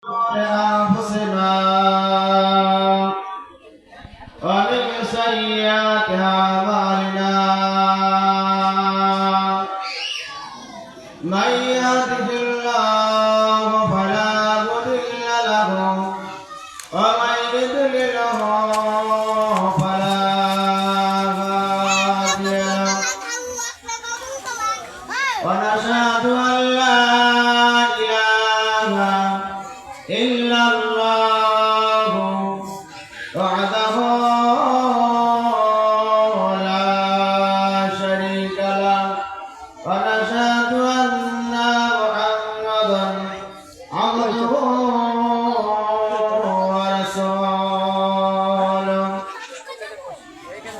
أنفسنا ومن سيئات أعمالنا من يهده الله فلا مضل له ومن يضلله فلا هادي له ونشهد أن لا إله إلا الله وحده لا شريك له ونشهد أن محمدا عبده ورسوله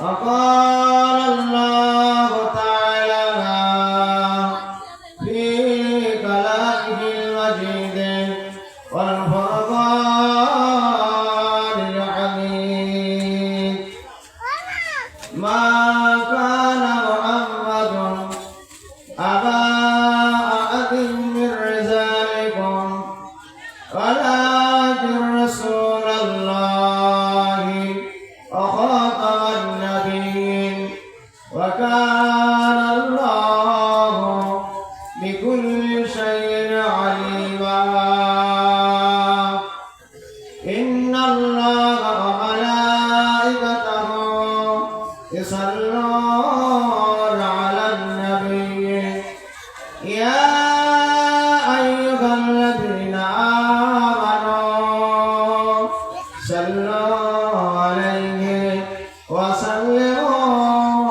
وقال الله تعالى في كلامه المجيد والفرقان الحميد ما كان محمد أبا أحد من رجالكم ولكن رسول الله وخاتم النبيين وكان الله بكل شيء عليما إن الله وملائكته يصلون على النبي يا أيها الذين آمنوا صلوا عليه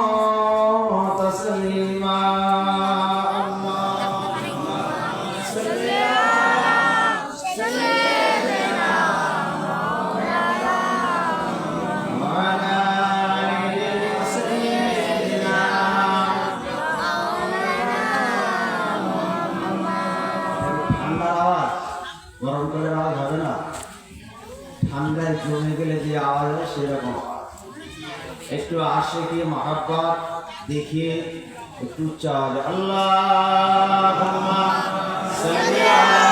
وسلموا تسليما اللهم صل وعلى آل سيدنا ঠান্ডার আওয়াজ গরম করে আওয়াজ হবে না, ঠান্ডায় জমে গেলে যে আওয়াজ হয় সেরকম একটু আশিকি মহব্বত দেখিয়ে একটু উচ্চ আওয়াজ আল্লাহুম্মা সাল্লি আলা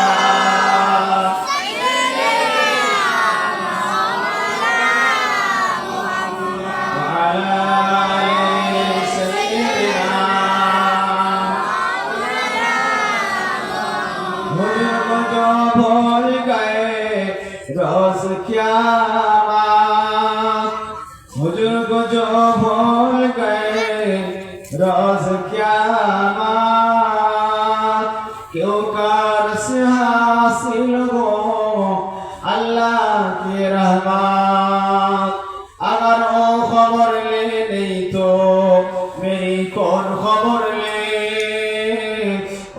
भूल गए रोज क़यामत मुझको जो भूल गए रोज क़यामत क्यों कर से हासिल हो अल्लाह की रहमत अगर वो खबर ले नहीं तो मेरी कौन खबर ले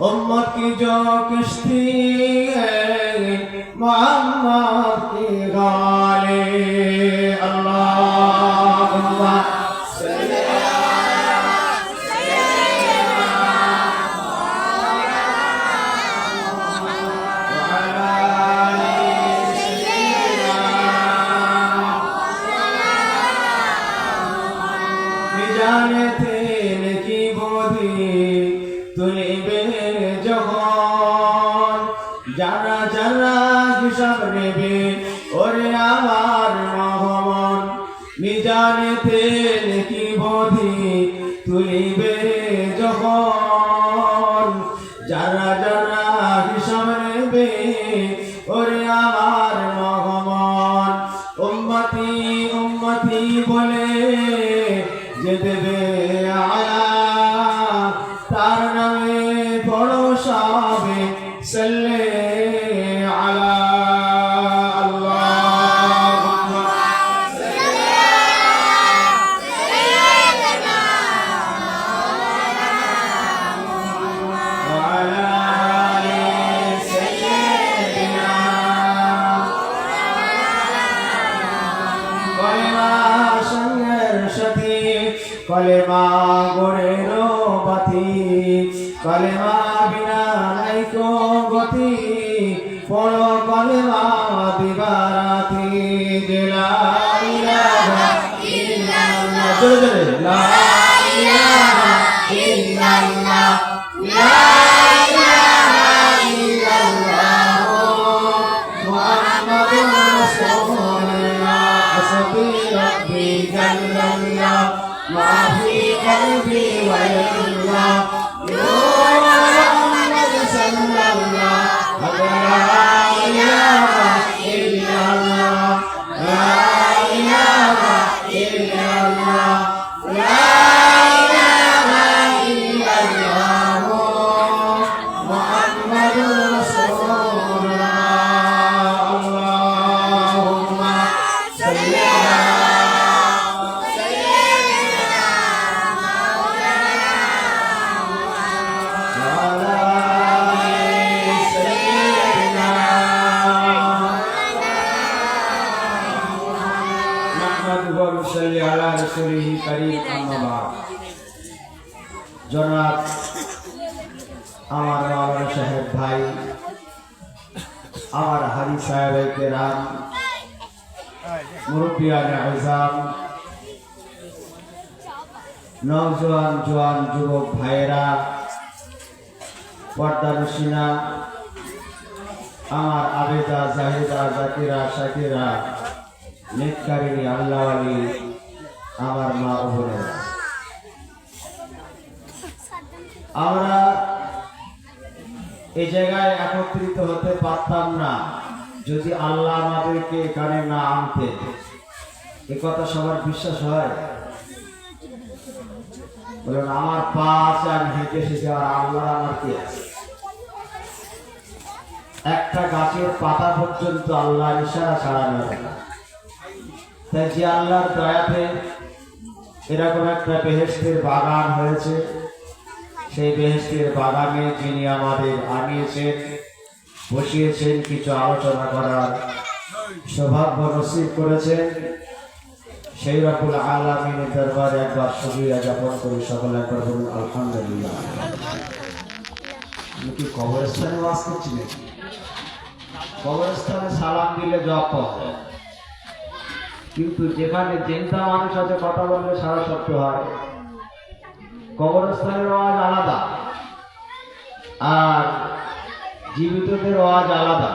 उम्मत की जो किश्ती है मोहम्मद की गाले अल्लाहुम्मा सल्ली जाने थे की बोधी তুলিবে যখন যারা যারা হিসাব নেবে ওরে আমার মহমন নিজানেতে কি বোধি তুলিবে যখন যারা যারা হিসাব নেবে ওরে আমার মহমন উম্মতি উম্মতি বলে যে দেবে আলা তার নামে বড় সাবে সাল্লে আলা আল্লাহুম্মা সাল্লি সাইয়্যিদিনা ওয়া আলা আলি সাইয়্যিদিনা কলেমা সঙ্গের সাথী কলেমা গোরের বাতি কলেমা বিনা নাই কো গতি পড়ো কলেমা দিবারাতি লা ইলাহা ইল্লাল্লাহ জোরে জোরে লা ইলাহা ইল্লাল্লাহ লা ইলাহা ইল্লাল্লাহ মুহাম্মাদুর রাসূলুল্লাহ হাসবি রাব্বি জাল্লাল্লাহ মা ফি কলবি ওয়ালিল্লাহ মুহাম্মাদ সাল্লাল্লাহু আলাইহি ইল্লাল্লাহ লা ইলাহা ইল্লাল্লাহ লা ইলাহা ইল্লাল্লাহ মুহাম্মাদুর রাসূলুল্লাহ আল্লাহুম্মা সাল্লি আলা রাসূলিহি কারীম আম্মা বা'দ। জনাব আমার মাওলানা সাহেব ভাই, আমার হাজি সাহেব কেরাম, মুরব্বিয়ানে আযম, নওজোয়ান জওয়ান যুবক ভাইয়েরা, পর্দানশীনা, আমার আবেদা জাহিদা জাকিরা শাকিরা নেককারিনী আল্লাহওয়ালি, আমার মা ও বোনেরা, আমরা এই জায়গায় একত্রিত হতে পারতাম না যদি আল্লাহ আমাদেরকে এখানে না আনতেন। এ কথা সবার বিশ্বাস হয়? বলুন, আমার পা আছে, আমি হেঁটে এসেছি, আর আল্লাহ আমার কি আছে? একটা গাছের পাতা পর্যন্ত আল্লাহ ইশারা ছাড়া নয়। তাই যে আল্লাহর দয়াতে এরকম একটা বেহেশতের বাগান হয়েছে, সেই বেহেশতের বাগানে যিনি আমাদের আনিয়েছেন, বসিয়েছেন, কিছু আলোচনা করার সৌভাগ্য নসিব করেছেন, সেই রব্বুল আলামিনের দরবারে একবার শুকরিয়া জ্ঞাপন করি। সকলে একবার বলুন আলহামদুলিল্লাহ। আমি কি কবরস্থানে ওয়াজ করছি নাকি? কবরস্থানে সালাম দিলে জপ হয়, কিন্তু যেখানে জিন্দা মানুষ আছে কথা বললে সারা সত্য হয়। কবরস্থানের আওয়াজ আলাদা আর জীবিতদের আওয়াজ আলাদা,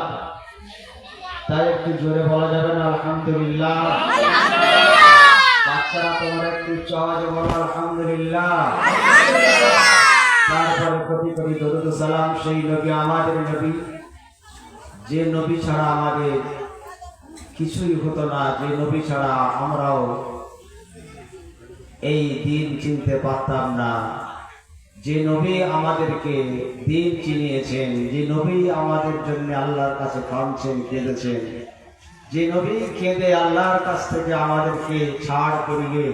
তাই একটু জোরে বলা যাবে না আলহামদুলিল্লাহ? বাচ্চারা তোমরা একটু উচ্চ আওয়াজে বলো আলহামদুলিল্লাহ। তারপরে কোটি কোটি দরুদ সালাম সেই নবী, আমাদের নবী, যে নবী ছাড়া আমাদের কিছুই হতো না, যে নবী ছাড়া আমরাও এই দিন চিনতে পারতাম না, যে নবী আমাদেরকে দিন চিনিয়েছেন, যে নবী আমাদের জন্য আল্লাহর কাছে কাঁদছেন, কেঁদেছেন, যে নবী কেঁদে আল্লাহর কাছ থেকে আমাদেরকে ছাড় করিয়ে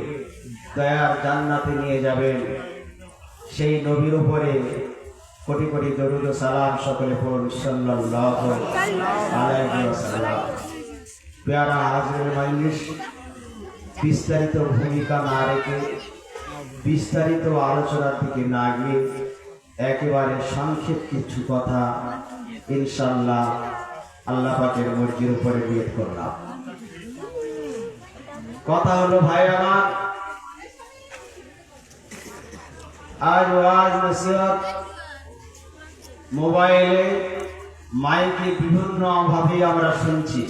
দয়ার জান্নাতে নিয়ে যাবেন, সেই নবীর উপরে কোটি কোটি দরুদ ও সালাম সকলে পড়ুন সাল্লাল্লাহু আলাইহি ওয়াসাল্লাম। প্যারা হাজরে মাইলিস, বিস্তারিত ভূমিকা না রেখে, বিস্তারিত আলোচনার দিকে না গিয়ে একেবারে সংক্ষেপ কিছু কথা ইনশাআল্লাহ আল্লাহ পাকের মর্জির উপরে নিয়ত করলাম। কথা হলো ভাই আমার, আজ ওয়াজ নসিহত মোবাইলে মাইকে বিভিন্ন ভাবে আমরা শুনছি।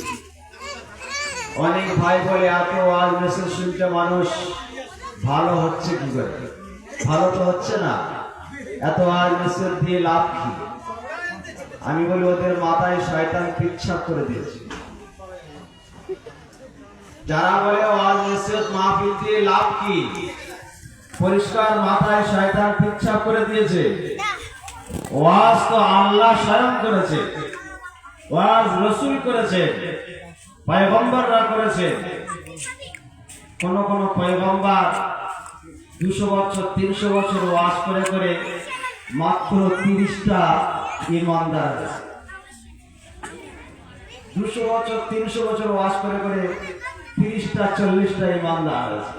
অনেক ভাই বলে এত ওয়াজ নসিহত শুনতে মানুষ ভালো হচ্ছে কি করে? ভালো তো হচ্ছে না, এত ওয়াজ নসিহত দিয়ে লাভ কি? আমি বলি ওদের মাথায় শয়তান পিচ্ছাপ করে দিয়েছে। যারা বলে ওয়াজ নসিহত মাহফিল দিয়ে লাভ কি, পরিষ্কার মাথায় শয়তান পিচ্ছাপ করে দিয়েছে। ওয়াজ তো আল্লাহ স্বয়ং করেছে, ওয়াজ রাসূল করেছে, পয়গম্বররা করেছে। কোন কোন পয়গম্বর 200 বছর 300 বছর ওয়াজ করে করে মাত্র 30টা ঈমানদার আছে। 200 বছর 300 বছর ওয়াজ করে করে 30টা 40টা ঈমানদার আছে।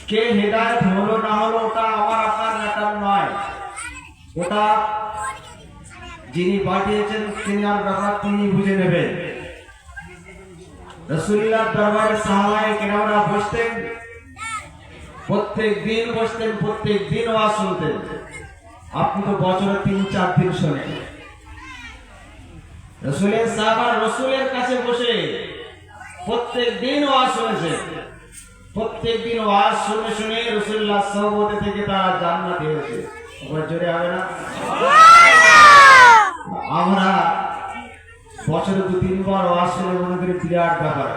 কে হেদায়েত হলো না হলো ওটা আমার আপনার ব্যাপার নয়, ওটা যিনি পাঠিয়েছেন তিনি আর ব্যাপার তিনি বুঝে নেবেন। রাসূলুল্লাহ দরবারে সাহাবায়ে কেরামরা বসতেন, প্রত্যেক দিন বসতেন, প্রত্যেক দিন ওয়াজ শুনতেন। আপনি তো বছরে 3-4 দিন শোনেন। রসুলের সাহাবারা রসুলের কাছে বসে প্রত্যেক দিন ওয়াজ শুনেছে। প্রত্যেক দিন ওয়াজ শুনে শুনে রাসূলুল্লাহ সাহবতে থেকে তারা জান্নাতে হয়েছে। ওপর জোরে হবে না? আমরা বছরে 2-3 বার ওয়াজ শুনে মনে করি বিরাট ব্যাপার।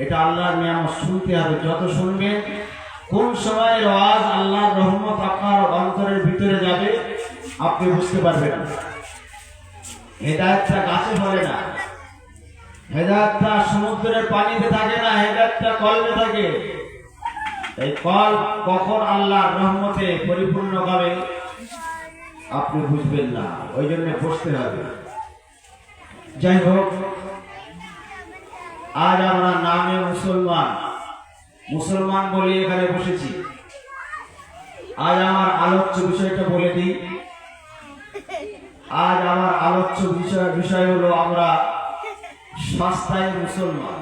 এটা আল্লাহর নিয়ামত, শুনতে হবে। যত শুনবেন, কোন সময়ের ওয়াজ আল্লাহর রহমত আপনার অন্তরের ভিতরে যাবে আপনি বুঝতে পারবেন না। হেদায়েতটা গাছে ফলে না, হেদায়েতটা সমুদ্রের পানিতে থাকে না, হেদায়েতটা কলবে থাকে। এই কল কখন আল্লাহর রহমতে পরিপূর্ণ হবে আপনি বুঝবেন না, ওই জন্য বসতে হবে। যাই হোক, আজ আমরা নামে মুসলমান বলে এখানে বসেছি। আজ আমার আলোচ্য বিষয়টা বলে দিই। আজ আমার আলোচ্য বিষয় হলো আমরা সস্তায় মুসলমান।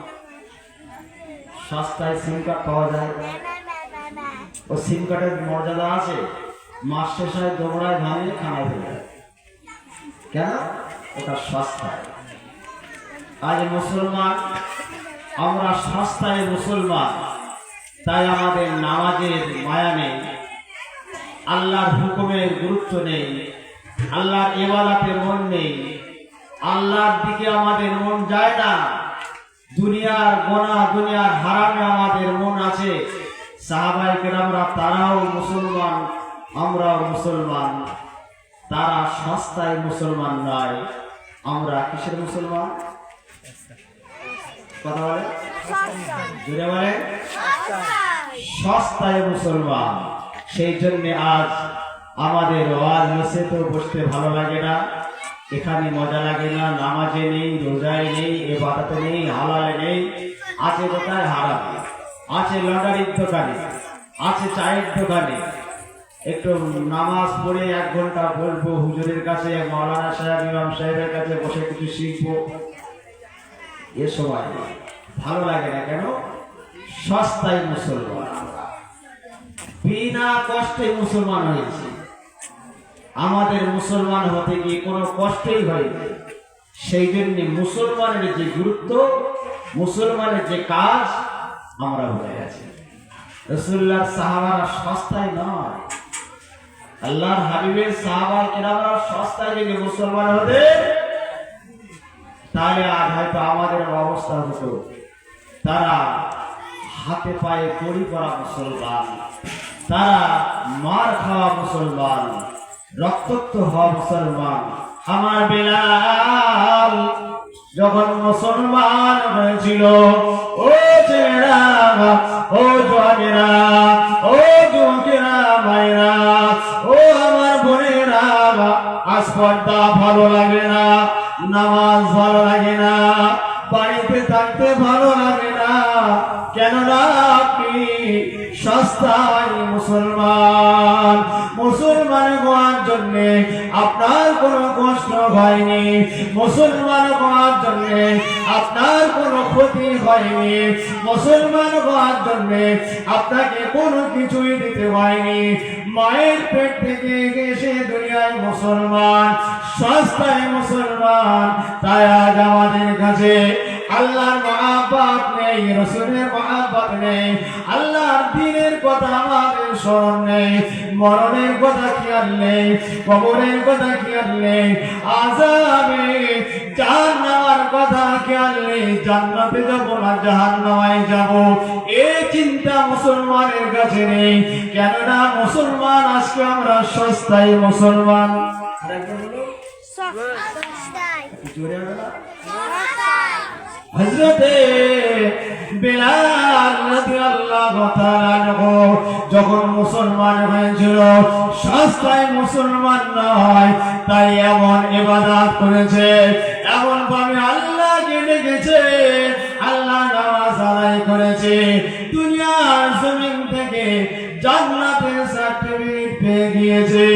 সস্তায় সিম কার্ড পাওয়া যায়, ও সিম কার্ডের মর্যাদা আছে। মাস শেষে দোমরায় ভাঙে খানায় ফেলে। কেন? ওটা সস্তায়। আজ মুসলমান, আমরা সস্তায় মুসলমান, তাই আমাদের নামাজের মায়া নেই, আল্লাহর হুকুমের গুরুত্ব নেই, আল্লাহর ইবাদতে মন নেই, আল্লাহর দিকে আমাদের মন যায় না। দুনিয়ার গোনা, দুনিয়ার হারামে আমাদের মন আছে। সাহাবায়ে কেরামরা তারাও মুসলমান, আমরাও মুসলমান। তারা সস্তায় মুসলমান নয়, আমরা কিসের মুসলমান? কথা বলে, জোরে বলে, সস্তায় মুসলমান। সেই জন্য আজ আমাদের ওয়াজ মেসে তো বসতে ভালো লাগে না, এখানে মজা লাগে না। নামাজে নেই, রোজায় নেই, ইবাদতে নেই, হালালে নেই। আছে কোথায়? হারামে আছে, লটারির দোকানে আছে, চায়ের দোকানে। একটু নামাজ পড়ে 1 ঘন্টা বলবো হুজুরের কাছে, মাওলানা সাহেব, ইমাম সাহেবের কাছে বসে কিছু শিখবো, এ সময় ভালো লাগে না। কেন? সস্তায় মুসলমান, বিনা কষ্টে মুসলমান হয়েছে। আমাদের মুসলমান হতে গিয়ে কোনো কষ্টই হয়নি। সেই জন্য মুসলমানের যে গুরুত্ব, মুসলমানের যে কাজ আমরা ভুলে গেছি। রাসূলুল্লাহর সাহাবারা সস্তায় নয়, আল্লাহর হাবিবের সাহাবায়ে কেরামরা সস্তায় যদি মুসলমান হতে, তাহলে আজ হয়তো আমাদের অবস্থা হতো তারা হাতে পায়ে কড়ি পরা মুসলমান, তারা মার খাওয়া মুসলমান, রক্তাক্ত হওয়া মুসলমান। আমার বেলাল যখন মুসলমান হয়েছিল, ও ছেলেরা, ও জওয়ানেরা, ও যুবকেরা, মায়েরা, ও আমার বোনেরা, আজ পর্দা ভালো লাগে না, নামাজ ভালো লাগে না, বাড়িতে থাকতে ভালো লাগে না। কেননা আপনি সস্তায় মুসলমান। মুসলমান হওয়ার জন্য আপনার কোনো কষ্ট হয়নি, মুসলমান হওয়ার জন্য আপনার কোনো ক্ষতি হয়নি, মুসলমান হওয়ার জন্য আপনাকে কোনো কিছুই দিতে হয়নি। মায়ের পেট থেকে এসে দুনিয়ায় মুসলমান, সস্তায় মুসলমান। তাই আজ আমাদের কাছে আল্লাহর মহব্বত নেই, রাসূলের মহব্বত নেই, আল্লাহর দ্বীনের কথা আমাদের স্মরণ নেই, মরণের কথা খেয়াল নেই, কবরের কথা খেয়াল নেই, আযাবে জাহান্নামের কথা খেয়াল নেই। জান্নাতে যাব না জাহান্নামে যাব, এই চিন্তা মুসলমানের কাছে নেই। কেননা মুসলমান আজকে আমরা সস্তায় মুসলমান। হযরতে বেলাল রাদিয়াল্লাহু তাআলা আনহু যখন মুসলমান হয়েছিল, সস্তায় মুসলমান নয়, তাই এমন ইবাদত করেছে, এমন ভাবে আল্লাহকে ডেকেছে, আল্লাহ নামাজ আদায় করেছে, দুনিয়ার জমিন থেকে জান্নাতের সার্টিফিকেট পেয়ে গিয়েছে।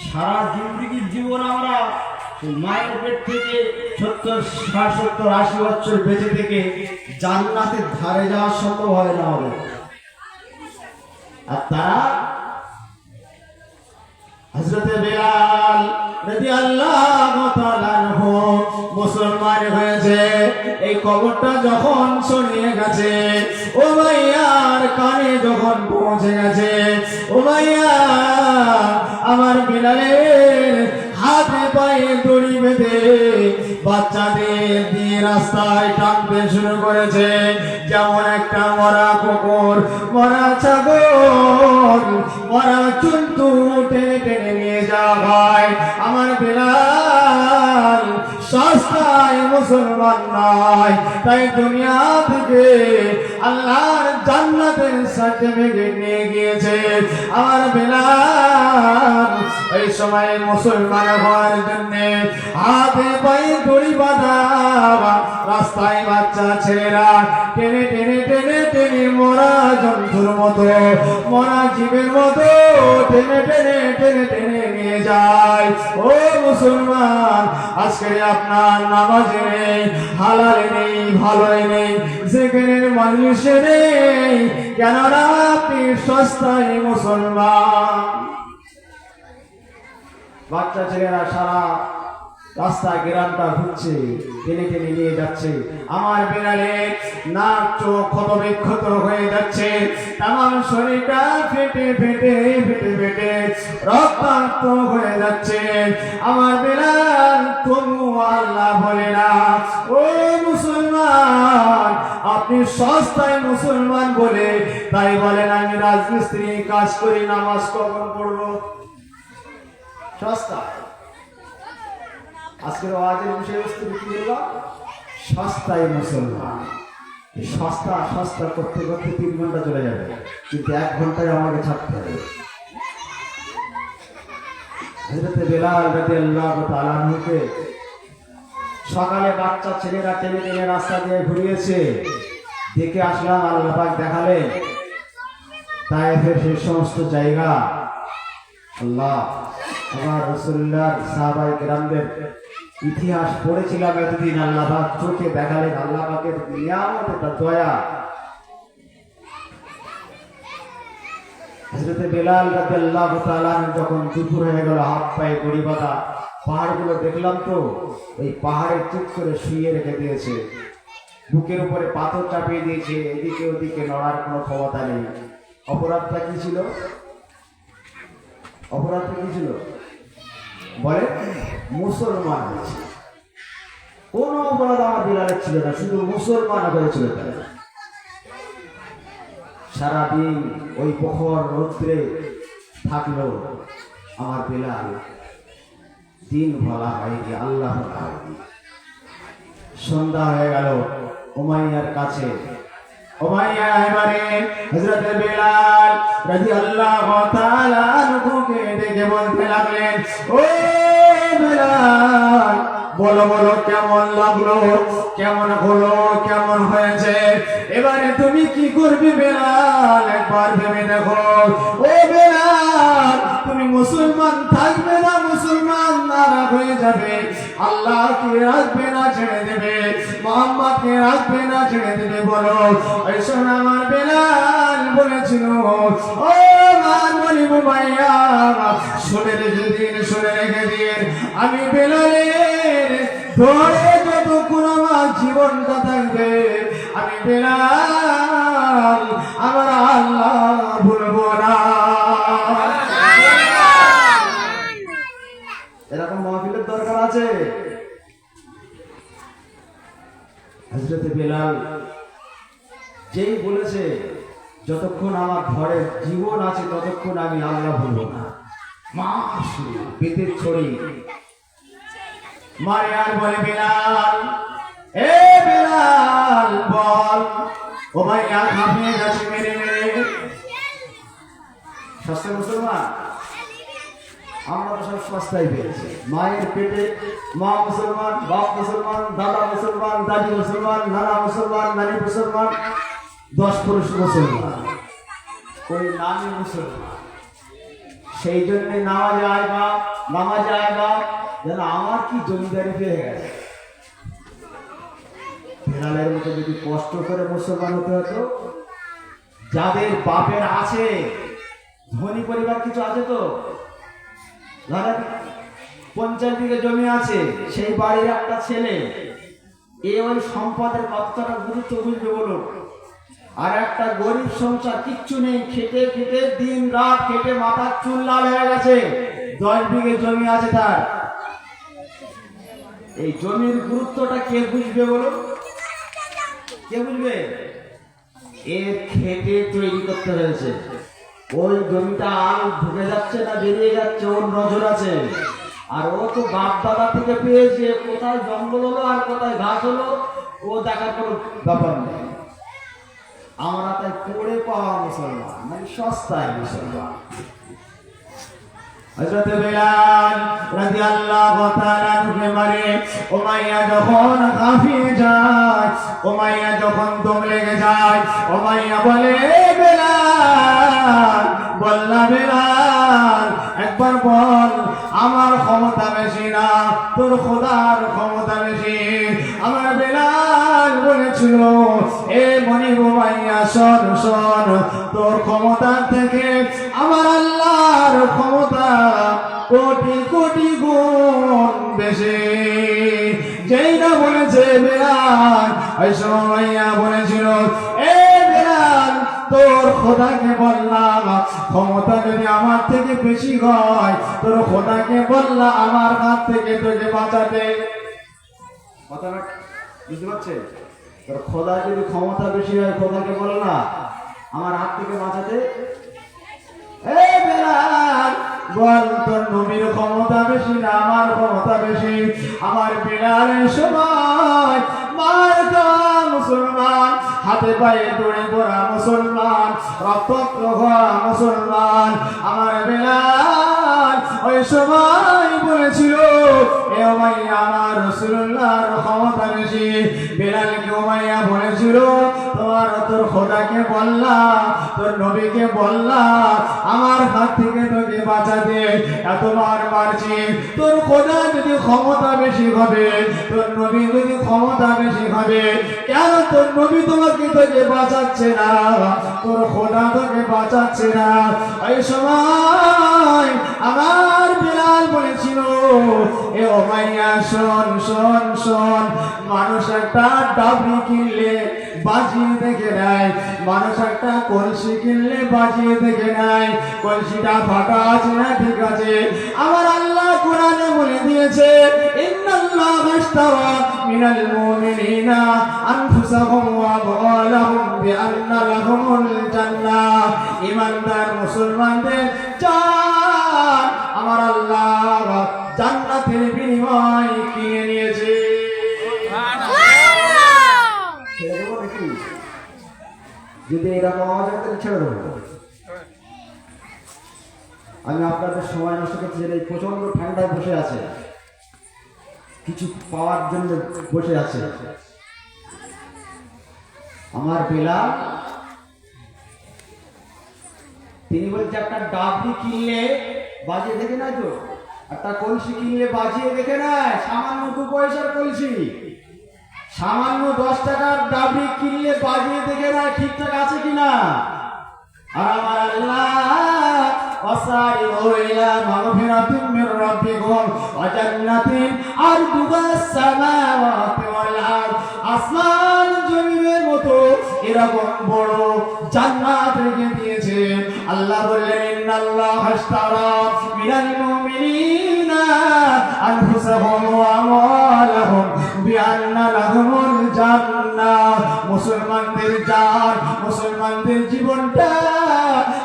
সারা জিন্দেগির জীবন আমরা মায়ের পেট থেকে 70, 60, 70, 80 বছর বেঁচে থেকে জান্নাতের ধারে যাওয়া সম্ভব হয় না হবে। আর তারা হযরতে বেলাল রাদিয়াল্লাহু তাআলা আনহু মুসলমান হয়েছে। এই খবরটা যখন ছড়িয়ে গেছে, উমাইয়ার কানে যখন পৌঁছে গেছে, উমাইয়া আমার বেলালের হাতে পায়ে দড়ি বেঁধে বাচ্চাদের দিয়ে রাস্তায় টানতে শুরু করেছে, যেমন একটা মরা কুকুর, মরা ছাগল, মরা জন্তু টেনে টেনে নিয়ে যাওয়া হয়। আমার বেলাল সস্তায় মুসলমান নয়, তাই দুনিয়া থেকে আল্লাহর জান্নাতের সার্টিফিকেট নিয়ে গিয়েছে। আমার বেলাল এই সময় মুসলমান হওয়ার জন্য হাতে পায়ে দড়ি বাঁধা, রাস্তায় বাচ্চা ছেলেরা টেনে টেনে টেনে টেনে মরা জন্তুর মতো, মরা জীবের মতো টেনে টেনে টেনে টেনে নিয়ে যায়। ও মুসলমান, আজকে আপনার নামাজে নেই, হালালে নেই, ভালোই নেই, জিকিরের মজলিসে নেই, কেননা আপনি সস্তায় মুসলমান। বাচ্চা ছেলেরা সারা রাস্তা গ্রামটা ঘুরছে, টেনে টেনে নিয়ে যাচ্ছে। আমার বেলালের নাক চোখ ক্ষত বিক্ষত হয়ে যাচ্ছে, তামাম শরীরটা ফেটে ফেটে ফেটে ফেটে রক্তাক্ত হয়ে যাচ্ছে। আমার বেলাল তবু আল্লাহ বলে না, ও মুসলমান, আপনি সস্তায় মুসলমান বলে তাই বলেন আমি রাজমিস্ত্রি কাজ করি, নামাজ কখন পড়বো? সস্তা। আজকের ওয়াজের বিষয়বস্তু কি হলো? সস্তায় মুসলমান। সস্তা সস্তা করতে করতে 3 ঘন্টা চলে যাবে, কিন্তু 1 ঘন্টায় আমাকে ছাড়তে হবে। হযরতে বেলাল রাদিয়াল্লাহু তাআলা আনহুকে সকালে বাচ্চা ছেলেরা টেনে টেনে রাস্তা দিয়ে ঘুরিয়েছে, দেখে আসলাম আল্লাহ পাক দেখালেন তায়েফের সেই সমস্ত জায়গা। আল্লাহ, আমার রাসূলুল্লাহ সাহাবায়ে কেরামদের ইতিহাস পড়েছিলাম এতদিন, আল্লাহ পাক চোখে দেখালেন, আল্লাহ পাকের নিয়ামত, এটা দয়া। হযরতে বেলাল রাদিয়াল্লাহু তাআলা যখন দুপুর হয়ে গেল, হাত পায়ে দড়ি বাঁধা, পাহাড়গুলো দেখলাম তো, ওই পাহাড়ে চুপ করে শুয়ে রেখে দিয়েছে, বুকের উপরে পাথর চাপিয়ে দিয়েছে, এদিকে ওদিকে নড়ার কোনো ক্ষমতা নেই। অপরাধটা কি ছিল? অপরাধটা কি ছিল বলে? মুসলমান হয়েছে। কোন অপরাধ আমার বেলালের ছিল না, শুধু মুসলমান হয়েছিল। তাই সারাদিন ওই প্রখর রৌদ্রে থাকলো আমার বেলাল, দিন ভরা হয়নি, আল্লাহ হয়নি। সন্ধ্যা হয়ে গেল, উমাইয়ার কাছে উমাইয়া এবারে হযরত বেলাল রাদিয়াল্লাহু তাআলা আনহুকে ডেকে বলতে লাগলেন, ও বেলাল, বলো বলো কেমন লাগলো, কেমন হলো, কেমন হয়েছে, এবারে তুমি কি করবে বেলাল? একবার ভেবে দেখো। ও বেলাল, তুমি মুসলমান থাকবে না মুসলমান নারাজ হয়ে যাবে, আল্লাহকে রাখবে না ছেড়ে দেবে, মুহাম্মদকে রাখবে না ছেড়ে দেবে, বলো। এই শোন আমার বেলাল বলেছিল, ও মান বলি উমাইয়া, শুনে রেখে দিন, শুনে রেখে দিন, আমি বেলালের ধরে যতক্ষণ আমার জীবনটা থাকবে, আমি বেলাল আমার আল্লাহ ভুলবো না। এরকম মাহফিলের দরকার আছে। হযরত বেলাল যেই বলেছে, যতক্ষণ আমার ঘরে জীবন আছে ততক্ষণ আমি আল্লাহ ভুলবো না। মাসু বেতের ছড়ি মারে আর বলে, বেলাল, এ বেলাল বল। ও ভাই আর হাঁপিয়ে গেছে মেরে মেরে। সস্তা মুসলমান, আমরা তো সব সস্তায় পেয়েছি। মায়ের পেটে মা মুসলমান, বাপ মুসলমান, দাদা মুসলমান, দাদি মুসলমান, নানা মুসলমান, নানি মুসলমান, 10 পুরুষ মুসলমান, ওই নামই মুসলমান। সেই জন্য নামাজে আয় বাপ, নামাজে আয় বাপ, যেন আমার কি জমিদারি পেয়ে গেছে। বেলালের মতো যদি কষ্ট করে মুসলমান হতে হতো, যাদের বাপের আছে, ধনী পরিবার কিছু আছে তো, ধরেন 50 বিঘে জমি আছে, সেই বাড়ির একটা ছেলে, ওই সম্পদের কতটা গুরুত্ব বুঝবে বলুন? আর একটা গরিব সংসার, কিচ্ছু নেই, খেটে খেটে দিন রাত খেটে মাথার চুল লাল হয়ে গেছে, 10 বিঘে জমি আছে তার, এই জমির গুরুত্বটা কে বুঝবে বলুন? কে বুঝবে? এর খেটে তৈরি করতে হয়েছে, ওই জমিটা আল ঢুকে যাচ্ছে না বেরিয়ে যাচ্ছে ওর নজর আছে। আর ও তো বাপ দাদা থেকে পেয়েছে, কোথায় জঙ্গল হলো আর কোথায় ঘাস হলো ও দেখার কোনো ব্যাপার নেই। আমরা তাই পড়ে পাওয়া মুসলমান, মানে সস্তায় মুসলমান। হযরত বিলাল রাদিয়াল্লাহু তাআলা আনহু বলে, উমাইয়া যখন কাফিয়ে যায়, উমাইয়া যখন দম লেগে যায়, উমাইয়া বলে, বিলাল বললা, বিলাল একবার বল, আমার ক্ষমতা বেশি না, তোর খোদার ক্ষমতা বেশি। আমার বিলাল বলেছিল, এ মনিব উমাইয়া শোন শোন, তোর ক্ষমতা থেকে আমার আল্লাহর ক্ষমতা কোটি কোটি গুণ বেশি। যেই না বলেছে বিলাল, ওই সময় বলেছিল, এ বিলাল তোর খোদাকে বললাম, ক্ষমতা যদি আমার থেকে বেশি হয়, তোর খোদাকে বললাম আমার হাত থেকে তোকে বাঁচাতে। কথাটা বুঝতে পারছেন? তোর খোদা যদি ক্ষমতা বেশি হয়, খোদাকে বল না আমার হাত থেকে বাঁচাতে। এই বিলাল বল, তোর নবীর ক্ষমতা বেশি না আমার ক্ষমতা বেশি? আমার বিলালের সময় মার খাওয়া মুসলমান, হাতে পায়ে দড়ি পড়া মুসলমান, রক্তাক্ত হওয়া মুসলমান। আমার বিলাল ওই সময় বলেছিল, এ উমাইয়া আমার রাসূলুল্লাহর ক্ষমতা বেশি। বিলালকে উমাইয়া বলেছিল, তোর খোদাকে বললা, তোর নবীকে বললা আমার হাত থেকে তোকে বাঁচাতে, এতবার মারছি। তোর খোদা যদি ক্ষমতা বেশি হবে, তোর নবী যদি ক্ষমতা বেশি হবে, কেন তোর নবী তোকে বাঁচাচ্ছে না, তোর খোদা তোকে বাঁচাচ্ছে না? এই সময় আমার বিলাল বলেছিল, এ উমাইয়া শোন শোন শোন, মানুষ একটা ডাবরি কিনলে বাজিয়ে দেখে নেয়, মানুষ একটা কলসি কিনলে বাজিয়ে দেখে নেয় কলসিটা ফাটা আছে না ঠিক আছে। আমার আল্লাহ কোরআনে বলে দিয়েছে, ইন্নাল্লাহা আশতারা মিনাল মুমিনিনা আনফুসাহুম ওয়া আমওয়ালাহুম বিআন্না লাহুমুল জান্নাহ। ঈমানদার মুসলমানদের জান আমার আল্লাহ জান্নাতের বিনিময় কিনে নিয়েছে। যদি এরকম আওয়াজ হয় তাহলে ছেড়ে দেবো। আমি আপনাদের সময় নষ্ট করছি, এই প্রচন্ড ঠান্ডায় বসে আছে, কিছু পাওয়ার জন্য বসে আছে। আমার বিলাল তিনি বলছে, একটা ডাবলি কিনলে বাজিয়ে দেখে নাই তো, একটা কলসি কিনলে বাজিয়ে দেখে নেয়, সামান্য 2 পয়সার কলসি, সামান্য 10 টাকার ডাবলি কিনলে বাজিয়ে দেখে নেয় ঠিকঠাক আছে কিনা। আর আমার আল্লাহ ওয়াসারিউ ইলা মাগফিরাতিন মির রাব্বিকুম ওয়া জান্নাতিন আরদুহাস সামাওয়াতি ওয়াল আরদ, আসমান জমিনের মতো এরকম বড় জান্নাত রেখে দিয়েছে। আল্লাহ বললেন, ইন্নাল্লাহা আশতারা মিনাল মুমিনিনা আনফুসাহুম ওয়া আমওয়ালাহুম বিআন্না লাহুমুল জান্নাহ। মুসলমানদের জান, মুসলমানদের জীবনটা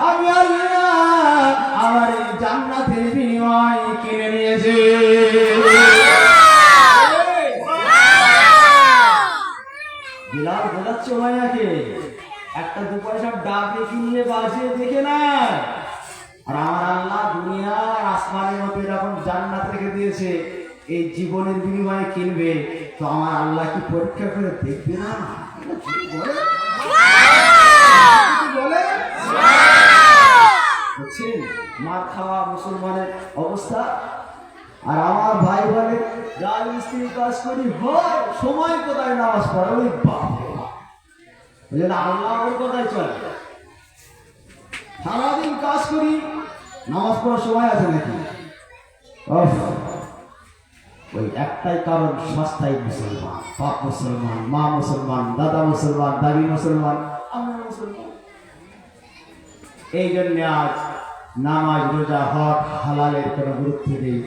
আমি আল্লাহ আমার এই জান্নাতের বিনিময় কিনে নিয়েছি। বিলাল বোঝাচ্ছে উমাইয়াকে, একটা 2 পয়সার ডাবলি কিনলে বাজিয়ে দেখে না, আর আমার আল্লাহ দুনিয়া আর আসমানের মধ্যে যখন জান্নাত রেখে দিয়েছে, এই জীবনের বিনিময়ে কিনবে, তো আমার আল্লাহ কি পরীক্ষা করে দেখবে না? মার খাওয়া মুসলমানের অবস্থা। আর আমার ভাই বলে, রাজমিস্ত্রি কাজ করি, হয় সময় কোথায় নামাজ পড়া, ওই বাপ আল্লাহ ওর কোথায় চলে, সারাদিন কাজ করি, নামাজ পড়ার সময় আছে নাকি? ওফ, ওই একটাই কারণ, সস্তায় মুসলমান, বাপ মুসলমান, মা মুসলমান, দাদা মুসলমান, দাদি মুসলমান, আমরা মুসলমান। এই জন্য আজ নামাজ রোজা হক হালালের কোনো গুরুত্ব নেই।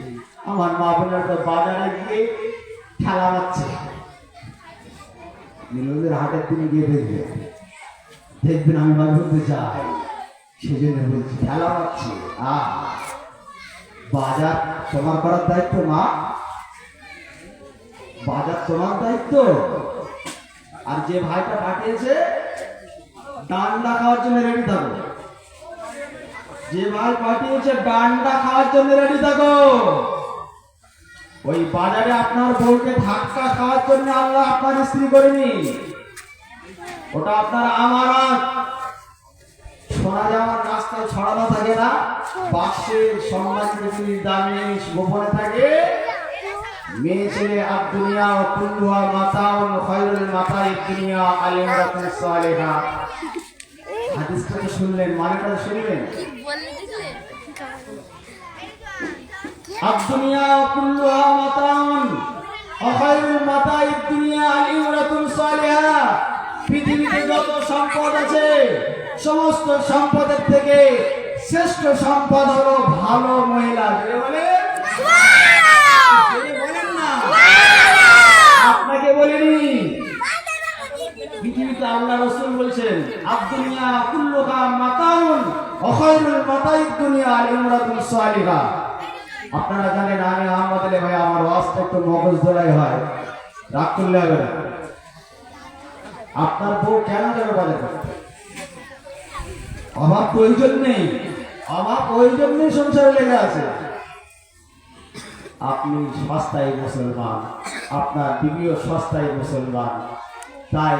আমার মা বোনের তো বাজারে গিয়ে ঠেলা মারছে, মিলনের হাটের দিনে গিয়ে দেখবেন আমি মাঝে মধ্যে যাই, সেই জন্য বলছি ঠেলা মারছে। বাজার তোমার করার দায়িত্ব মা, বাজার তোমার দায়িত্ব। আর যে ভাইটা পাঠিয়েছে ডান্ডা খাওয়ার জন্য রেডি থাকো, যে ভাই পাঠিয়েছে ডান্ডা খাওয়ার জন্য রেডি থাকো। ওই বাজারে আপনার বউকে ধাক্কা খাওয়ার জন্য আল্লাহ আপনার স্ত্রী করেনি, ওটা আপনার আমানত। সোনা যেমন রাস্তায় ছড়ানো থাকে না, বাক্সে সম্মানিত দামে গোপনে থাকে, মেয়ে ছেলে আর দুনিয়া ও কুল্লুহা মাতাউন খায়রুল মাতাইদ দুনিয়া আলিমাতুন সালিহা। হাদিসটা তো শুনলেন, মানেটা শুনলেন। দুনিয়া কুল্লুহা মাতাউন ওয়া খায়রুল মাতাইদ দুনিয়া আলিমাতুন সালিহা। পৃথিবীতে যত সম্পদ আছে সমস্ত সম্পদের থেকে শ্রেষ্ঠ সম্পদ হলো ভালো মহিলা। আপনাকে বলিনি, পৃথিবীতে আল্লাহ রাসূল বলছেন আদ-দুনিয়া কুল্লুহা মাতাউন ওয়া খায়রুল মাতাইদ দুনিয়া আল-ইমরাতুন সালিহা। আপনারা জানেন আমি আহমদ আলী ভাই, আমার ওয়াজটা একটু মগজ ধরাই হয়, রাগ করলে হবে না। আপনার বউ কেন যাবে বাজারে? অভাব প্রয়োজন নেই, অভাব প্রয়োজন নেই, সংসারে লেগে আছে। আপনি সস্তায় মুসলমান, আপনার বিবিও সস্তায় মুসলমান, তাই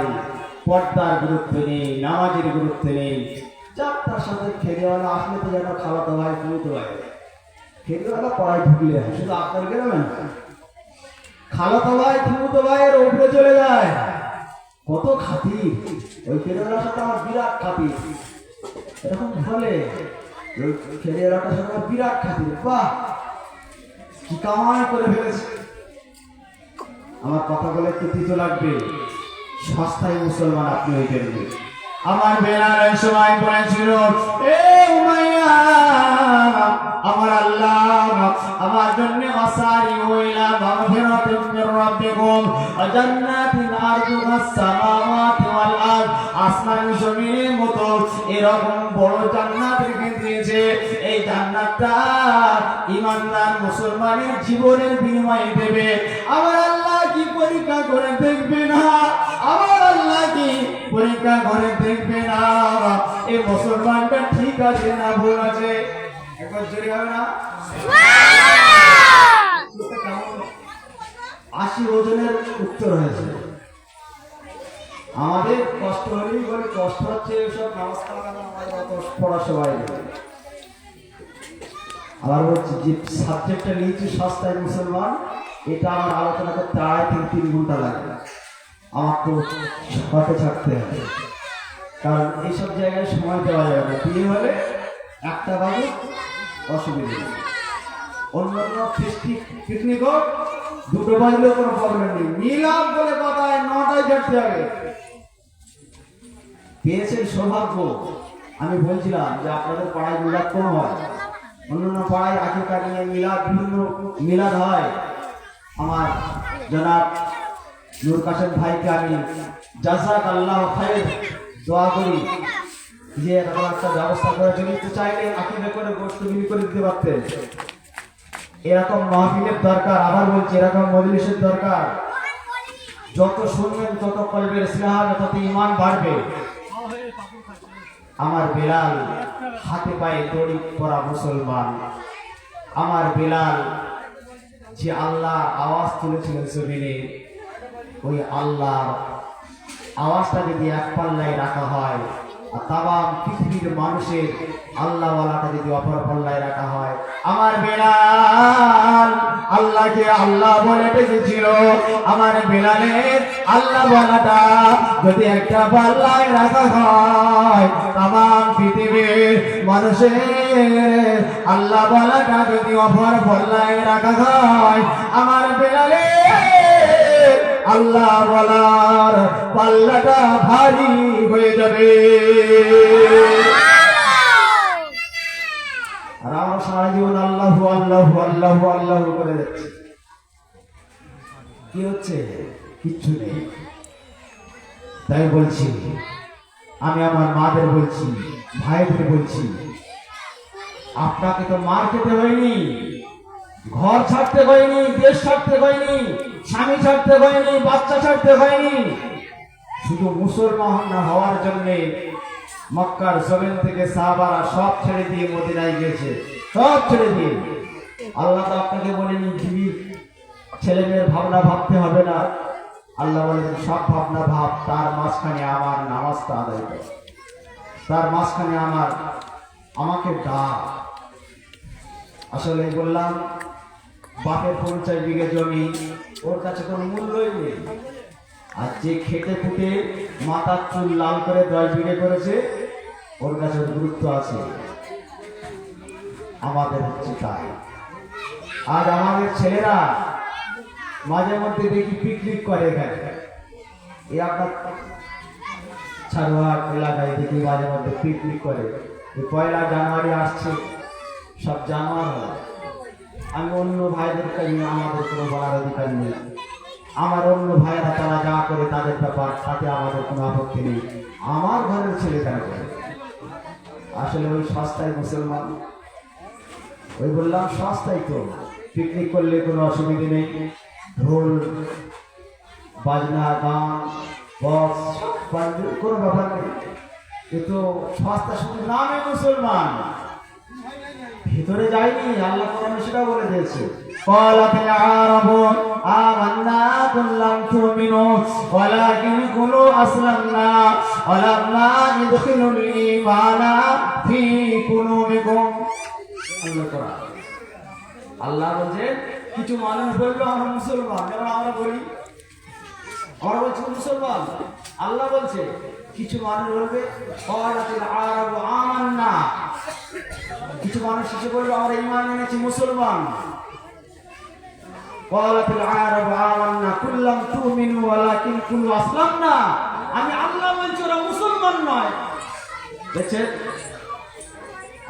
পর্দার গুরুত্ব নেই, নামাজের গুরুত্ব নেই। যার সাথে খেলেওয়ালা আসলে তো যেন খাওয়াতে হয়, ফুলতে হয়। খেলেওয়ালা পড়ায় ঢুকলে শুধু আপনার গেলেন খালাতো ভাই ফুলতো ভাইয়ের উপরে চলে যায়, কত খাতির। ওই খেলেওয়ালার সাথে আমার বিরাট খাতির, এরকম বলে ওই খেলেওয়ালাটার সাথে আমার বিরাট খাতির। বাহ, কি কামাই করে ফেলেছে। আমার কথা বলে একটু তিতো লাগবে, সস্তায় মুসলমান আপনি হইতেন। আমার বেলালের সময় বলেছিল, এ উমাইয়া, আমার আল্লাহ আমার জন্য আসারি হইলা মাগফিরাতুম মির রাব্বিকুম ওয়া জান্নাতিন আরদুহাস সামাওয়াতি ওয়াল আরদ। আসমান জমিনের মতো এরকম বড় জান্নাত রেখে দিয়েছে। এই জান্নাতটা ঈমানদার মুসলমানের জীবনের বিনিময়ে দেবে। আমার আল্লাহ কি পরীক্ষা করে দেখবে না? আমার আল্লাহ কি পরীক্ষা করে দেখবে না এই মুসলমানটা ঠিক আছে না ভুল আছে? একবার জোরে হবে না? 80 ওজনের উত্তর হয়েছে। আমাদের কষ্ট হলেই বলে কষ্ট হচ্ছে, এসব নামাজ কালাম আমাদের অত পড়া সবাই। আবার বলছি যে সাবজেক্টটা নিয়েছি সস্তায় মুসলমান, এটা আমার আলোচনা করতে 2.5 থেকে 3 ঘন্টা লাগে। আমার তো শর্টে ছাড়তে হবে, কারণ এইসব জায়গায় সময় দেওয়া যাবে না। বিয়ে হলে 1টা বাজে অসুবিধা নেই, অন্যান্য পিকনিক হোক 2টো বাজলেও কোনো প্রবলেম নেই। মিলাদ বলে কথায় 9টায় ছাড়তে হবে। পেয়েছেন সৌভাগ্য। আমি বলছিলাম যে আপনাদের পাড়ায় মিলাদ কম হয়, অন্যান্য পাড়ায় আকিকা নিয়ে মিলাদ, বিভিন্ন মিলাদ হয়। আমার জনাব নূর কাশেম ভাইকে আমি জাযাকাল্লাহু খায়র দোয়া করি যে এরকম একটা ব্যবস্থা করে দিতে চাইলে আকিকা করে গোশত বিলি করে দিতে পারতেন। এরকম মাহফিলের দরকার, আবার বলছি এরকম মজলিসের দরকার। যত শুনবেন তত কলবের স্নেহ, তত ঈমান বাড়বে। আমার বেলাল হাতে পায়ে দড়ি পরা মুসলমান, আমার বেলাল যে আল্লাহর আওয়াজ তুলেছিলেন জমিনে, ওই আল্লাহর আওয়াজটা যদি এক পাল্লায় রাখা হয় আর তামাম পৃথিবীর মানুষের আল্লাহওয়ালাটা যদি অপর পাল্লায় রাখা হয়, আমার বেলাল আল্লাহ আল্লাহকে আল্লাহ বলে ডেকেছিল। আমার বেলালের আল্লাহ বলাটা যদি একটা পাল্লায় রাখা হয়, তামাম পৃথিবীর মানুষের আল্লাহ বলাটা যদি অপর পাল্লায় রাখা হয়, আমার বেলালের আল্লাহ বলার পাল্লাটা ভারী হয়ে যাবে। আর আমরা সারা জীবন আল্লাহ আল্লাহ আল্লাহ আল্লাহ করে যাচ্ছি, কি হচ্ছে? কিচ্ছু নেই। তাই বলছি, আমি আমার মাদের বলছি, ভাইদের বলছি, আপনাকে তো মার খেতে হয়নি, ঘর ছাড়তে হয়নি, দেশ ছাড়তে হয়নি, স্বামী ছাড়তে হয়নি, বাচ্চা ছাড়তে হয়নি। শুধু মুসলমান হওয়ার জন্যে মক্কার জমিন থেকে সাহাবারা সব ছেড়ে দিয়ে মদিনায় গিয়েছে, সব ছেড়ে দিয়ে। আল্লাহ তো আপনাকে বলেনি জীবিত ছেলে মেয়ের ভাবনা ভাবতে হবে না। আল্লাহ বলেন সব ভাবনা ভাব, তার মাঝখানে আমার নামাজটা আদায় কর, তার মাঝখানে আমাকে ডাক। আসলে বললাম, বাপের 50 বিঘে জমি, ওর কাছে কোনো মূল্যই নেই। আর যে খেটে খুটে মাথার চুল লাল করে 10 বিঘে করেছে, ওর কাছে গুরুত্ব আছে। আমাদের হচ্ছে তাই। আজ আমাদের ছেলেরা মাঝে মধ্যে দেখি পিকনিক করে এখানে, এই আপনার ছাড়ুয়ার এলাকায় দেখি মাঝে মধ্যে পিকনিক করে। এই 1 জানুয়ারি আসছে, সব জানোয়ার হয়। আমি অন্য ভাইদের কাছে আমাদের কোনো বলার অধিকার নেই। আমার অন্য ভাইয়েরা তারা যা করে তাদের ব্যাপার, তাতে আমাদের কোনো আপত্তি নেই। আমার ঘরের ছেলে কেন করে? আসলে ওই সস্তায় মুসলমান, ওই বললাম সস্তায় তো পিকনিক করলে কোনো অসুবিধে নেই। ঢোল বাজনা গান বক্স কোনো ব্যাপার নেই, কিন্তু সস্তা শুধু নামে মুসলমান, ভিতরে যায়নি। আল্লাহ কোরআনে সেটা বলে দিয়েছে, ক্বালাতিল আরাবু আমান্না কুল লাম তুমিনু ওয়ালাকিন কুলু আসলামনা ওয়ালাম্মা ইদখিলুল ঈমানা ফি কুলুবিকুম। আল্লাহ বলছে কিছু মানুষ বলবে আমরা মুসলমান, যেমন আমরা বলি, আমরা বলছি মুসলমান। আল্লাহ বলছে কিছু মানুষ বলবে ক্বালাতিল আরাবু আমান্না, কিছু মানুষ এসে বলবে আমরা ঈমান এনেছি, মুসলমান। ক্বালাতিল আরাবু আমান্না কুল লাম তুমিনু ওয়ালাকিন কুলু আসলামনা, আমি আল্লাহ বলছি ওরা মুসলমান নয়। দেখছেন,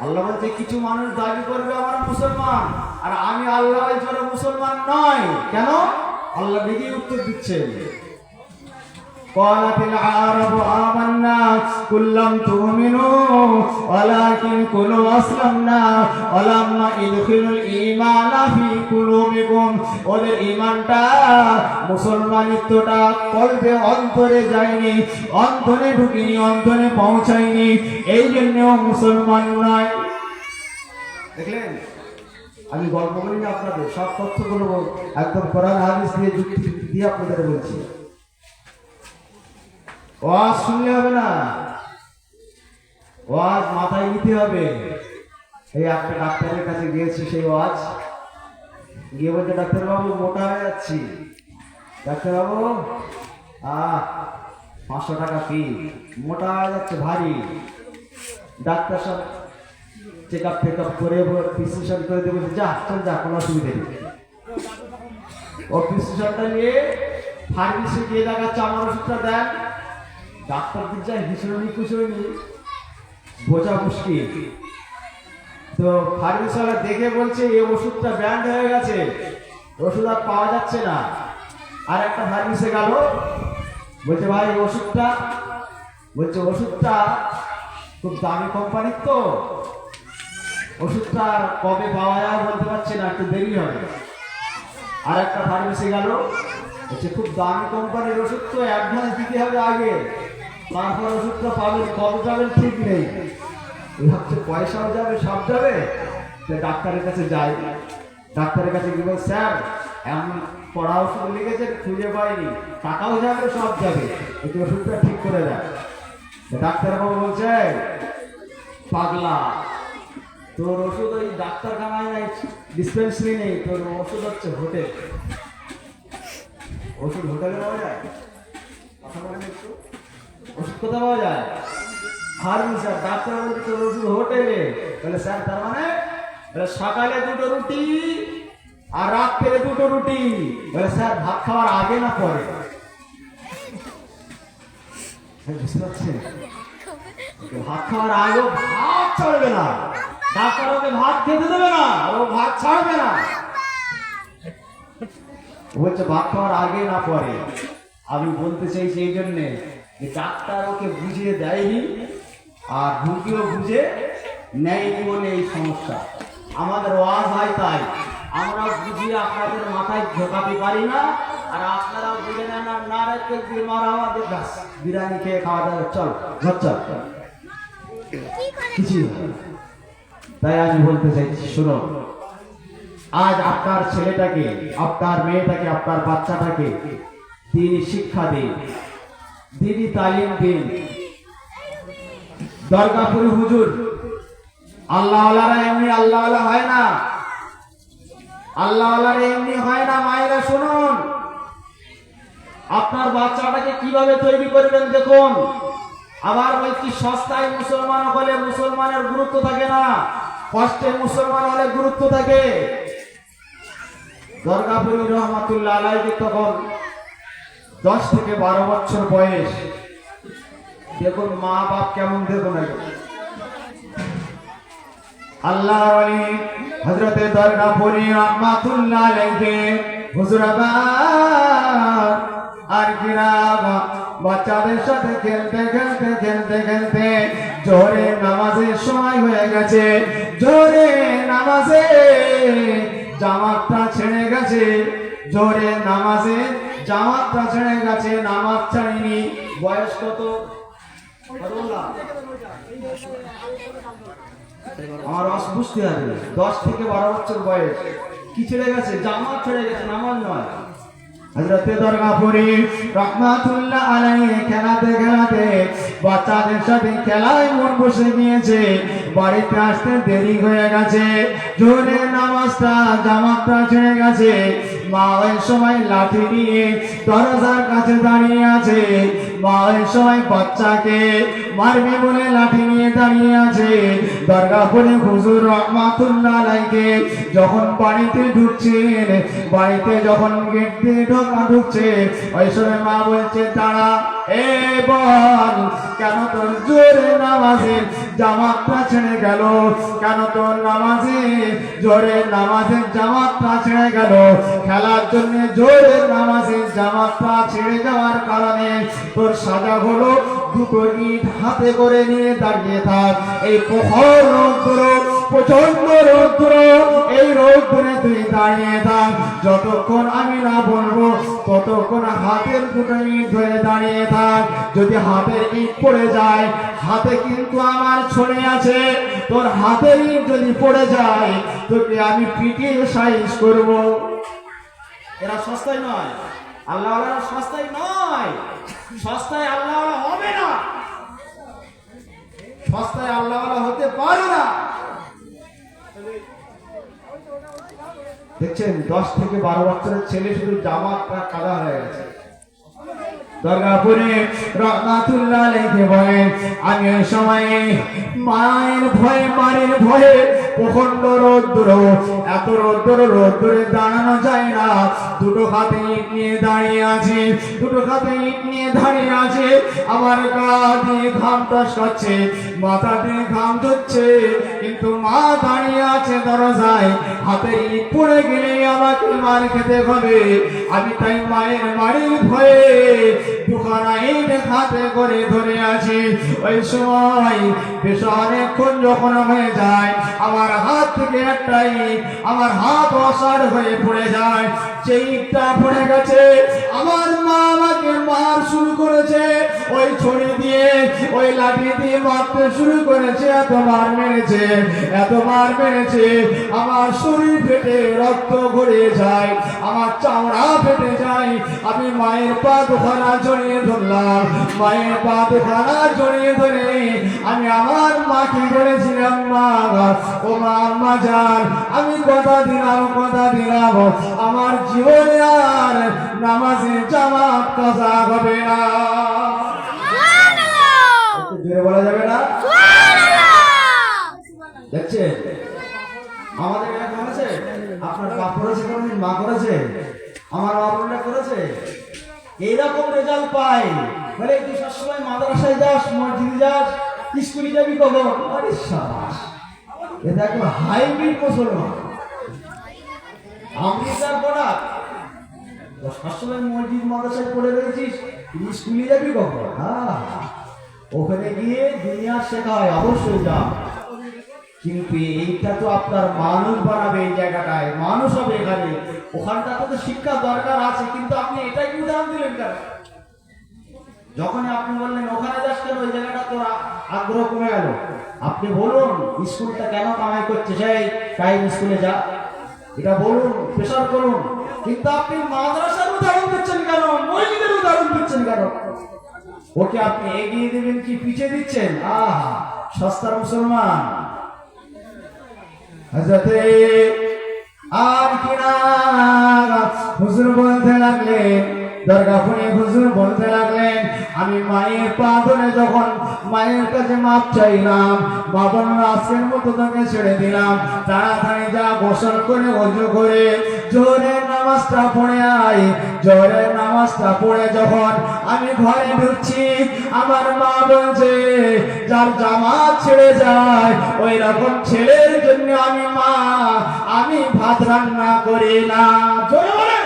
আল্লাহ বলছে কিছু মানুষ দাবি করবে আমরা মুসলমান, আর আমি আল্লাহ বলছি ওরা মুসলমান নয়। কেন? আল্লাহ নিজেই উত্তর দিচ্ছেন, ক্বালাতিল আরাবু আমান্না কুল লাম তুমিনু ওয়ালাকিন কুলু আসলামনা ওয়ালাম্মা ইদখিলুল ঈমানা ফি কুলুবিকুম, ওদের ঈমানটা, মুসলমানিত্বটা কলবে অন্তরে যায়নি, অন্তরে ঢুকেনি, অন্তরে পৌঁছায়নি, এই জন্য মুসলমান নয়। দেখলেন, আমি গল্প বলি না আপনাদের, সব তথ্যগুলো একদম কোরআন হাদিস দিয়ে যুক্তি দিয়ে আপনাদের বলছি। ওয়াজ শুনলে হবে না, ওয়াজ মাথায় নিতে হবে। এই একটা ডাক্তারের কাছে গিয়েছি, সেই ওয়াজ গিয়ে বলছে ডাক্তারবাবু মোটা হয়ে যাচ্ছি। ডাক্তারবাবু 500 টাকা ফি, মোটা হয়ে যাচ্ছে ভারী। ডাক্তার সব চেক আপ ফেক আপ করে প্রেসক্রিপশন করে দেবো, যা চল যা, কোনো অসুবিধা নেই। ও প্রেসক্রিপশনটা নিয়ে ফার্মেসি গিয়ে দেখাচ্ছে, আমার ওষুধটা দেন। ডাক্তার দিচ্ছে হিসুনি কুসুনি বোঝা মুশকিল। তো ফার্মেসিওয়ালা দেখে বলছে এই ওষুধটা ব্যান্ড হয়ে গেছে, ওষুধ আর পাওয়া যাচ্ছে না। আর একটা ফার্মেসি গেল, বলছে ভাই ওষুধটা, বলছে ওষুধটা খুব দামি কোম্পানির, তো ওষুধটা কবে পাওয়া যায় বলতে পারছি না, একটু দেরি হবে। আর একটা ফার্মেসি গেল, বলছে খুব দামি কোম্পানির ওষুধ, তো অ্যাডভান্স দিতে হবে আগে, তারপর ওষুধটা পাবেন, কবে যাবেন ঠিক নেই। ভাবছে পয়সাও যাবে, সব যাবে। ডাক্তারের কাছে যাই, ডাক্তারের কাছে গিয়ে স্যার এমন পড়া ওষুধ লিখেছে খুঁজে পাইনি, টাকাও যাবে, সব যাবে, একটু ওষুধটা ঠিক করে দেয়। ডাক্তারবাবু বলছে পাগলা, তোর ওষুধ ওই ডাক্তারখানায় নাই, ডিসপেন্সারি নেই, তোর ওষুধ হচ্ছে হোটেল। ওষুধ হোটেলে পাওয়া যায়? কথা বলেন একটু। ওষুধ কোথায় পাওয়া যায়? ফার্মেসি। ডাক্তার বলছে তোর ওষুধ হোটেলে। বলে স্যার তার মানে? বলে সকালে 2টো রুটি আর রাত্রে 2টো রুটি। বলে স্যার ভাত খাওয়ার আগে না পরে? বুঝতে পারছেন? ভাত খাওয়ার আগেও ভাত ছাড়বে না, ডাক্তার ওকে ভাত খেতে দেবে না, ও ভাত ছাড়বে না। বলছে ভাত খাওয়ার আগে না পরে। আমি বলতে চাইছি এই জন্যে যে ডাক্তার ওকে বুঝিয়ে দেয়নি আর রুগীও বুঝে নেয়নি বলে এই সমস্যা। আমাদের ওয়াজ হয় তাই আমরা বুঝিয়ে আপনাদের মাথায় ঢোকাতে পারি না, আর আপনারা বুঝে নেন না। নারকেল দিয়ে মারা আমাদের বিরিয়ানি খেয়ে খাওয়া যাবে, চল চল কিছু। তাই আমি বলতে চাইছি, শুনো, আজ আপনার ছেলেটাকে, আপনার মেয়েটাকে, আপনার বাচ্চাটাকে তিনি শিক্ষা দিন, দিনই তালিম দিন। দরগাপুরি হুজুর আল্লাহওয়ালারা এমনি আল্লাহওয়ালা হয় না, আল্লাহওয়ালারা এমনি হয় না। মায়েরা শুনুন, আপনার বাচ্চাটাকে কিভাবে তৈরি করবেন দেখুন। আবার বলছি, সস্তায় মুসলমান হলে মুসলমানের গুরুত্ব থাকে না, কষ্টে মুসলমান হলে গুরুত্ব থাকে। দরগাপুরি রহমাতুল্লাহ আলাইহি তখন 10 থেকে 12 বছর বয়স। দেখুন মা বাপ কেমন, দেখুন আল্লাহ ওলি হযরতে দরগাপুরি রহমাতুল্লাহ আলাইহি হুজুর আর কিরাম বাচ্চাদের সাথে খেলতে খেলতে খেলতে খেলতে জোরে নামাজের সময় হয়ে গেছে। জোরে নামাজে জামাতটা ছেড়ে গেছে, জোরে নামাজে জামাতটা ছেড়ে গেছে, নামাজ ছাড়িনি। বয়স কত? আমার বুঝতে হবে, 10 থেকে 12 বছর বয়স। কি ছেড়ে গেছে? জামাত ছেড়ে গেছে, নামাজ নয়। হযরতে দরগাপুরি রহমাতুল্লাহ আলাইহি খেলাতে খেলাতে বাচ্চাদের সাথে খেলায় মন বসে গিয়েছে। বাড়িতে আসতে দেরি হয়ে গেছে, জোরে নামাজটা জামাতটা ছেড়ে গেছে। মা ওই সময় লাঠি নিয়ে দরজার কাছে দাঁড়িয়ে আছে। মা ওই সময় বাচ্চাকে মারবে বলে লাঠি নিয়ে দাঁড়িয়ে আছে। দরগাপুরি হুজুর রহমাতুল্লাহ আলাইহি যখন বাড়িতে ঢুকছেন, বাড়িতে যখন গেট দিয়ে ঢুকছে, ওই সময় মা বলছে, দাঁড়া, এ বল, কেন তোর জোরে নামাজের জামাতটা ছেড়ে গেল? কেন তোর নামাজে জোরে নামাজের জামাতটা ছেড়ে গেল? খেলার জন্য জোরে নামাজের জামাতটা ছেড়ে যাওয়ার কারণে তোর সাজা হলো 2টো ইট হাতে করে নিয়ে দাঁড়িয়ে থাক। এই প্রখর রৌদ্র, প্রচন্ড রৌদ্র, এই রৌদ্রে তুই দাঁড়িয়ে থাক। যতক্ষণ আমি না বলবো ততক্ষণ হাতের 2টো ইট ধরে দাঁড়িয়ে থাক। যদি হাতের ইট পড়ে যায়, হাতে কিন্তু আমার ছড়ে আছে, তোর হাতের ইট যদি পড়ে যায় তোকে আমি পিটিয়ে সাইজ করব। এরা সস্তায় নয়, আল্লাহওয়ালারা সস্তায় নয়, সস্তায় আল্লাহওয়ালা হবে না, সস্তায় আল্লাহওয়ালা হতে পারে না। দেখছেন 10 থেকে 12 বছরের ছেলে শুধু জামাতটা কাদা হয়ে গেছে। দরগাপুরি রহমাতুল্লাহ আলাইহি বলেন, আমি ওই সময়ে মায়ের ভয়ে, মায়ের ভয়ে, প্রচন্ড রৌদ্র, এত রৌদ্রে দাঁড়ানো যায় না। 2টো হাতে ইট নিয়ে দাঁড়িয়ে আছে, 2টো হাতে ইট নিয়ে দাঁড়িয়ে আছে। আমার গা দিয়ে ঘাম টসকাচ্ছে, মাথা দিয়ে ঘাম ঝরছে, কিন্তু মা দাঁড়িয়ে আছে দরজায়। হাতে ইট পড়ে গেলে আমাকে মার খেতে হবে। আমি তাই মায়ের মারির ভয়ে 2খানা ইট হাতে করে ধরে আছি। ওই সময় বেশ অনেকক্ষণ যখন হয়ে যায়, আমার হাত থেকে একটা ইট, আমার হাত অসাড় হয়ে পড়ে যায়। সেই ইটটা পড়ে গেছে, আমার মা আমাকে মার শুরু করেছে। ওই ছুরি দিয়ে ওই লাঠি দিয়ে মারতে শুরু করেছে, এতবার মেরেছে, এতবার মেরেছে, আমার শরীর ফেটে রক্ত গড়িয়ে যায়, আমার চামড়া ফেটে যায়। আমি মায়ের পা দুখানা জড়িয়ে ধরলাম, মায়ের পা দুখানা জড়িয়ে ধরে আমি আমার মাকে বলেছিলাম, মা ও মা, আম্মা জান, আমি কথা দিলাম, কথা দিলাম, আমার জীবনে আর নামাজে জামাত কাজা হবে না। একটু জোরে বলা যাবে না? দেখছেন আমাদের এখানে করেছে, আপনার বাপ করেছে, কোনদিন মা করেছে, আমার মা বোনরা করেছে, এইরকম রেজাল্ট পাই। বলে তুই সবসময় মাদ্রাসায় যাস, মসজিদে যাস, স্কুলে যাবি কখন? আরে সাবাস, এটা একদম হাইব্রিড মুসলমান। আমি তার পড়া সবসময় মসজিদ মাদ্রাসায় পড়ে রয়েছিস, স্কুলে যাবি কখন? ওখানে গিয়ে দুনিয়া শেখা হয়, অবশ্যই যা, কিন্তু এইটা তো আপনার মানুষ বানাবে, এই জায়গাটায় মানুষ হবে এখানে, ওখানটা তো শিক্ষা দরকার আছে, কিন্তু আপনি এটাই কি উদাহরণ দিলেন কেন? যখন আপনি বললেন ওখানে যাস কেন, ওই জায়গাটা তোর আগ্রহ কমে গেল। আপনি বলুন স্কুলটা কেন কামাই করছে, সেই টাইম স্কুলে যা, এটা বলুন, প্রেশার করুন, কিন্তু আপনি মাদ্রাসার উদাহরণ দিচ্ছেন কেন, মসজিদের উদাহরণ দিচ্ছেন কেন? ওকে আপনি এগিয়ে দেবেন কি পিছিয়ে দিচ্ছেন? সস্তার মুসলমান। হযরতে আর কিনা হুজুর বলতে লাগলেন, দরগা ফুঁড়ে হুজুর বলতে লাগলেন, আমি মায়ের পা ধরে যখন মায়ের কাছে মাপ চাইলাম, মা বলল আজকের মতো তোকে ছেড়ে দিলাম, তাড়াতাড়ি যা গোসল করে ওযু করে জোহরের নামাজটা পড়ে আয়। জোহরের নামাজটা পড়ে যখন আমি ঘরে ঢুকছি, আমার মা বলছে যার জামাত ছেড়ে যায় ওই রকম ছেলের জন্য আমি ভাত রান্না করি না। জোরে বলে,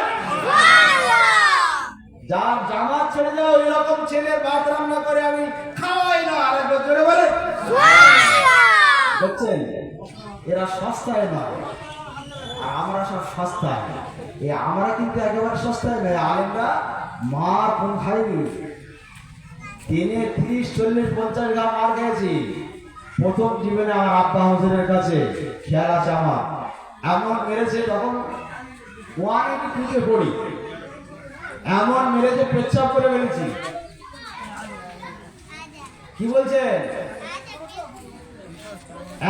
যার জামাত ছেড়ে যায় ওই রকম ছেলে ভাত রান্না করে আমি খাওয়াই না। আরেকবার জোরে বলে। দেখছেন এরা সস্তায় নয়, আর আমরা সব সস্তায়। আমরা কিন্তু একেবারে সস্তায় নয়, আলেমরা মার কোন খাইনি, দিনে 30-40-50 গ্রাম মার খেয়েছি। প্রথম জীবনে আমার আব্বা হুজুরের কাছে খেয়াল আছে, আমার এমন মেরেছে, তখন ওয়ানে খুঁজে পড়ি, এমন মেরেছে পেচ্ছাপ করে ফেলেছি। কি বলছে?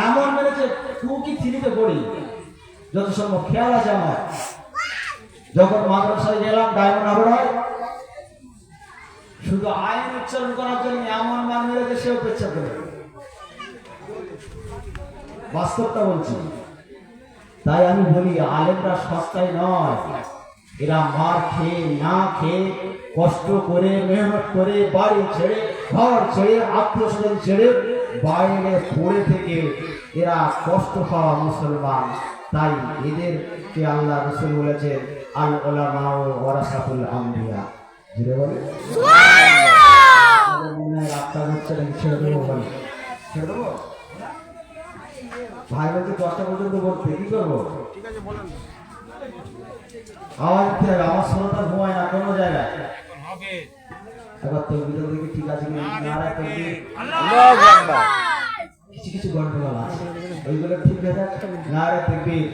এমন মেরেছে টুকি থ্রিতে পড়ি, যত সম্ভব খেয়াল আছে আমার। যখন মাদ্রাসায় গেলাম ডায়মন্ড হারবার হয়, শুধু আইন উচ্চারণ করার জন্য এমন মান মেরেছে সেও পেচ্ছাপ করে। বাস্তবটা বলছি। তাই আমি বলি আলেমরা সস্তায় নয়, এরা মার খেয়ে না খেয়ে কষ্ট করে মেহনত করে বাড়ি ছেড়ে ঘর ছেড়ে আত্মীয় স্বজন ছেড়ে বাইরে পড়ে থেকে এরা কষ্ট খাওয়া মুসলমান। তাই এদেরকে আল্লাহ রাসূল বলেছে আল উলামা ওয়ারাসাতুল আমবিয়া। জুড়ে বলে রাস্তা হচ্ছে না, ছেড়ে দেবো, বলে ছেড়ে দেবো। ভাই বলতে 10টা পর্যন্ত বলতে কি করবো? আওয়াজ দিতে হবে, আমার শ্রোতা ঘুমায় না কোনো জায়গায়। এবার তো ভিতর দিকে ঠিক আছে, কিছু কিছু গন্ডগোল আছে, ওইগুলো ঠিক হয়ে যাক। নারে তাকবীর,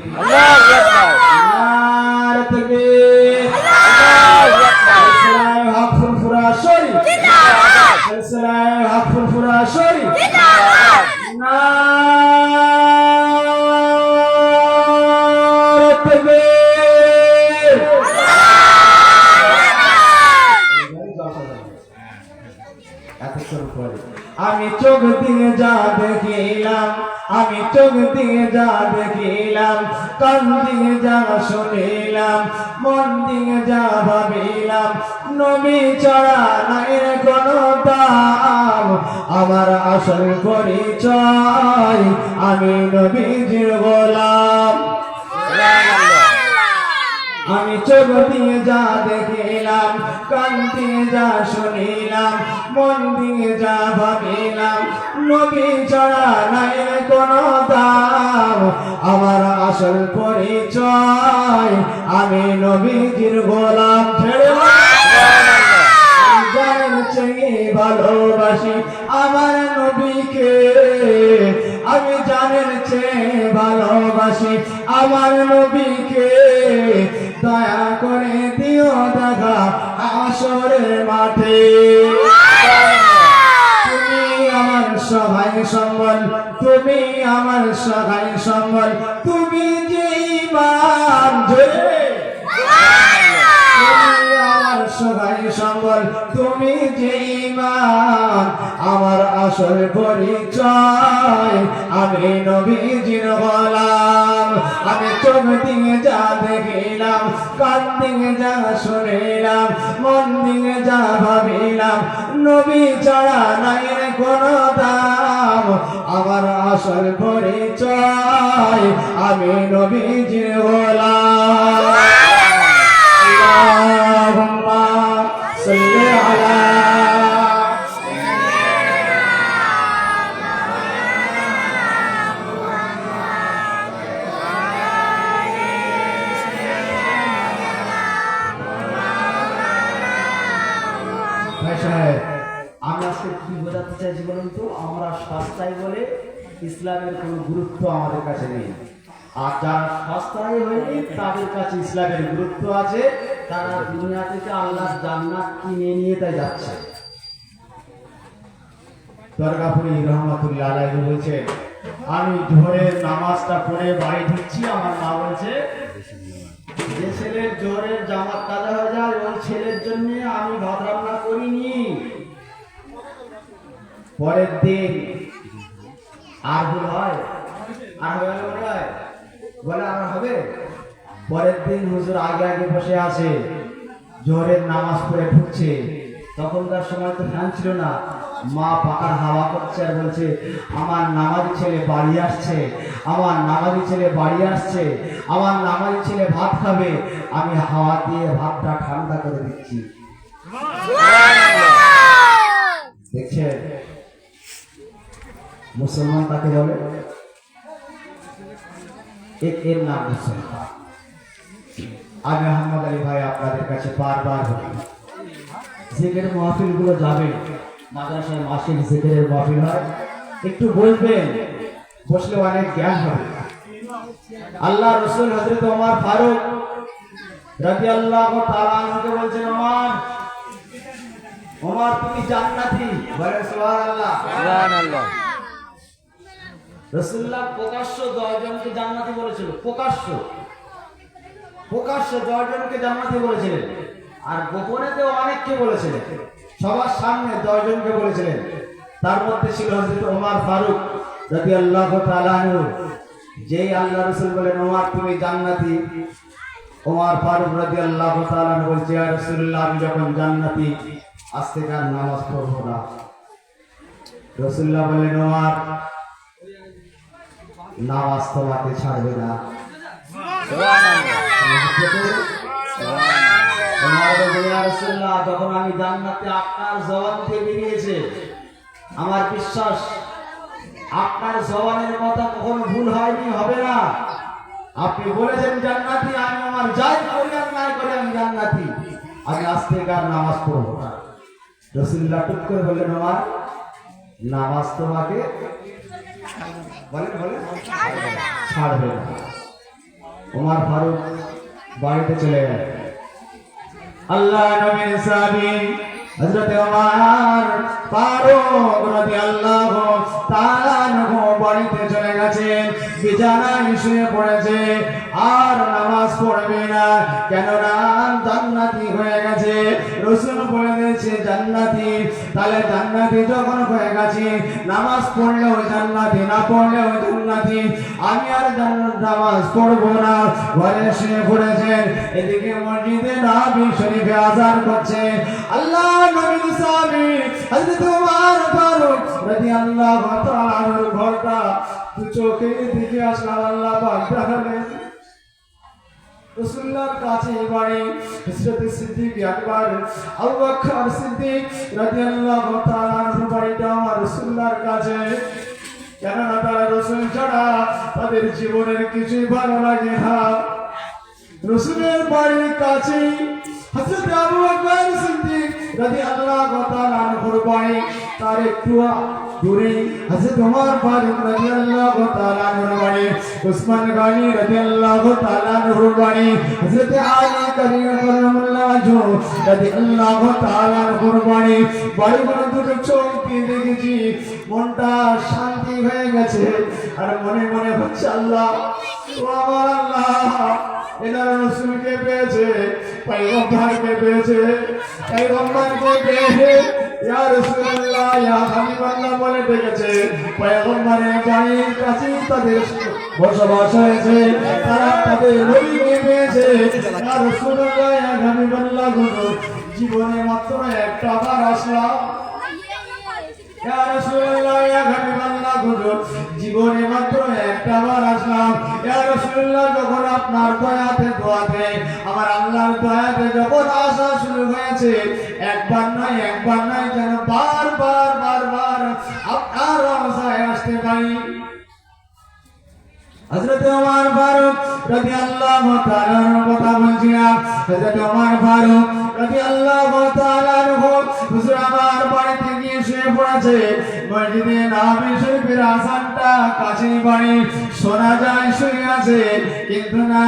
নারে তাকবীর, সিলসিলায়ে হক ফুরফুরা শরীফ, সিলসিলায়ে হক ফুরফুরা শরীফ, নারে তাকবীর। আমি চোখ দিয়ে যা দেখিলাম, আমি চোখ দিয়ে যা দেখিলাম, কান দিয়ে যা শুনিলাম, মন দিয়ে যা ভাবিলাম, নবী ছাড়া নাই কোনো দাম, আমার আসল পরিচয় আমি নবীজির গোলাম। আমি চোখ দিয়ে যা দেখিলাম, কান দিয়ে যা শুনিলাম, মন দিয়ে যা ভাবিলাম, নবী ছাড়া নাই কোনো দাম, আমার আসল পরিচয় আমি নবীজির গোলাম। ছেড়ে চেয়ে ভালোবাসি আমার নবীকে, আমি জানের চেয়ে ভালোবাসি আমার নবীকে, দয়া করে দিও দেখা হাসরের মাঠে। তুমি আমার সহায় সম্বল, তুমি আমার সহায় সম্বল, তুমি যে ইমান জোরে, তুমি আমার সহায় সম্বল, তুমি যে ইমান, আমার আসল পরিচয় আমি নবীজির গোলাম। আমি চোখ দিয়ে যা দেখিলাম, কান দিয়ে যা শুনিলাম, মন দিয়ে যা ভাবিলাম, নবী ছাড়া নাই রে কোনো দাম। আমার আসল পরিচয় আমি নবীজির গোলাম। আল্লাহুম্মা সাল্লি আলা ভাই সাহেব, আমি আজকে কি বোঝাতে চাইছি বলুন তো, আমরা সস্তায় বলে ইসলামের কোনো গুরুত্ব আমাদের কাছে নেই, আর যারা সস্তায় হয়নি তাদের কাছে ইসলামের গুরুত্ব আছে। তারা দুনিয়া থেকে আল্লাহর জান্নাত কিনে নিয়ে তাই যাচ্ছে। দরগাপুরি রহমাতুল্লাহ আলাইহি বলছে, আমি জোহরের নামাজটা পড়ে বাড়ি ঢুকছি, আমার মা বলছে যে ছেলের জোহরের জামাত কাজা হয়ে যায় ওই ছেলের জন্য আমি ভাত রান্না করিনি। পরের দিন আর ভুল হয়, আর হয়ে গেল মনে হয়, বলে আর হবে। পরের দিন হুজুর আগে আগে বসে আছে, জোহরের নামাজ পড়ে ঢুকছে, তখনকার সময় তো ফ্যান ছিল না, মা পাখার হাওয়া করছে আর বলছে আমার নামাজি ছেলে বাড়ি আসছে, আমার নামাজি ছেলে বাড়ি আসছে, আমার নামাজি ছেলে ভাত খাবে, আমি হাওয়া দিয়ে ভাতটা ঠান্ডা করে দিচ্ছি। দেখছেন মুসলমান তাকে বলে, এর নাম মুসলমান। আমি আহমদ আলী ভাই আপনাদের কাছে বারবার বলি, জিকির মাহফিল গুলো যাবেন, মাদ্রাসায় মাসিক জিকিরের মাহফিল হয়, একটু বলবেন, বসলে অনেক জ্ঞান হবে। আল্লাহ রসুল হযরত ওমর ফারুক রাদিয়াল্লাহু তাআলা আনহুকে বলছেন, ওমর তুমি জান্নাতি, বলে সুবহানাল্লাহ সুবহানাল্লাহ। রাসূলুল্লাহ প্রকাশ্য 10 জনকে জান্নাতি বলেছিল, প্রকাশ্য 10 জনকে জান্নাতি বলেছিলেন, আর গোপনেতেও অনেককে বলেছিলেন, সবার সামনে 10 জনকে বলেছিলেন। তার মধ্যে ছিল হযরত ওমর ফারুক রাদিয়াল্লাহু তাআলা আনহু। যেই আল্লাহ রাসূল বলেন ওমর তুমি জান্নাতি, ওমর ফারুক রাদিয়াল্লাহু তাআলা আনহু বলছে, ইয়া রাসূলুল্লাহ আমি যখন জান্নাতি আজ থেকে আর নামাজ পড়ব না। রাসূলুল্লাহ বলেন ওমর নামাজ তোমাকে ছাড়বে না। সুবহানাল্লাহ। যখন আমি জান্নাতে আপনার জবান থেকে বেরিয়েছে, আমার বিশ্বাস আপনার জবানের কথা কখনো ভুল হয়নি, হবে না। আপনি বলেছেন জান্নাতি, আমি আমার যাই করি আর নাই করি আমি জান্নাতি, আমি আজ থেকে আর নামাজ পড়ব না। রাসূলুল্লাহ টুক করে বললেন ওমর নামাজ তোমাকে ছাড়বে না। ওমর ফারুক বাড়িতে চলে গেলেন। আল্লাহ নবীর সাহাবী হযরত ওমর ফারুক রাদিয়াল্লাহু তাআলা আনহু বাড়িতে চলে গেছেন, বিছানায় শুয়ে পড়েছে, আর নামাজ পড়বে না, কেননা জান্নাতি হয়ে গেছে। রাসূল বলে দিয়েছে জান্নাতি, তাহলে জান্নাতি যখন হয়ে গেছে, নামাজ পড়লেও জান্নাতি, না পড়লেও জান্নাতি, আমি আর নামাজ পড়বো না। ঘরে শুয়ে পড়েছেন, এদিকে মসজিদে নববী শরীফে আযান করছে। আল্লাহ নবীর সাহাবী হযরত ওমর ফারুক রাদিয়াল্লাহু তাআলা আনহুর ঘরটা দু চোখে দিকে আসলাম, আল্লাহ পাক দেখালেন রাসূলুল্লাহর কাছে বাড়ি হযরত সিদ্দিক আকবর আবু বকর সিদ্দিক রাদিয়াল্লাহু তাআলা আনহুর বাড়িটা আমার রাসূলুল্লাহর কাছে, কেননা তারা রাসূল ছাড়া তাদের জীবনের কিছুই ভালো লাগে না। রাসূলের বাড়ির কাছে হযরত আবু বকর সিদ্দিক রাদিয়াল্লাহু তাআলা আনহুর বাড়ি তার একটু দূরে হযরত ওমর ফারুক রাদিয়াল্লাহু তাআলা আনহুর বাড়ি, উসমান গনি রাদিয়াল্লাহু তাআলা আনহুর বাড়ি, হযরত আলী কারীম কারামাল্লাহু ওয়াজহু রাদিয়াল্লাহু তাআলা আনহুর বাড়ি। বাড়িগুলো দুটো চোখে দেখেছি, মনটা শান্তি হয়ে গেছে। আর মনে মনে হচ্ছে আল্লাহ, ও আমার আল্লাহ, এনারা রাসূলকে পেয়েছে, পয়গম্বরকে পেয়েছে, পয়গম্বরকে পেয়ে ইয়া রাসূলুল্লাহ ইয়া হাবিবাল্লাহ বলে ডেকেছে। পয়গম্বরের বাড়ির কাছে তাদের বসবাস হয়েছে, তারা তাদের নবীকে পেয়েছে। ইয়া রাসূলুল্লাহ ইয়া হাবিবাল্লাহ জীবনে মাত্র একটা বার আসলাম। ইয়া রাসূলুল্লাহ ইয়া হাবিবাল্লাহ জীবনে মাত্র একটা বার আসলাম। ইয়া রাসূলুল্লাহ যখন আপনার দয়াতে দোয়াতে আমার আল্লাহর দয়াতে যখন আসা শুরু হয়েছে, একবার নয় যেন বারবার আপনার রওজায় আসতে পারি। হযরত ওমর ফারুক রাদিয়াল্লাহু তাআলা আনহুর কথা বলছিলাম। হযরত ওমর ফারুক রাদিয়াল্লাহু তাআলা আনহু হুজুর আমার বাড়িতে গিয়ে শুয়ে পড়েছে। মসজিদে নববী শরীফের আযানটা কাছেই বাড়ি, শোনা যায় শুয়ে আছে। কিন্তু না,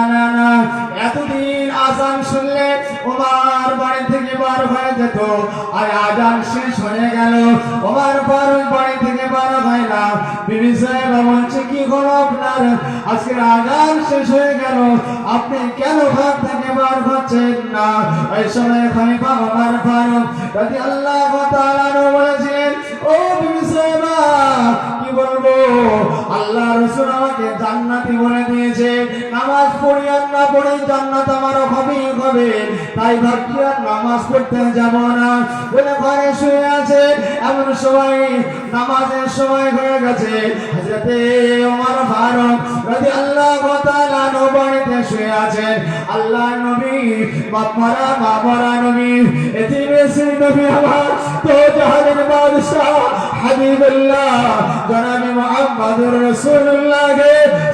এতদিন আযান শুনলে ওমর বাড়ি থেকে বার হয়ে যেত, আর আযান শেষ হয়ে গেল, ওমর ফারুক বাড়ি থেকে বার হয় না। বিবি সাহেবা বলছে, কি হলো আপনার? আজকের আযান শেষ হয়ে গেল, আপনি কেন ঘর থেকে বার হচ্ছেন না? এই সময় খলিফা ওমর ফারুক রাদিয়াল্লাহু তাআলা বলেছিলেন, ও বিবি সাহেবা, কি বলবো, আল্লাহ রাসূল আমাকে জান্নাতি বলে দিয়েছে। নামাজ পড়ি আর না পড়ি জান্নাত আমার হবে, তাই ভাবছি আর নামাজ পড়তে যাব না বলে ঘরে শুয়ে আছে। এমন সময় নামাজের সময় হয়ে গেছে। হযরত ওমর ফারুক রাদিয়াল্লাহু তাআলা বাড়িতে শুয়ে আছেন। আল্লাহর নবী, বাপমারা নবী, এতিমের নবী আমার তো জাহানের বাদশা হাবিবুল্লাহ জনাবে মুহাম্মদুর রাসূলুল্লাহ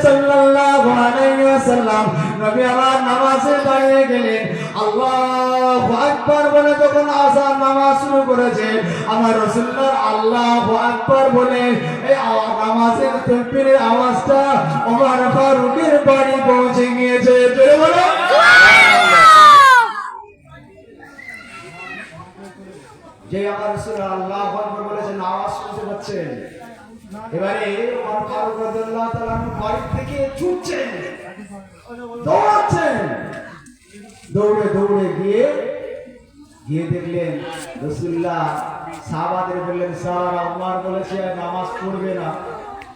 সাল্লাল্লাহু আলাইহি ওয়াসাল্লাম নবী আমার নামাজে দাঁড়িয়ে গেলেন। আল্লাহু আকবার বলে যখন আযান নামাজ শুরু করেছে, আমার রাসূলুল্লাহ আল্লাহু আকবার বলে এই নামাজের তাকবীরের আওয়াজটা ওমর ফারুকের বাড়ি পৌঁছে গিয়েছে। জোরে বলো যে আমার রাসূল আল্লাহু আকবার বলেছেন, আওয়াজ শুনতে পাচ্ছেন। এবারে ওমর ফারুক রাদিয়াল্লাহু তাআলা বাড়ি থেকে ছুটছেন, দৌড়াচ্ছেন। দৌড়ে গিয়ে দেখলেন রাসূলুল্লাহ সাহাবাদের বললেন, স্যার ওমর বলেছে নামাজ পড়বে না,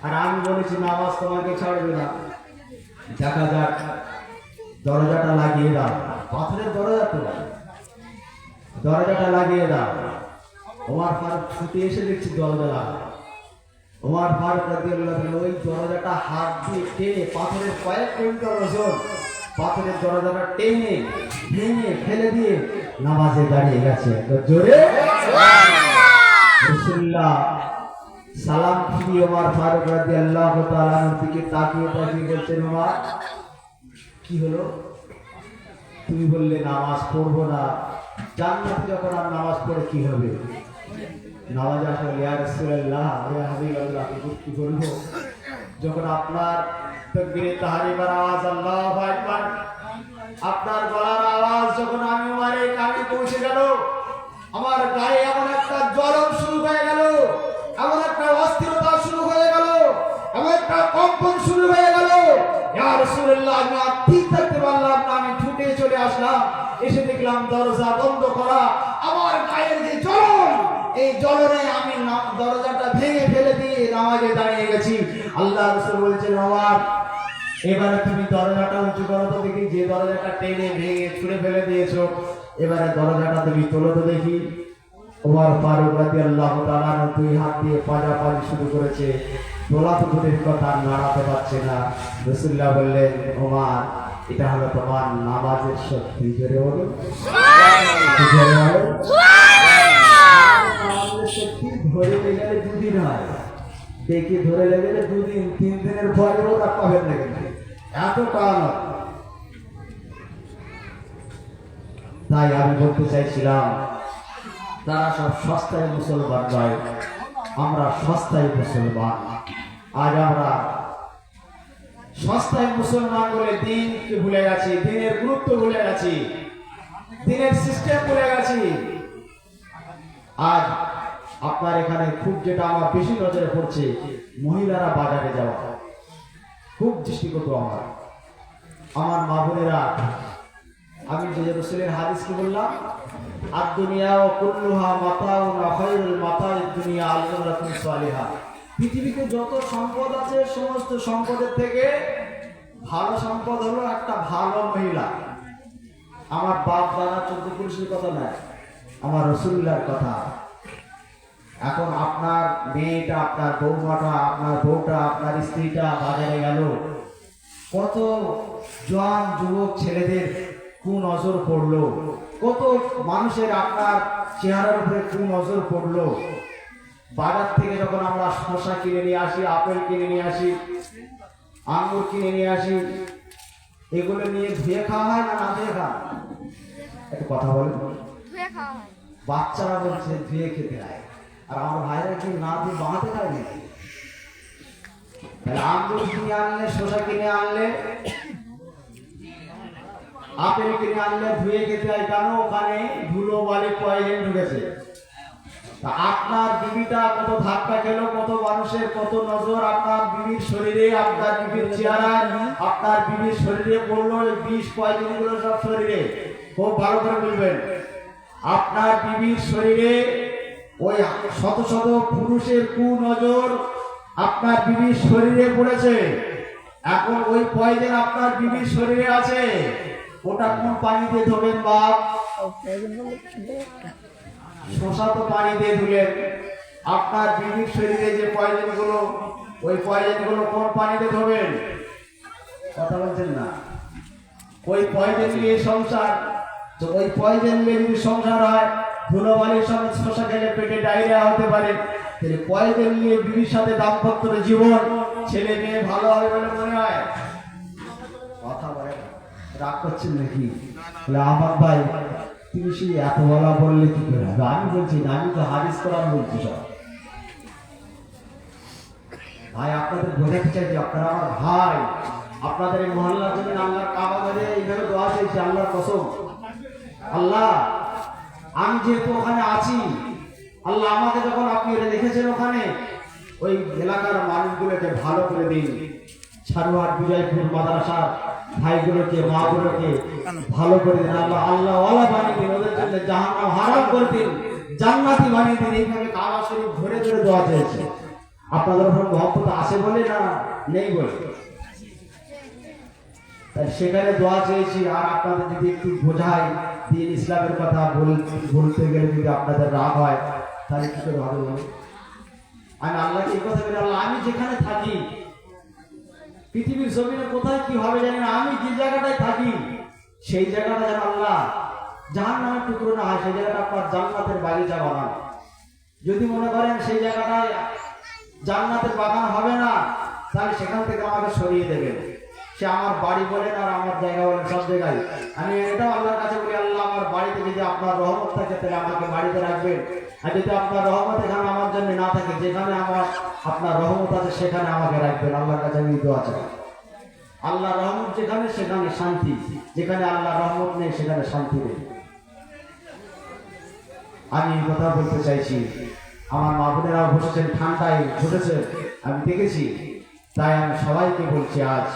আর আমি বলেছি নামাজ তোমাকে ছাড়বে না। দেখা যাক, দরজাটা লাগিয়ে দাও, পাথরের দরজাটা লাগিয়ে দাও। ওমর ফারুক ছুটে এসে দেখছি দরজা লাগা। ওমর ফারুক রাদিয়াল্লাহু তাআলা ওই দরজাটা হাত দিয়ে টেনে, পাথরের কয়েক কুইন্টাল ওজন পাথরের দরজাটা টেনে ভেঙে ফেলে দিয়ে নামাজে দাঁড়িয়ে গেছে। তো জোরে রাসূলুল্লাহ সালাম ফিরিয়ে ওমর ফারুক রাদিয়াল্লাহু তাআলার দিকে তাকিয়ে বলছেন, ওমর কি হলো? তুমি বললে নামাজ পড়বো না, জান্নাতে যখন আর নামাজ পড়ে কি হবে? নামাজ আসলে ইয়া রাসূলুল্লাহ ইয়া হাবিবাল্লাহ কি বলবো, যখন আপনার তাকবীরে তাহরিমার আওয়াজ আল্লাহু আকবার, আপনার গলার আওয়াজ যখন আমি ওমরের কানে পৌঁছে গেল, আমার গায়ে এমন একটা জ্বলন শুরু হয়ে গেল, এমন একটা অস্থিরতা শুরু হয়ে গেল, এমন একটা কম্পন শুরু হয়ে গেল। ইয়া রাসূলুল্লাহ আমি ঠিক থাকতে পারলাম না, আমি ছুটে চলে আসলাম। এসে দেখলাম দরজা বন্ধ করা। আমার গায়ের যে জ্বলন, এই জ্বলনে আমি দরজাটা ভেঙে ফেলে দিয়ে নামাজে দাঁড়িয়ে গেছি। আল্লাহ রাসূল বলছেন, ওমর এবারে তুমি দরজাটা উঁচু করো তো দেখি, যে দরজাটা টেনে ভেঙে ছুঁড়ে ফেলে দিয়েছো, এবারে দরজাটা তুমি তোলো তো দেখি। ওমর ফারুক রাদিয়াল্লাহু তাআলা দুই হাত দিয়ে পাজাপাজি শুরু করেছে, তোলা তো দূরের কথা, নাড়াতে পারছে না। রাসূলুল্লাহ বললেন, ওমর এটা হলো তোমার নামাজের শক্তি। জোরে বলো শক্তি। ধরে গেলে দুদিন হয়, দেখে ধরে গেলে দুদিন, 3 দিনের পরেও তা পাবেন না, কিন্তু এত টান। তাই আমি বলতে চাইছিলাম তারা সব সস্তায় মুসলমান নয়, আমরা সস্তায় মুসলমান। আজ আমরা সস্তায় মুসলমান বলে দিনকে ভুলে গেছি, দিনের গুরুত্ব ভুলে গেছি, দিনের সিস্টেম ভুলে গেছি। আজ আপনার এখানে খুব যেটা আমার বেশি নজরে পড়ছে, মহিলারা বাজারে যাওয়া খুব দৃষ্টিগত। আমার মা বোনেরা, আমি যে রাসূলের হাদিস কি বললাম, আর দুনিয়া ও কুল্লুহা মাতাউন খায়রুল মাতাউদ দুনিয়া আল ইমরাতুন সালিহা। পৃথিবীতে যত সম্পদ আছে সমস্ত সম্পদের থেকে ভালো সম্পদ হলো একটা ভালো মহিলা। আমার বাপ দাদা 14 পুরুষের কথা নয়, আমার রাসূলুল্লাহর কথা। এখন আপনার মেয়েটা, আপনার বৌমাটা, আপনার বউটা, আপনার স্ত্রীটা বাজারে গেল, কত জওয়ান যুবক ছেলেদের কুনজর পড়লো, কত মানুষের আপনার চেহারার উপরে কুনজর পড়লো। বাজার থেকে যখন আমরা শসা কিনে নিয়ে আসি, আপেল কিনে নিয়ে আসি, আঙ্গুর কিনে নিয়ে আসি, এগুলো নিয়ে ধুয়ে খাওয়া হয় না না ধুয়ে খাওয়া? একটা কথা বলেন। বাচ্চারা বলছে ধুয়ে খেতে হয়, আর আমার ভাইরা কি না ধুয়ে বাঁধতে খায় নাকি? তাহলে আঙ্গুর কিনে আনলে, শসা কিনে আনলে, আপেল কিনে আনলে ধুয়ে খেতে হয় কেন? ওখানে ধুলো বালি পয়জন ঢুকেছে। তা আপনার বিবিটা কত ধাক্কা খেল, কত মানুষের কত নজর আপনার বিবির শরীরে, আপনার বিবির চেহারায়, আপনার বিবির শরীরে পড়লো, বিষ পয়জন গুলো সব শরীরে। খুব ভালো করে বুঝবেন, আপনার বিবির শরীরে ওই শত শত পুরুষের কুনজর আপনার বিবির শরীরে পড়েছে। এখন ওই পয়জন আপনার বিবির শরীরে আছে, ওটা কোন পানিতে ধোবেন বাপ? শসা তো পানি দিয়ে ধুলেন। আপনার বিবির শরীরে যে পয়জন গুলো, ওই পয়জন গুলো কোন পানিতে ধোবেন? কথা বলছেন না। ওই পয়জন নিয়ে সংসার, তো ওই পয়জন নিয়ে যদি সংসার হয়, ধুলোবালির সঙ্গে শসা খেলে পেটে ডায়রিয়া হতে পারে। তাহলে পয়জন নিয়ে বিবির সাথে দাম্পত্য জীবন, ছেলে মেয়ে ভালো হবে বলে মনে হয়? কথা বলে রাগ করছেন নাকি? আমার ভাই তুমি সেই এত বলা বললে কি করে হবে? আমি বলছি না, আমি তো হাদিস কোরআন বলছি সব। ভাই আপনাদের বোঝাতে চাইছি, আপনারা আমার ভাই, আপনাদের এই মহল্লার জন্য আল্লাহর কাবা ঘরে এইভাবে দোয়া চাইছি, আল্লাহর কসম। আল্লাহ, আমি যেহেতু ওখানে আছি, আল্লাহ আমাকে যখন আপনি রেখেছেন ওখানে, ওই এলাকার মানুষগুলোকে ভালো করে দিন। ছাড়ুয়ার বিজয়পুর মাদ্রাসার ভাইগুলোকে, মাগুলোকে ভালো করে দিন আল্লাহ। আল্লাহ ওয়ালা বানিয়ে দিন, ওদের জন্য জাহান্নাম হারাম করে দিন, জান্নাতি বানিয়ে দিন। এইভাবে কাবা শরীফ ধরে ধরে দোয়া চেয়েছে। আপনাদের উপর মহব্বত আছে বলে না নেই বলে? তাই সেখানে দোয়া চেয়েছি। আর আপনাদের যদি একটু বোঝাই, দিন ইসলামের কথা বলতে গেলে যদি আপনাদের রাগ হয়, তাহলে কি করে ভালো বলুন? আমি আল্লাহকে এই কথা বলি, আল্লাহ আমি যেখানে থাকি, পৃথিবীর জমিনে কোথায় কি হবে জানি না, আমি যে জায়গাটায় থাকি সেই জায়গাটা যেন আল্লাহ জাহান্নামের টুকরো না হয়, সেই জায়গাটা আপনার জান্নাতের বাগিচা বানান। যদি মনে করেন সেই জায়গাটায় জান্নাতের বাগান হবে না, তাহলে সেখান থেকে আমাকে সরিয়ে দেবেন। সে আমার বাড়ি বলেন আর আমার জায়গা বলেন, সব জায়গায় আমি এটাও আল্লাহর কাছে বলি, আল্লাহ আমার বাড়িতে যদি আপনার রহমত থাকে তাহলে আমাকে বাড়িতে রাখবেন। আর যদি আপনার রহমত এখানে আমার জন্য না থাকে, যেখানে আমার আপনার রহমত আছে সেখানে আমাকে রাখবেন। আল্লাহর কাছে আমি দোয়া চাই। আল্লাহ রহমত যেখানে, সেখানে শান্তি, যেখানে আল্লাহ রহমত নেই সেখানে শান্তি নেই। আমি এই কথা বলতে চাইছি। আমার মা বোনেরাও বসেছেন, ঠান্ডায় বসেছেন, আমি দেখেছি। তাই আমি সবাইকে বলছি, আজ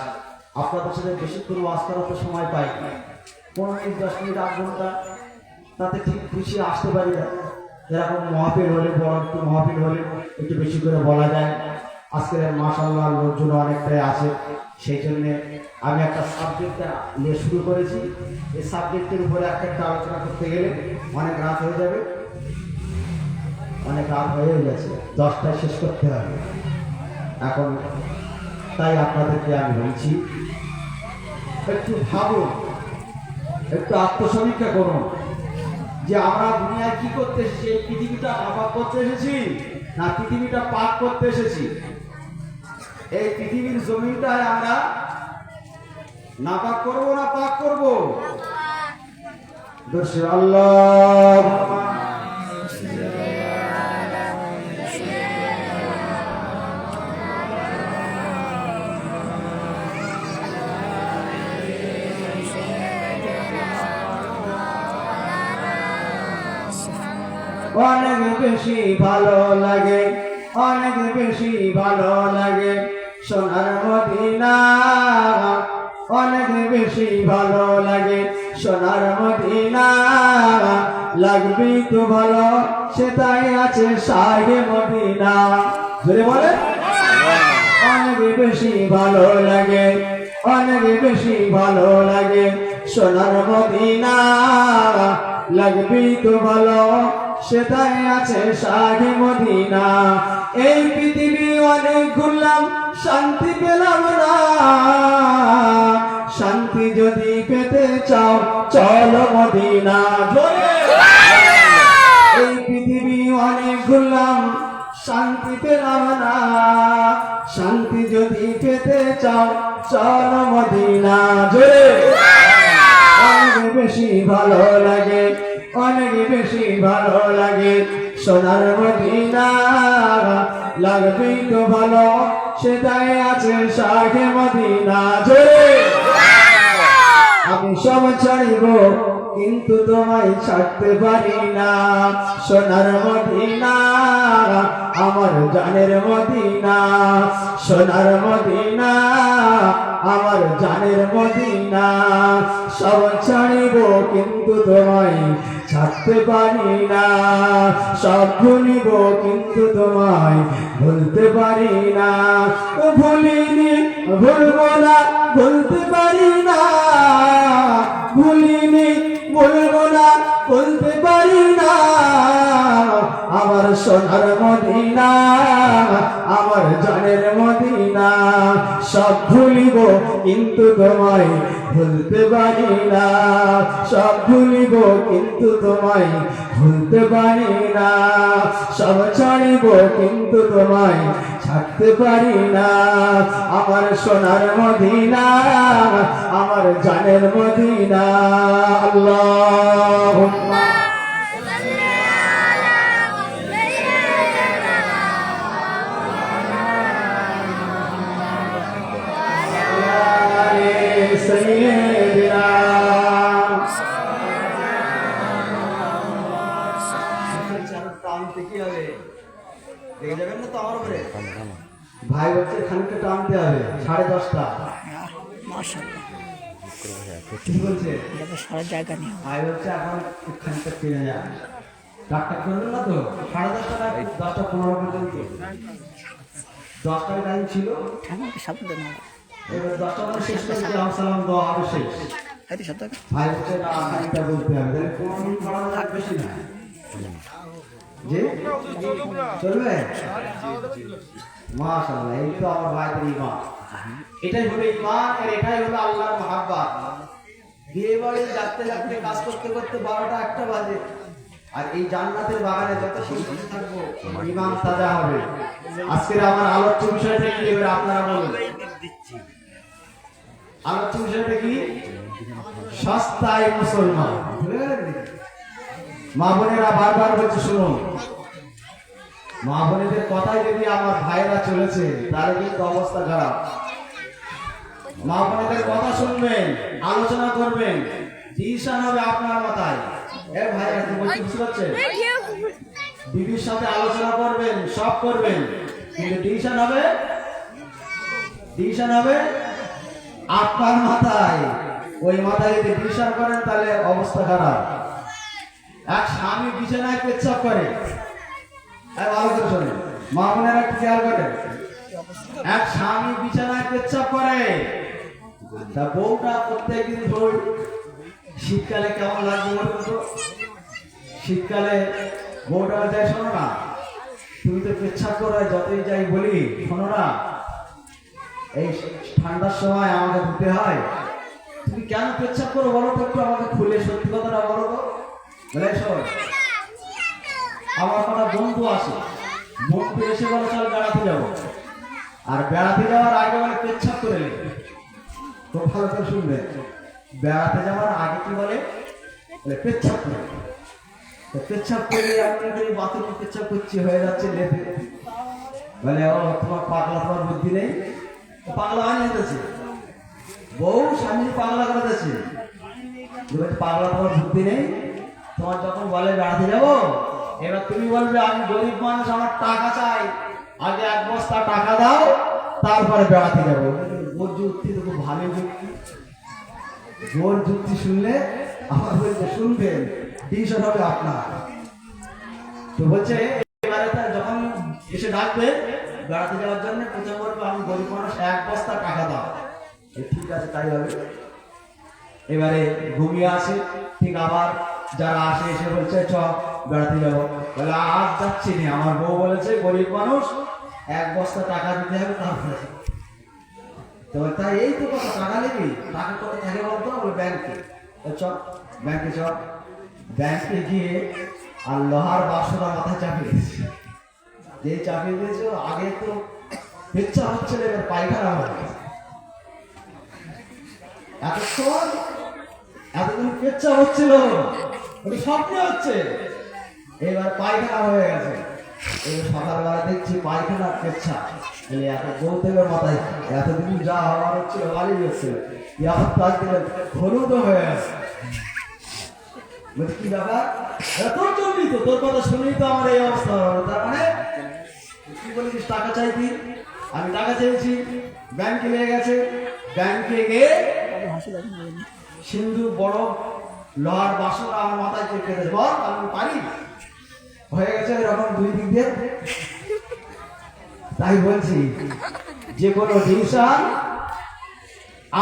আপনাদের সাথে বেশিক্ষণ ওয়াজ করার তো সময় পাই, 15 মিনিট 10 মিনিট 8 ঘন্টা, তাতে ঠিক খুশি আসতে পারি না। এরকম মহাফিল হলে, বড় একটু মহাফিল হলে একটু বেশি করে বলা যায়। আজকের মাশাআল্লাহ লোকজন অনেকটাই আছে, সেই জন্যে আমি একটা সাবজেক্ট নিয়ে শুরু করেছি। এই সাবজেক্টের উপরে একটা আলোচনা করতে গেলে অনেক রাত হয়ে যাবে, অনেক রাত হয়ে গেছে, 10টায় শেষ করতে হবে এখন। তাই আপনাদেরকে আমি বলছি, একটু ভাবুন, একটু আত্মসমীক্ষা করুন যে আমরা দুনিয়ায় কি করতে এসেছি। এই পৃথিবীটা নাপাক করতে এসেছি না পৃথিবীটা পাক করতে এসেছি? এই পৃথিবীর জমিনটায় আমরা নাপাক করবো না পাক করবো? আল্লাহ অনেক বেশি ভালো লাগে, অনেক বেশি ভালো লাগে সোনার মদিনা, অনেক বেশি ভালো লাগে সোনার মদিনা। লাগবি তো ভালো সেটাই আছে শাহে মদিনা। জোরে বলে অনেক বেশি ভালো লাগে, অনেক বেশি ভালো লাগে সোনার মদিনা। লাগবি তো ভালো সেটাই আছে শাহে মদিনা। এই পৃথিবী অনেক ঘুরলাম শান্তি পেলাম না, শান্তি যদি পেতে চাও চলো মদিনা। এই পৃথিবী অনেক ঘুরলাম শান্তি পেলাম না, শান্তি যদি পেতে চাও চলো মদিনা। জোরে অনেক বেশি ভালো লাগে, অনেক বেশি ভালো লাগে সোনার মদিনা। লাগবে তো ভালো সেটাই আছে শাহে মদিনা। জোরে আমি সব ছাড়িব কিন্তু তোমায় ছাড়তে পারি না, সোনার মদিনা আমার জানের মদিনা, সোনার মদিনা আমার জানের মদিনা। সব ছাড়িব কিন্তু তোমায় ছাড়তে পারি না, সব ভুলিব কিন্তু তোমায় ভুলতে পারি না। ভুলিনি ভুলবো না ভুলতে পারি না, ভুলিনি বলবো না বলতে পারি না। আমার সোনার মদিনা আমার জানের মদিনা। সব ভুলিব কিন্তু তোমায় ভুলতে পারি না, সব ভুলিব কিন্তু তোমায় ভুলতে পারি না। সব ছাড়িব কিন্তু তোমায় ছাড়তে পারি না। আমার সোনার মদিনা আমার জানের মদিনা। আল্লাহুম্মা সাইয়্যিদিনা। টানতে কি হবে? দেখে যাবেন না তো আমার উপরে? ভাই হচ্ছে খানিকটা টানতে হবে 10:30টা। কি বলছে? জায়গা নেই। ভাই হচ্ছে এখন খানিকটা ফিরে যায়। ডাক্তার করলো না তো 10:30টা 10:15 পর্যন্ত। 10টার টাইম ছিল, আমাকে সাবধান না। এবার 10টা মানে শেষ করে দিলাম, সালাম দেওয়া হবে শেষ। আরে সাবধান। ভাই হচ্ছে না খানিকটা বলতে হবে, তাহলে 15 মিনিট বাড়ানো যাবে, বেশি না। জি চলবে? মাশাআল্লাহ, এই তো আমার ভাইদের ঈমান। এটাই হলো ঈমান, আর এটাই হলো আল্লাহর মহাব্বত। বিয়ে বাড়ি যাতে যাতে কাজ করতে করতে 12টা 1টা বাজে, আর এই জান্নাতের বাগানে যতক্ষণ বসে থাকবো ঈমান তাজা হবে। আজকের আমার আলোচ্য বিষয়টা কি এবার আপনারা বলুন। আলোচ্য বিষয়টা কি? সস্তায় মুসলমান। মা বোনেরা বারবার বলছে শুনুন, মা বোনেদের কথাই যদি আমার ভাইয়েরা চলেছে তাহলে কিন্তু অবস্থা খারাপ। মা বোনেদের কথা শুনবেন, আলোচনা করবেন, ডিসিশন হবে আপনার মাথায়। এ ভাইরা কি বলছি বুঝতে পারছেন? বিবির সাথে আলোচনা করবেন, সব করবেন, কিন্তু ডিসিশন হবে আপনার মাথায়। ওই মাথায় যদি ডিসিশন করেন তাহলে অবস্থা খারাপ। এক স্বামী বিছানায় পেচ্ছাপ করে, ভালো করে শোনেন, মা বোনেরা খেয়াল করেন, এক স্বামী বিছানায় পেচ্ছাপ করে, তা বউটা প্রত্যেকদিন ধর শীতকালে কেমন লাগবে বলুন তো? শীতকালে বউটা যায়, শোনো না তুমি তো পেচ্ছাপ করো, যতই যাই বলি শোনো না, এই ঠান্ডার সময় আমাকে ধুতে হয়, তুমি কেন পেচ্ছাপ করো বলো তো, একটু আমাকে খুলে সত্যি কথাটা বলো তো। বলে শোন, আমার কোনো বন্ধু আছে, বন্ধু এসে বলে চল বেড়াতে যাবো, আর বেড়াতে যাওয়ার আগে বলে পেচ্ছাপ করে নেবে। খুব ভালো করে শুনবেন, বেড়াতে যাওয়ার আগে কি বলে? পেচ্ছাপ করে। পেচ্ছাপ করে আপনি বাথরুমে পেচ্ছাপ করছি, হয়ে যাচ্ছে লেপে, বলে ও তোমার পাগলা, তোমার বুদ্ধি নেই, পাগলা হয় নিতেছে বউ, স্বামী পাগলা করে দিচ্ছে, পাগলা তোমার বুদ্ধি নেই। তোমার যখন বলে বেড়াতে যাবো এবার তুমি বলবে আমি গরিব মানুষ, আমার টাকা চাই, আগে এক বস্তা টাকা দাও, তারপরে বেড়াতে যাবো। ওর যুক্তি তো খুব ভালো যুক্তি। ওর যুক্তি শুনলে আমার বলতে শুনবেন, ডিসিশন হবে আপনার। তো বলছে এবারে তার যখন এসে ডাকবে বেড়াতে যাওয়ার জন্য, প্রথমে বলবে আমি গরিব মানুষ, এক বস্তা টাকা দাও। ঠিক আছে, তাই হবে। এবারে ঘুমিয়ে আসে, ঠিক আবার যারা আসে এসে বলছে চ বেড়াতে যাবো, বলে আজ যাচ্ছি না, আমার বউ বলেছে গরিব মানুষ এক বস্তা টাকা দিতে হবে তারপরে। তো তাই এই তো কথা, টাকা নেবি, টাকা কত থাকে বলতো, বলে ব্যাংকে। চ ব্যাংকে চ। ব্যাংকে গিয়ে আর লোহার বাক্সটা মাথায় চাপিয়ে দিয়েছে। যে চাপিয়ে দিয়েছে আগে তো পেচ্ছা হচ্ছিল, এবার পায়খানা হয়ে গেছে। এতদিন পেচ্ছা হচ্ছিল, স্বপ্ন হচ্ছে, এবার পায়খানা হয়ে গেছে। এবার সকালবেলা দেখছি পায়খানা পেচ্ছা, এত বলতে মাথায় এতদিন যা হওয়ার হচ্ছিল বাড়ি যাচ্ছিল, হলুদ হয়ে গেছে। কি ব্যাপার, তোর জন্যই তো, তোর কথা শুনেই তো আমার এই অবস্থা হলো। তার মানে কি বলেছিস টাকা চাইতি, আমি টাকা চেয়েছি, ব্যাংকে নিয়ে গেছে, ব্যাংকে গিয়ে সিন্ধু বড় লোহার বাসন আমার মাথায় চেপে দেয়, বল আমি পারি, হয়ে গেছে এরকম দুই দিক দিয়ে। তাই বলছি যে কোনো ডিসিশন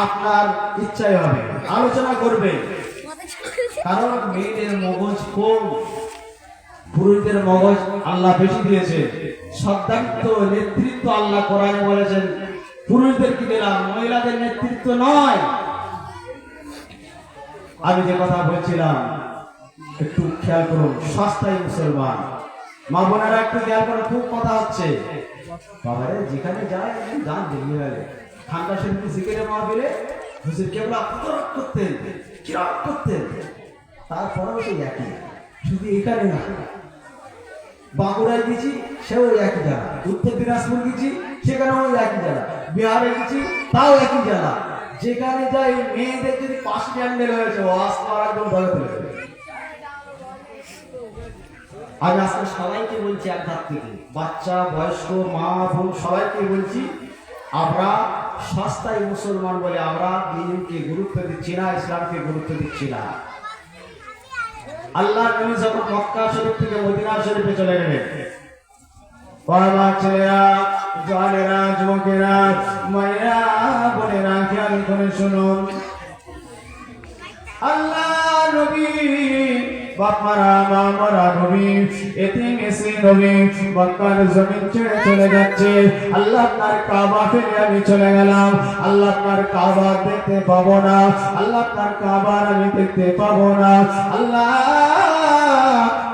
আপনার ইচ্ছাই হবে, আলোচনা করবে। কারণ মেয়েদের মগজ কম, পুরুষদের মগজ আল্লাহ বেশি দিয়েছে। সদাত্ত নেতৃত্ব আল্লাহ কোরআনে বলেছেন পুরুষদেরকে দিলাম, মহিলাদের নেতৃত্ব নয়। আমি যে কথা বলছিলাম একটু খেয়াল করুন, সস্তায় মুসলমান মা বোনেরা একটু খেয়াল করুন, খুব কথা হচ্ছে। বাবারে যেখানে যায় গান বেরিয়ে গেলে ঠান্ডা শরীরে সিগারে মাহফিলে হুজুর কেবল আত্মরাগ করতেন, কিরাম করতেন, তারপরেও সেই একই। শুধু এখানে না, বাঁকুড়ায় গেছি সেও একই জায়গা, উত্তর দিনাজপুর গেছি সেখানেও একই জায়গা, বিহারে গেছি তাও একই জায়গা। যেখানে যাই মেয়েদের যদি পাশে প্যান্ডেল হয়েছে ওয়াজ করার একদম ভয় পেয়ে যাবে। আজ আজকে সবাইকে বলছি, এক ধাপ থেকে বাচ্চা বয়স্ক মা বোন সবাইকে বলছি, আমরা সস্তায় মুসলমান বলে আমরা দিনকে গুরুত্ব দিচ্ছি না, ইসলামকে গুরুত্ব দিচ্ছি না। আল্লাহ নবী যখন মক্কা শরীফ থেকে মদিনা শরীফে চলে গেলেন, বাবা ছেলেরা, জওয়ানেরা, যুবকেরা, মায়েরা, বোনেরা খেয়াল করে শুনুন, আল্লাহ নবী বাপমারা মামারা নবী এতিম এসে নবী মক্কার জমিন ছেড়ে চলে যাচ্ছে। আল্লাহ আপনার কাবা ফেলে আমি চলে গেলাম, আল্লাহ আপনার কাবা দেখতে পাবো না, আল্লাহ আপনার কাবার আমি দেখতে পাবো না। আল্লাহ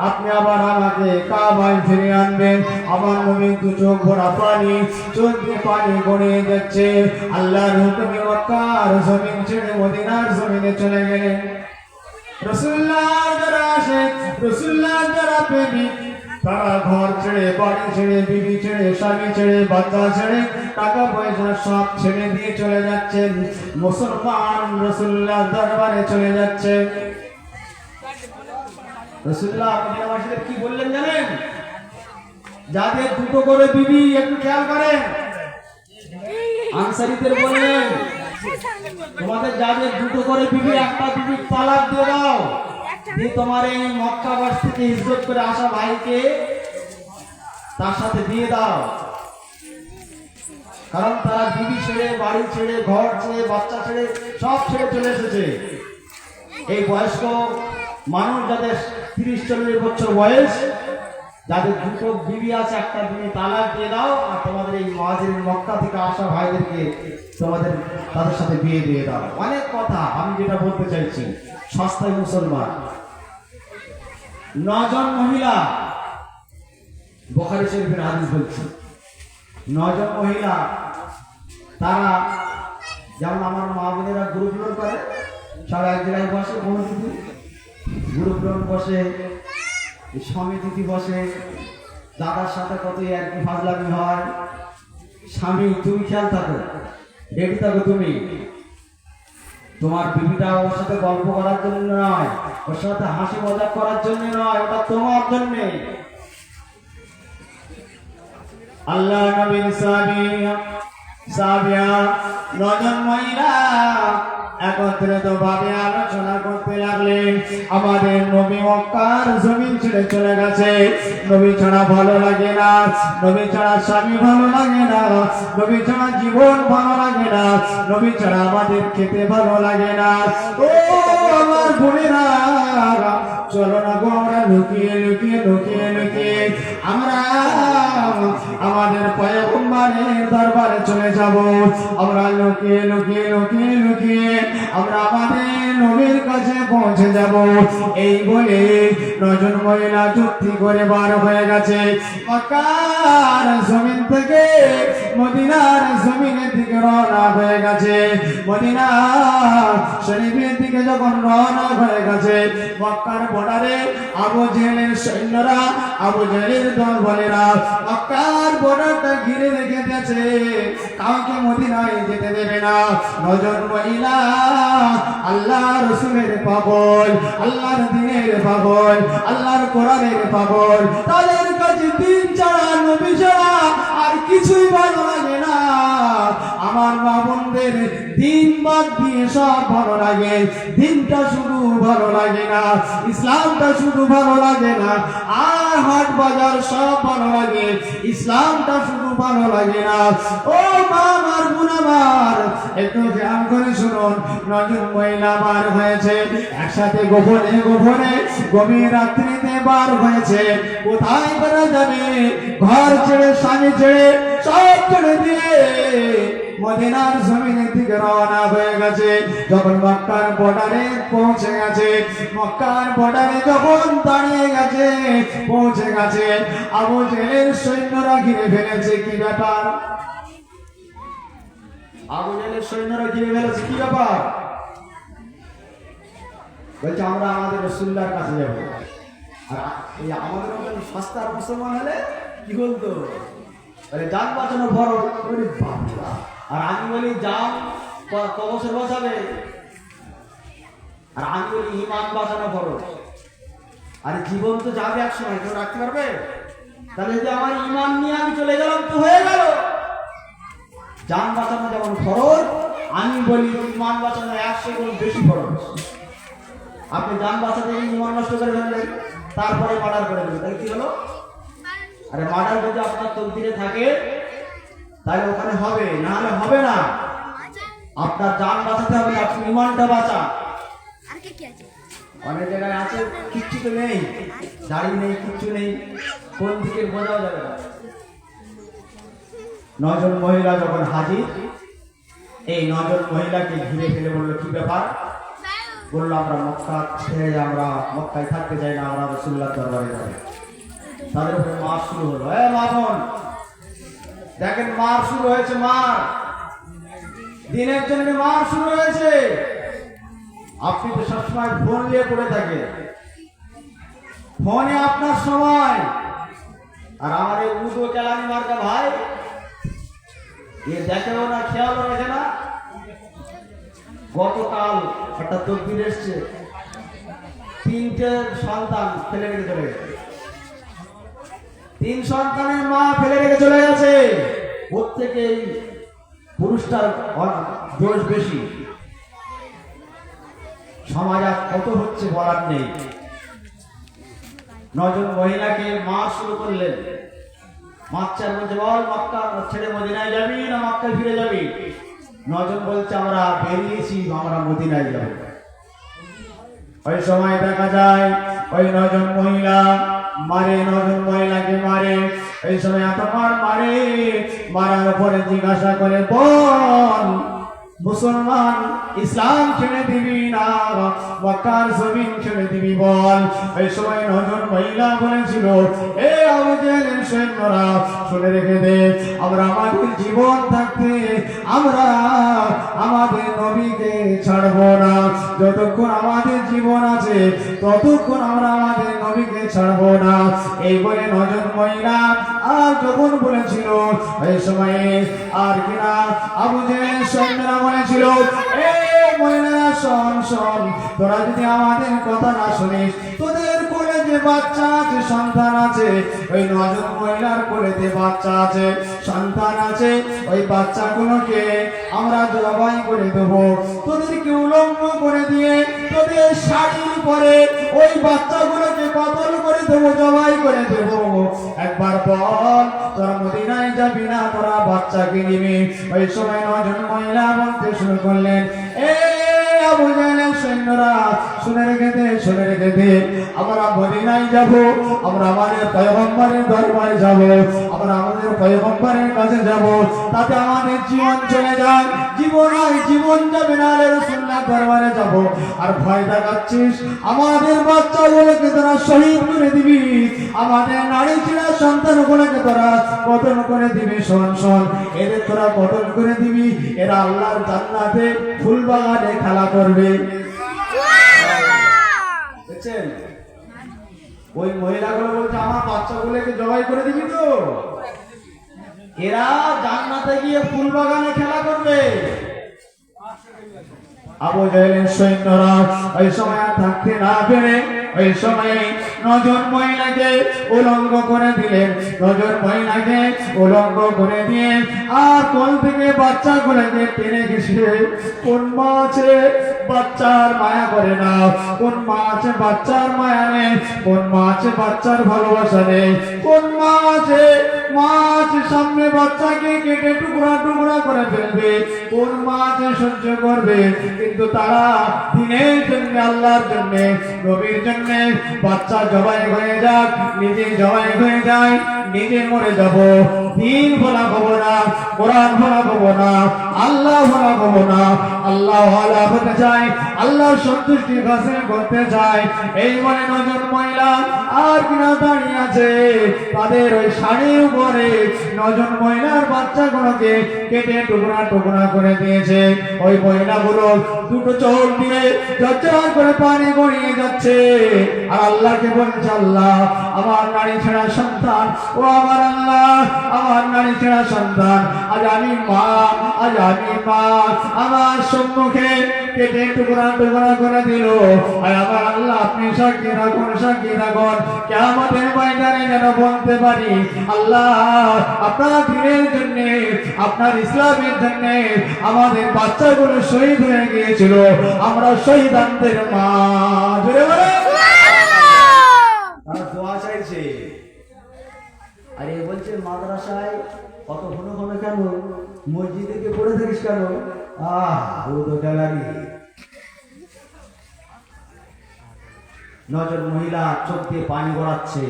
আপনি আবার আমাকে কাবায় ফিরে আনবেন। আমার নবী দু চোখ ভরা পানি, চোখ দিয়ে পানি গড়িয়ে যাচ্ছে। আল্লাহর হুকুমে মক্কার জমিন ছেড়ে মদিনার জমিনে চলে গেলেন। রাসূলুল্লাহ যারা আসে, রাসূলুল্লাহ যারা প্রেমিক, তারা ঘর ছেড়ে, বাড়ি ছেড়ে, বিবি ছেড়ে, স্বামী ছেড়ে, বাচ্চা ছেড়ে, টাকা পয়সা সব ছেড়ে দিয়ে চলে যাচ্ছেন মুসলমান রাসূলুল্লাহ দরবারে চলে যাচ্ছে। রাসূলুল্লাহ মদিনাবাসীদের কি বললেন জানেন? যাদের দুটো করে বিবি, একটু খেয়াল করেন, আনসারীদের বললেন তোমাদের যাদের দুটো করে বিবি, একটা বিবি তালাক দিয়ে দাও, দিয়ে তোমার এই মক্কাবাস থেকে হিজরত করে আসা ভাইকে তার সাথে দিয়ে দাও। কারণ তারা বিবি ছেড়ে, বাড়ি ছেড়ে, ঘর ছেড়ে, বাচ্চা ছেড়ে সব ছেড়ে চলে এসেছে। এই বয়স্ক মানুষ যাদের 30-40 বছর বয়স, যাদের দুটো বিবি আছে, একটা বিবি তালাক দিয়ে দাও, আর তোমাদের এই মুহাজিরিন মক্কা থেকে আসা ভাইদেরকে তোমাদের তাদের সাথে বিয়ে দিয়ে দাও। অনেক কথা, আমি যেটা বলতে চাইছি, সস্তায় মুসলমান। 9 জন মহিলা, বুখারী শরীফের হাদিস বলছি, 9 জন মহিলা, তারা যেমন আমার মা বোনেরা গ্রুপ লোন করে, সব এক জায়গায় বসে, বন্ধু গ্রুপ লোন বসে, সমিতি বসে, দাদার সাথে কত আর কি ফাজলামি হয়। স্বামী তুমি খেয়াল থাকো, রেডি থাকো, তুমি তোমার বিবিটা ওর সাথে গল্প করার জন্য নয়, ওর সাথে হাসি মজাক করার জন্য নয়, ওটা তোমার জন্য। আল্লাহ নবীর সাহাবিয়া 9 জন মহিলা একত্রিত ভাবে আলোচনা করতে লাগলেন। আমাদের নবী মক্কার জমিন ছেড়ে চলে গেছে, নবী ছাড়া ভালো লাগে না, নবী ছাড়া স্বামী ভালো লাগে না, নবী ছাড়া জীবন ভালো লাগে না, নবী ছাড়া আমাদের খেতে ভালো লাগে না। ও আমার বোনেরা, চলো না গো আমরা লুকিয়ে লুকিয়ে লুকিয়ে লুকিয়ে আমরা আমাদের পয়গম্বরের দরবারে চলে যাব। আমরা লুকিয়ে লুকিয়ে লুকিয়ে লুকিয়ে আমরা আমাদের নবীর কাছে পৌঁছে যাব। এই বলে 9 জন মহিলা যুক্তি করে বার হয়ে গেছে মক্কার জমিন থেকে মদিনার জমিনের দিকে রওনা হয়ে গেছে। মদিনা শরীফের দিকে যখন রওনা হয়ে গেছে, মক্কার বর্ডারে আবু জেহেলের সৈন্যরা, আবু জেহেলের দলবলেরা মক্কার বর্ডারটা ঘিরে রেখে দিয়েছে, কাউকে মদিনায় যেতে দেবে না। 9 জন মহিলা আল্লাহ রসুলের পাগল, আল্লাহর দ্বীনের পাগল, আল্লাহর কোরআনের পাগল। তাদের কাছে দিন ছাড়া নবী ছাড়া আর কিছুই ভালো লাগে না। আমার মা বোনদের দিন বাদ দিয়ে সব ভালো লাগে, দিনটা শুধু ভালো লাগে না, ইসলামটা শুধু ভালো লাগে না, আর হাট বাজার সব ভালো লাগে, ইসলামটা শুধু ভালো লাগে না। ও মা আমার বোন আমার, একটু ধ্যান করে শুনুন। 9 জন মহিলা বার হয়েছে একসাথে, গোপনে গোপনে গভীর রাত্রিতে বার হয়েছে। কোথায় বেড়া যাবে? ঘর ছেড়ে, স্বামী ছেড়ে, সব ছেড়ে দিয়ে মদিনার জমিনের দিকে রওনা হয়ে গেছে। যখন মক্কার বর্ডারে পৌঁছে গেছে, মক্কার বর্ডারে যখন দাঁড়িয়ে গেছে, পৌঁছে গেছে, আবু জেহেলের সৈন্যরা ঘিরে ফেলেছে। কি ব্যাপার? আবু জেহেলের সৈন্যরা ঘিরে ফেলেছে, কি ব্যাপার? বলছে আমরা আমাদের রাসূলুল্লাহর কাছে যাব। আর এই আমাদের মতন সস্তার মুসলমান হলে কি বলতো, আরে জান বাঁচানো বড়, ওরে বাবা। আর আমি বলি জান ক বছর বাঁচাবে, আর আমি বলি ঈমান বাঁচানো বড়। আরে জীবন তো যাবে এক সময়, কেউ রাখতে পারবে? তাহলে যদি আমার ঈমান নিয়ে আমি চলে গেলাম তো হয়ে গেল। জান বাঁচানো যেমন ফরজ, আমি বলি ঈমান বাঁচানো 100 গুণ বেশি ফরজ। আপনি জান বাঁচাতে গিয়ে ঈমান নষ্ট করে ফেললেন, তারপরে মার্ডার করে দেবেন, তাই কি হলো? আরে মার্ডার যদি আপনার তকদিরে থাকে তাহলে ওখানে হবে, না হলে হবে না। আপনার জান বাঁচাতে হবে, আপনি ঈমানটা বাঁচান। অনেক জায়গায় আছে কিচ্ছু তো নেই, দাড়ি নেই, কিচ্ছু নেই, কোন দিকে বোঝাও যাবে না। 9 জন মহিলা যখন হাজির, এই 9 জন মহিলাকে ঘিরে ফেলে বললো কি ব্যাপার? বললো আমরা মক্কা ছেড়ে, আমরা মক্কায় থাকতে চাই না, আমরা রাসূলুল্লাহর দরবারে যাব। তাদের উপরে মার শুরু হলো। মা বোন দেখেন, মার শুরু হয়েছে, মার দিনের জন্য মার শুরু হয়েছে। আপনি তো সবসময় ফোন নিয়ে পড়ে থাকে, ফোনে আপনার সময়। আর আমার এই উদো কেলানি মার্কা ভাই, এ দেখেও না, খেয়ালও রাখে না। গতকাল একটা তকদির এসছে, 3টে সন্তান ফেলে রেখে চলে গেছে। 3 সন্তানের মা ফেলে রেখে চলে গেছে। ওর থেকে এই পুরুষটার দোষ বেশি। সমাজ আর কত হচ্ছে বলার নেই। 9 জন মহিলাকে মার শুরু করলেন। মাচ্চার বলছে বল মক্কা ছেড়ে মদিনায় যাবি না মক্কায় ফিরে যাবি? 9 জন বলছে আমরা বেরিয়েছি, আমরা মদিনায় যাব। ওই সময় দেখা যায় ওই 9 জন মহিলা মারে, 9 জন মহিলাকে মারে। এই সময় এত মারে, মারার পরে জিজ্ঞাসা করে বল মুসলমান ইসলাম ছেড়ে দিবি না মক্কার জমিন ছেড়ে দিবি বল? এই সময় 9 জন মহিলা বলেছিল, এ আবু জেহেলের সৈন্যরা শুনে রেখে দে, আমরা আমাদের জীবন থাকতে আমরা আমাদের নবীকে ছাড়বো না। যতক্ষণ আমাদের জীবন আছে ততক্ষণ আমরা আমাদের নবীকে ছাড়বো না। এই বলে 9 জন মহিলা আর যখন বলেছিল, এই সময়ে আর কিনা আবু জেহেলের সৈন্যরা বলেছিল, এ মহিলারা শোন শোন, তোরা যদি আমাদের কথা না শুনিস, তোদের কোলে যে বাচ্চা আছে, সন্তান আছে, ওই 9 জন মহিলার কোলেতে বাচ্চা আছে, সন্তান আছে, ওই বাচ্চাগুলোকে আমরা জবাই করে দেবো। তোদেরকে উলঙ্গ করে দিয়ে তোদের শাড়ির পরে ওই বাচ্চাগুলোকে কতল করে দেবো, জবাই করে দেবো। একবার বল, তোরা মদিনায় যাবি না, তোরা বাচ্চাকে নিবি? ওই সময় 9 জন মহিলা বলতে শুরু করলেন, এ আবু জাহেলের সৈন্যরা, শুনে রেখে দে, শুনে রেখে দে, আমরা মদিনায় যাব, আমরা আমাদের পয়গম্বরের দরবারে যাব, আমরা আমাদের পয়গম্বরের কাছে যাব, তাতে আমাদের জীবন চলে যায়, জীবন যাবে না, রাসূলুল্লাহ দরবারে যাব। আর ভয় দেখাচ্ছিস, আমাদের বাচ্চাগুলোকে তোরা শহীদ করে দিবি, আমাদের নারী ছেলে সন্তানগুলোকে তোরা কতল করে দিবি। শোন শোন, এদের তোরা কতল করে দিবি, এরা আল্লাহর জান্নাতে ফুল বাগানে খেলা করবে। দেখছেন, ওই মহিলাগুলো বলছে আমার বাচ্চাগুলোকে জবাই করে দিবি তো, এরা জান্নাতে গিয়ে ফুল বাগানে খেলা করবে। আবু জাহেলের সৈন্যরা ওই সময় আর থাকতে না পেরে ওই সময় 9 জন মহিলাকে উলঙ্গ করে দিলেন, 9 জন মহিলাকে উলঙ্গ করে দিয়ে আর কোল থেকে বাচ্চাগুলোকে টেনে গেছে। কোন মা আছে বাচ্চার মায়া করে না, কোন মা আছে বাচ্চার মায়া নেই, কোন মা আছে বাচ্চার ভালোবাসা নেই, কোন মা আছে সামনে বাচ্চাকে কেটে টুকরা টুকরা করে ফেলবে, কোন মা আছে সহ্য করবে? কিন্তু তারা দিনের জন্য, আল্লাহর জন্য, নবীর জন্য বাচ্চা জবাই হয়ে যাক, নিজে জবাই হয়ে যায়, নিজে মরে যাব, দিন ভোলা হবো না, কোরআন ভোলা হবো না, আল্লাহ ভোলা হবো না, আল্লাহ ওয়ালা হতে চাই, আল্লাহর সন্তুষ্টি হাসিল করতে চাই। এই মনে 9 জন মহিলা আর কিনা দাঁড়িয়ে আছে, তাদের ওই শাড়ির উপরে 9 জন মহিলার বাচ্চাগুলোকে কেটে টুকরা টুকরা করে দিয়েছে। ওই মহিলাগুলো দুটো চোখ দিয়ে ঝরঝর করে পানি গড়িয়ে যাচ্ছে, আর আল্লাহকে বলছে, আল্লাহ আমার নারী ছেঁড়া সন্তান, ও আমার আল্লাহ আমার নারী ছেঁড়া সন্তান, আজ আমি মা আমার সম্মুখে কেটে টুকরা টুকরা করে দিল। আর আমার আল্লাহ আপনি সাক্ষী রাখুন, সাক্ষী রাখুন, কিয়ামতের ময়দানে যেন বলতে পারি, আল্লাহ আপনার দ্বীনের জন্য, আপনার ইসলামের জন্য আমাদের বাচ্চাগুলো শহীদ হয়ে গিয়েছিল, আমরা শহীদানদের মা। জোরে বলে তারা দোয়া চাইছে। আর এ বলছে মাদ্রাসায় কত ঘন ঘন কেন, মসজিদে গিয়ে পড়ে থাকিস কেন? খেলারি 9 জন মহিলা চোখ দিয়ে পানি গড়াচ্ছে।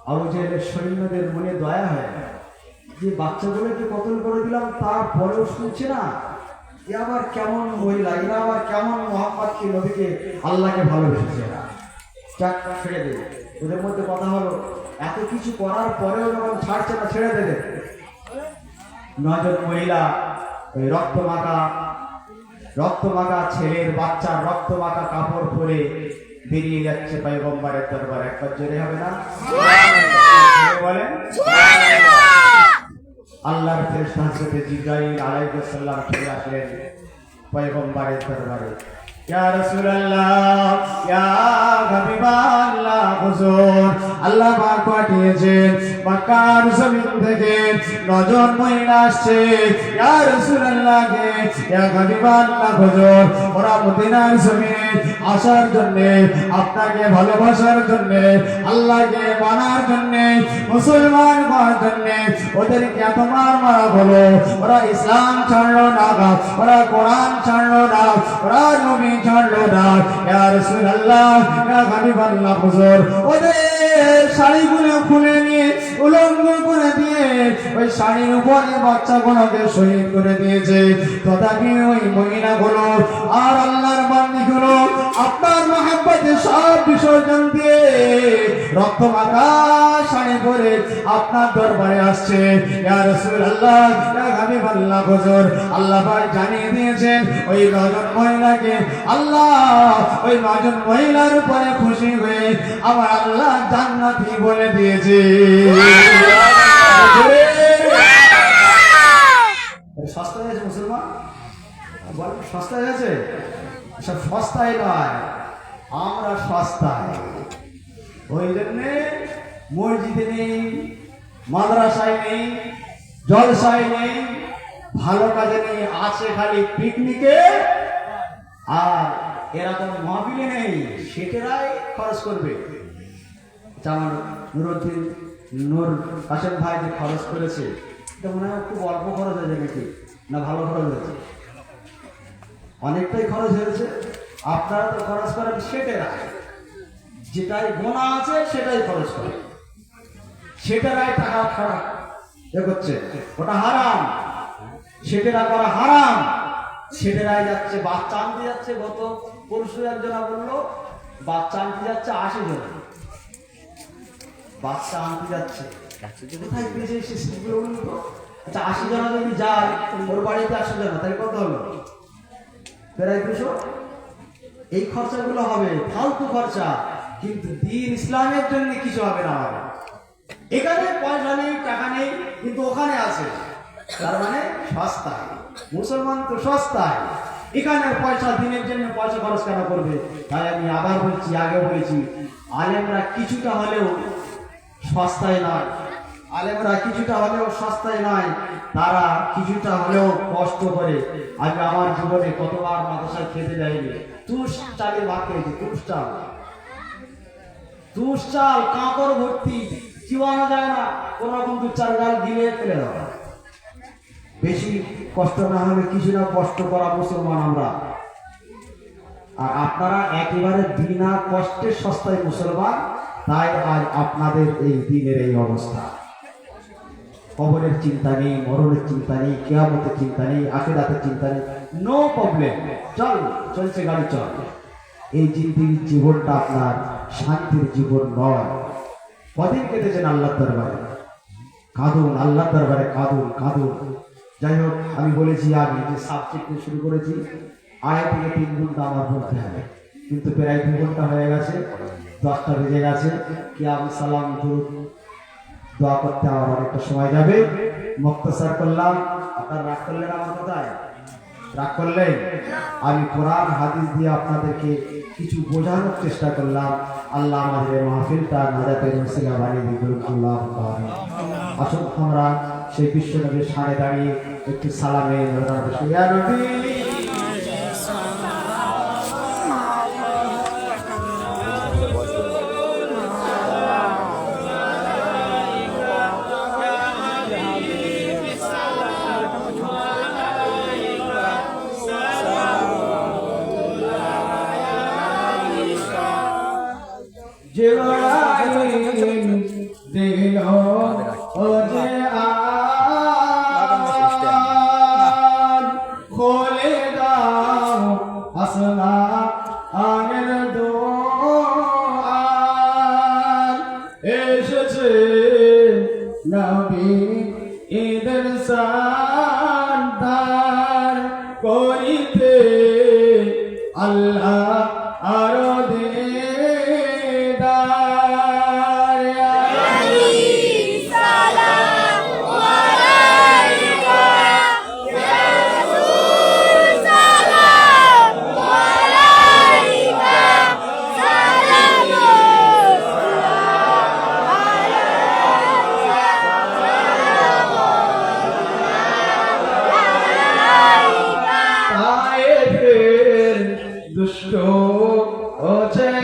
আবু জাহেলের সৈন্যদের মনে দয়া হয় যে বাচ্চাগুলোকে কতল করে দিলাম, তারপরেও শুনছে না, এ আবার কেমন মহিলা, এরা আবার কেমন মুহাম্মদকে, নবীকে, আল্লাহকে ভালোবেসেছে, এরা চাক ছেড়ে দেবে। ওদের মধ্যে কথা হলো, এত কিছু করার পরেও যখন ছাড়ছে না, ছেড়ে দেবে। 9 জন মহিলা ওই রক্ত মাখা ছেলের বাচ্চার রক্ত মাখা কাপড় পরে বেরিয়ে যাচ্ছে পয়গম্বরের দরবারে। একবার জোরে হবে না? বলেন আল্লাহর ফেরেশতা হযরত জিবরাইল আলাইহিস সালাম চলে আসলেন পয়গম্বরের দরবারে। ইয়া রাসূলুল্লাহ, ইয়া হাবিবাল্লাহ, হুজুর আল্লাহ পাক পাঠিয়েছেন মক্কার জমিন থেকে 9 জন মহিলা আসছে। ইয়া রাসূলুল্লাহ, ইয়া হাবিবাল্লাহ, হুজুর ওরা মদিনার জমিনে আসার জন্য, আপনাকে ভালোবাসার জন্য, আল্লাহকে মানার জন্য, মুসলমান হওয়ার জন্য ওদেরকে এত মারা হলো, ওরা ইসলাম ছাড়লো না, ওরা কোরআন ছাড়লো না, ওরা নবী ছাড়লো না। ইয়া রাসূলুল্লাহ, ইয়া হাবিবাল্লাহ, হুজুর ওদের শাড়িগুলো খুলে নিয়ে উলঙ্গ করে দিয়ে ওই শাড়ির উপরে বাচ্চাগুলোকে শহীদ করে দিয়েছে। তথাপি ওই মহিলাগুলো আর আল্লাহর বান্দীগুলো আপনার মহব্বতে সব বিসর্জন দিয়ে রক্ত মাখা শাড়ি পরে আপনার দরবারে আসছে। ইয়া রাসূলুল্লাহ, ইয়া হাবিবাল্লাহ, হুজুর আল্লাহ পাক জানিয়ে দিয়েছেন ওই 9 জন মহিলাকে, আল্লাহ ওই 9 জন মহিলার উপরে খুশি হয়ে আমার আল্লাহ জান্নাতি বলে দিয়েছে। সস্তা হয়েছে মুসলমান, বল সস্তায় আছে, সব সস্তায় নয়, আমরা সস্তায়। ওই জন্যে মসজিদে নেই, মাদ্রাসায় নেই, জলসায় নেই, ভালো কাজে নেই, আছে খালি পিকনিকে। আর এরকম মাহফিলে নেই, সেটারাই খরচ করবে। যেমন নুরুদ্দিন নূর কাশেম ভাই যে খরচ করেছে, এটা মনে হয় খুব অল্প খরচ হয়েছে নাকি না ভালো খরচ হয়েছে? অনেকটাই খরচ হয়েছে। আপনারা তো খরচ করেন সেটারাই, যেটাই গোনা আছে সেটাই খরচ করে, সেটারাই টাকা খারাপ করছে, ওটা হারাম, সেটারা করা হারাম, সেটারাই যাচ্ছে। বাচ্চা আনতে যাচ্ছে, গত পরশু একজনা বললো বাচ্চা আনতে যাচ্ছে 80 জন, বাচ্চা আনতে যাচ্ছে। কোথায় পেয়েছে এই সিস্টেমগুলো বলুন তো? আচ্ছা 80 জন যদি যায়, ওর বাড়িতে 100 জন, তাই কত হলো? প্রায় 200। এই খরচাগুলো হবে ফালতু খরচা, কিন্তু দিন ইসলামের জন্য কিছু হবে না। হবে এখানে পয়সা নেই, টাকা নেই, কিন্তু ওখানে আছে, তার মানে সস্তায়। মুসলমান তো সস্তায়, এখানে পয়সা দিনের জন্য পয়সা খরচ কেন করবে? তাই আমি আবার বলছি, আগে বলেছি, আলেমরা কিছুটা হলেও সস্তায় নয়, আলেমরা কিছুটা হলেও সস্তায় নয়, তারা কিছুটা হলেও কষ্ট করে। আমি আমার জীবনে কতবার মাদ্রাসায় খেতে যাইনি, তুষ চালের ভাত খেয়েছি, তুষ চাল কাঁকড় ভর্তি, চিবানো যায় না, কোন রকম 2-4 গাল গিলে ফেলে দেওয়া। বেশি কষ্ট না হলে কিছু না কষ্ট করা মুসলমান আমরা। আর আপনারা একেবারে বিনা কষ্টে সস্তায় মুসলমান, তাই আজ আপনাদের এই দিনের এই অবস্থা। কবরের চিন্তা নেই, মরণের চিন্তা নেই, কিয়ামতের চিন্তা নেই, আখিরাতের চিন্তা নেই, নো প্রবলেম, চল চলছে গাড়ি চল। এই জিন্দিগির জীবনটা আপনার শান্তির জীবন নয়। কদিন কেটেছেন আল্লাহর দরবারে? কাঁদুন, আল্লাহর দরবারে কাঁদুন, কাঁদুন। যাই হোক, আমি বলেছি আমি যে সাবজেক্ট শুরু করেছি, 2.5 থেকে 3 ঘন্টা আমার বলতে হবে, কিন্তু প্রায় 2 ঘন্টা হয়ে গেছে, 10টা বেজে গেছে। কিয়াম সালাম দুরূদ দোয়া করতে আমার অনেকটা সময় যাবে। মুক্তাসার করলাম, আপনারা রাগ করলেন আমার কথায়? রাগ করলেন? আমি কোরআন হাদিস দিয়ে আপনাদেরকে কিছু বোঝানোর চেষ্টা করলাম। আল্লাহ আমাদের মাহফিলটা নাজাতের ওসিলা বানিয়ে দিন। আল্লাহ আসুন আমরা সেই বিশ্বনবীর সামনে দাঁড়িয়ে একটু সালামে ইয়া নবী खोले दाओ हसना आनर दो एशे नबी इधर सार कोईते अल्लाह आरो दे দুষ্ট ও ছেলে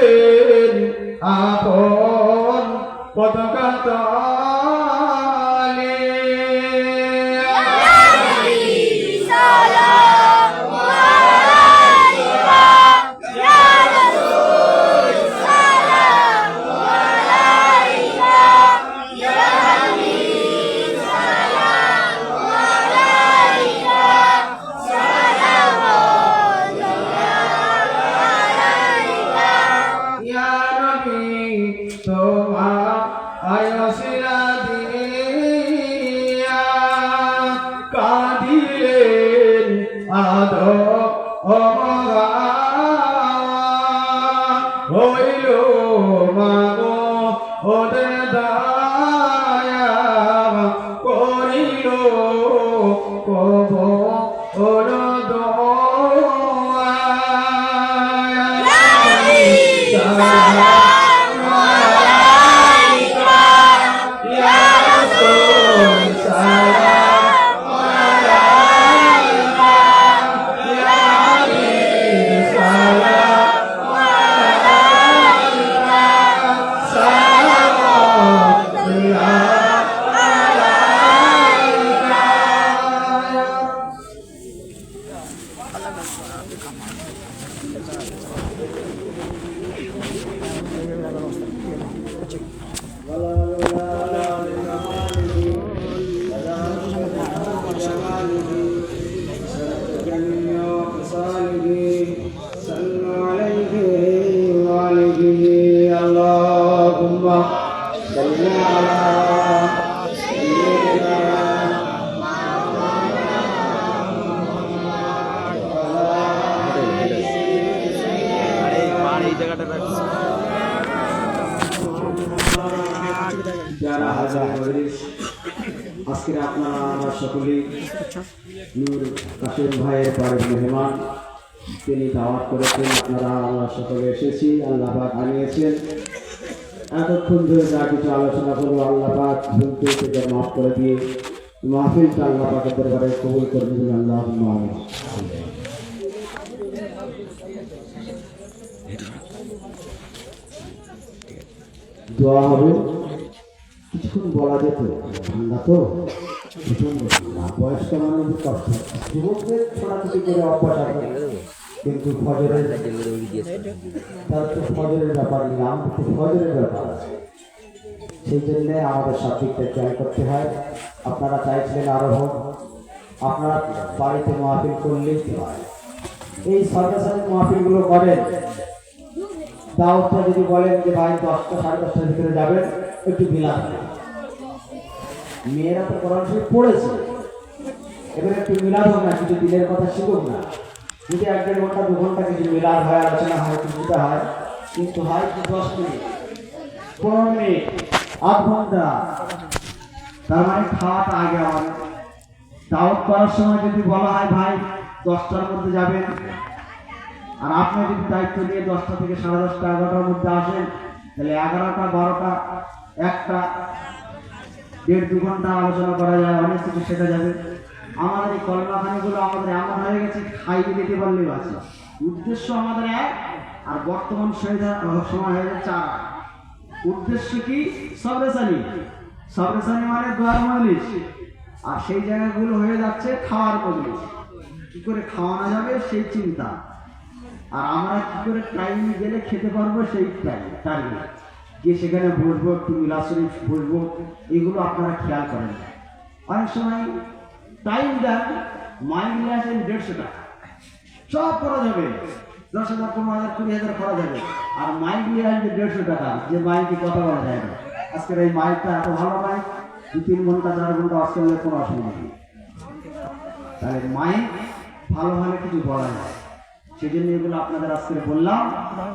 দিলেন আপন পতাকা তলে আয়সিরা দিয়া কাঁদিলেন আদো অমরা হইল মাগো ওদের দায়া করিল কব ওর আজকে আপনারা আমরা সকলেই নূর কাশেম ভাইয়ের পরের মেহমান, তিনি দাওয়াত করেছেন, আপনারা আমরা সকলে এসেছি, আল্লাহ পাক আনিয়েছেন। এতক্ষণ ধরে যা কিছু আলোচনা করবো আল্লাহ পাক ভুলতে থেকে মাফ করে দিয়ে মাহফিলটা আল্লাহ পাকের দরবারে কবুল করে দিবেন। আল্লাহ দোয়া হবে, কিছুক্ষণ বলা যেত, ঠান্ডা তো প্রচন্ড ঠান্ডা, বয়স্ক মানুষের কষ্ট, যুবকদের ছোটাছুটি করে অভ্যাস আছে, কিন্তু ফজরের তার তো ফজরের ব্যাপার নেই, আমাদের তো ফজরের ব্যাপার আছে, সেই জন্যে আমাদের সব দিকটা খেয়াল করতে হয়। আপনারা চাইছিলেন আরো হোক, আপনারা বাড়িতে মাহফিল করলেই হয়, এই সরকারি মাহফিলগুলো করেন। দাওয়াতটা যদি বলেন যে ভাই 10টা 10:30টার ভিতরে যাবেন, একটু বিলাপ, মেয়েরা তো কোরআন শরীফ পড়েছে, এবার একটু মিলাদ হোক না, কিছু দিনের কথা শিখুক না, যদি 1-1.5 ঘন্টা 2 ঘন্টা কিছু মিলাদ হয়, আলোচনা হয়, কিছুটা হয়, কিন্তু হয় কি 10 মিনিট 15 মিনিট 8 ঘন্টা, তার মানে খাওয়াটা আগে আমাদের। দাওয়াত করার সময় যদি বলা হয় ভাই 10টার মধ্যে যাবেন, আর আপনি যদি দায়িত্ব নিয়ে 10টা থেকে 10:30 11টার মধ্যে আসেন, তাহলে 11টা 12টা 1টা 1.5-2 ঘন্টা আলোচনা করা যায়, অনেক কিছু শেখা যাবে। আমাদের এই কলমাখানিগুলো আমাদের এমন হয়ে গেছে, খাইয়ে দিতে পারলেই আছে, উদ্দেশ্য আমাদের এক, আর বর্তমান সময় হয়ে যাচ্ছে আর উদ্দেশ্য কি? সবরেসানি মানে দোয়ার মজলিস, আর সেই জায়গাগুলো হয়ে যাচ্ছে খাওয়ার মজলিস, কি করে খাওয়ানো যাবে সেই চিন্তা, আর আমরা কি করে টাইম গেলে খেতে পারবো সেই টার্গেট, গিয়ে সেখানে বসবো, একটু মিলাদ শরীফ বসবো, এগুলো আপনারা খেয়াল করেন। অনেক সময় টাইম দেন, মাইক নিয়ে আসেন 150 টাকা, সব করা যাবে, 10,000 15,000 20,000 করা যাবে, আর মাইক নিয়ে আসবে 150 টাকা, যে মাইকে কথা বলা যায় না। আজকের এই মাইকটা এত ভালো মাইক, 2-3 ঘন্টা 4 ঘন্টা আসতে হলে কোনো অসুবিধা নেই। তাহলে মাইক ভালো হলে কিছু বলা যায়, সেই জন্য এগুলো আপনাদের আজকে বললাম,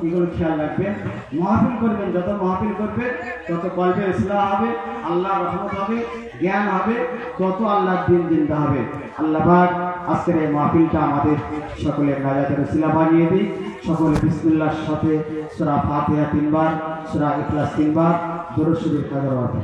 এগুলো খেয়াল রাখবেন। মাহফিল করবেন, যত মাহফিল করবেন তত কলবে ইসলাম হবে, আল্লাহ রহমত হবে, জ্ঞান হবে, তত আল্লাহর দিন জিন্দা হবে। আল্লাহ পাক আজকের এই মাহফিলটা আমাদের সকলের নাজাতের উসিলা বানিয়ে দিই। সকলে বিসমিল্লাহর সাথে সূরা ফাতিহা 3 বার, সূরা ইখলাস 3 বার, দরুদ শরীফ কাজর অর্থ।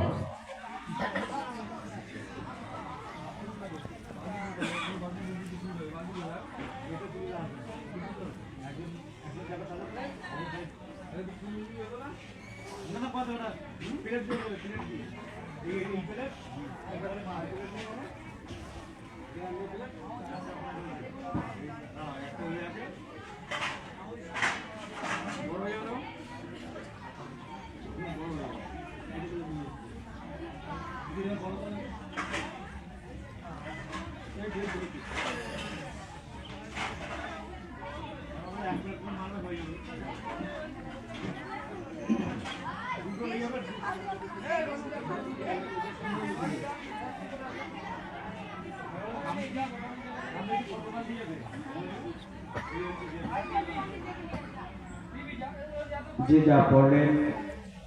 যে যা পড়লেন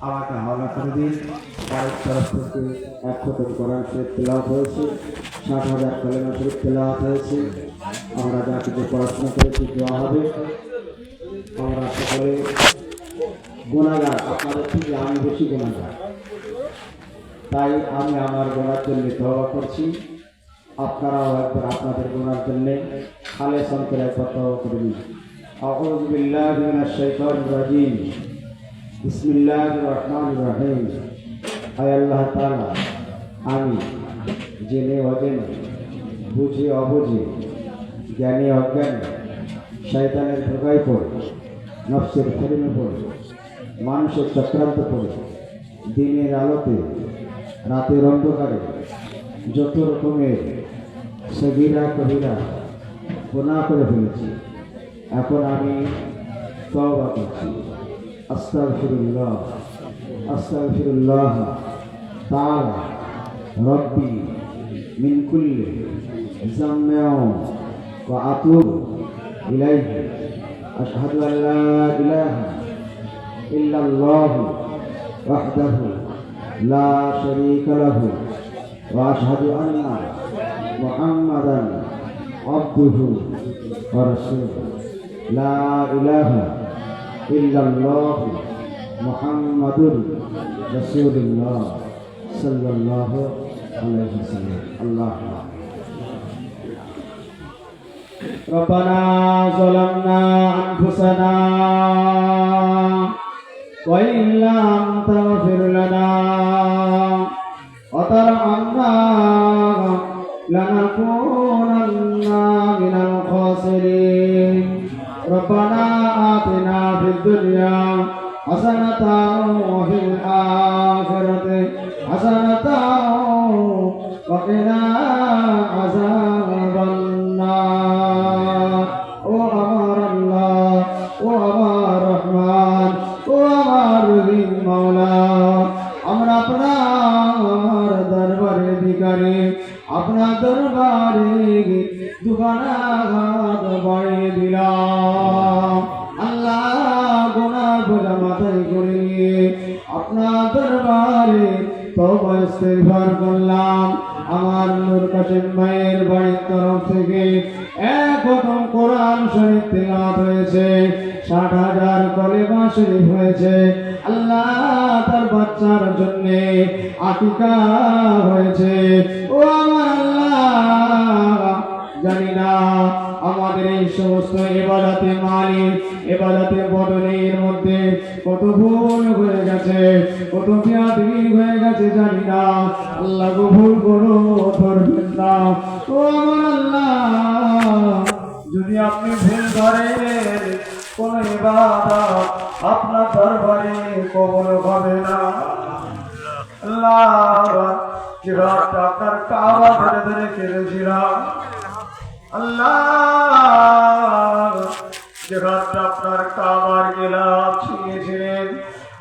আমাকে হাওলা করে দিন। বাড়ির তরফ থেকে 1 খতম কোরআন শরীফ তেলাওয়াত হয়েছে, 60,000 কালেমা শরীফ তেলাওয়াত হয়েছে। আমরা যা কিছু পড়াশোনা করেছি দোয়া হবে। আমরা সকলে গুনাহগার, আপনাদের থেকে আমি বেশি গুনাহগার, তাই আমি আমার গুনার জন্য তওবা করছি। আপনারাও একবার আপনাদের গুনার জন্য খালেস অন্তরে একবার তওবা করে দিন। আউযু বিল্লাহি মিনাশ শাইতানির রাজিম। বিসমিল্লাহির রহমানির রহিম। আয় আল্লাহ তাআলা, আমি জেনে অজেনে, বুঝে অবুঝে, জ্ঞানে অজ্ঞানে, শয়তানের ধোঁকায় পড়ে, নফসের ফেরেমে পড়ে, মানুষের চক্রান্ত পড়ে, দিনের আলোতে রাতের অন্ধকারে যত রকমের সগীরা কবিরা গুনাহ করে ফেলেছি। এখন আমি তওবা করছি। আস্তাগফিরুল্লাহ, আস্তাগফিরুল্লাহ তাআলা রব্বি মিন কুল্লি যামবিন ওয়া আতুবু ইলাইহি। আশহাদু আল লা ইলাহা ইল্লাল্লাহ ওয়াহদাহু লা শারীকা লাহু ওয়া আশহাদু আন্না মুহাম্মাদান আবদুহু ওয়া রাসূলুহু। লা ইলাহা ইল্লাল্লাহ মুহাম্মাদুর রাসূলুল্লাহ সাল্লাল্লাহু আলাইহি ওয়াসাল্লাম। আল্লাহুম্মা রব্বানা যালামনা আনফুসানা ওয়া ইল্লাম তাগফির লানা ওয়া তারহামনা লানাকুনান্না মিনাল খাসিরিন। রব্বানা আতিনা ফিদ দুনিয়া হাসানাতাও ওয়া ফিল আখিরাতি হাসানাতাও ওয়া কিনা আযাবান নার। ও আমার আল্লাহ, ও আমার রহমান, ও আমার রহিম মাওলা, আমরা আপনার দরবারে ভিখারি, আপনার দরবারে দুগানাঘাত বাড়িয়ে দিলাম। আল্লাহ গুনাহ বোঝা মাথায় করে নিয়ে আপনার দরবারে তওবা ইস্তিগফার করলাম। আমার নূর কাশেম ভাইয়ের বাড়ির তরফ থেকে 1 খতম কোরআন শরীফ তেলাওয়াত হয়েছে, 60,000 কালেমা শরীফ হয়েছে। আল্লাহ তার বাচ্চার জন্য আকিকা হয়েছে। ও আমার আল্লাহ, জানি না আমাদের এই সমস্ত ইবাদতে মালিক, ইবাদতে বদনের মধ্যে কত ভুল হয়ে গেছে, কত বিয়াদবি হয়ে গেছে জানি না। আল্লাহ গো, ভুল করো ধরবেন না। ও আমার আল্লাহ, যদি আপনি ভুল ধরেন কোন ইবাদত আপনার দরবারে কবুল হবে না। আল্লাহ, যে রাতটা আপনার কাবা ধরে ধরে কেঁদেছিলাম, আল্লাহ যে রাতটা আপনার কাবার গেলাম ছিঁড়েছিলেন,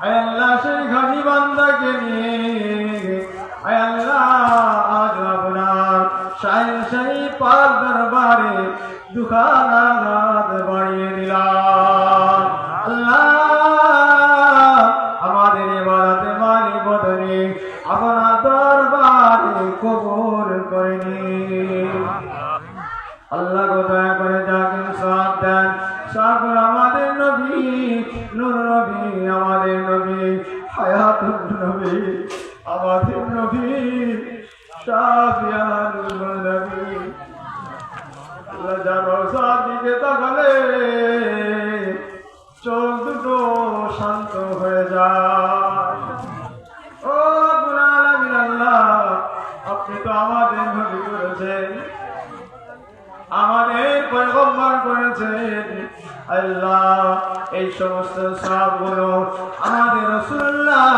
আয় আল্লাহ সেই ঘানি বান্দাকে নিয়ে আয় আল্লাহ আজ আপনার শাহী পাক দরবারে দুখানা রাত বাড়িয়ে দিলাম। আল্লাহ, আমাদের ইবাদতে মালি বদনে আপনার দরবারে কবুল করে নিন। আল্লাহ গো, দয়া করে যাকে সাথ দেন, সাগর আমাদের নবী, নূর নবী, আমাদের নবী, হায়াতুন নবী, আমাদের নবী, শাফিয়ানুল নবী। আল্লাহ জানো সব দিকে তাকালে চোখ দুটো শান্ত হয়ে যায়। ও রব্বুল আলামিন আল্লাহ, আপনি তো আমাদের নবী করেছেন, আমাদের পয়গম্বর করেছেন। আল্লাহ, এই সমস্ত সবগুলো আমাদের রাসূলুল্লাহ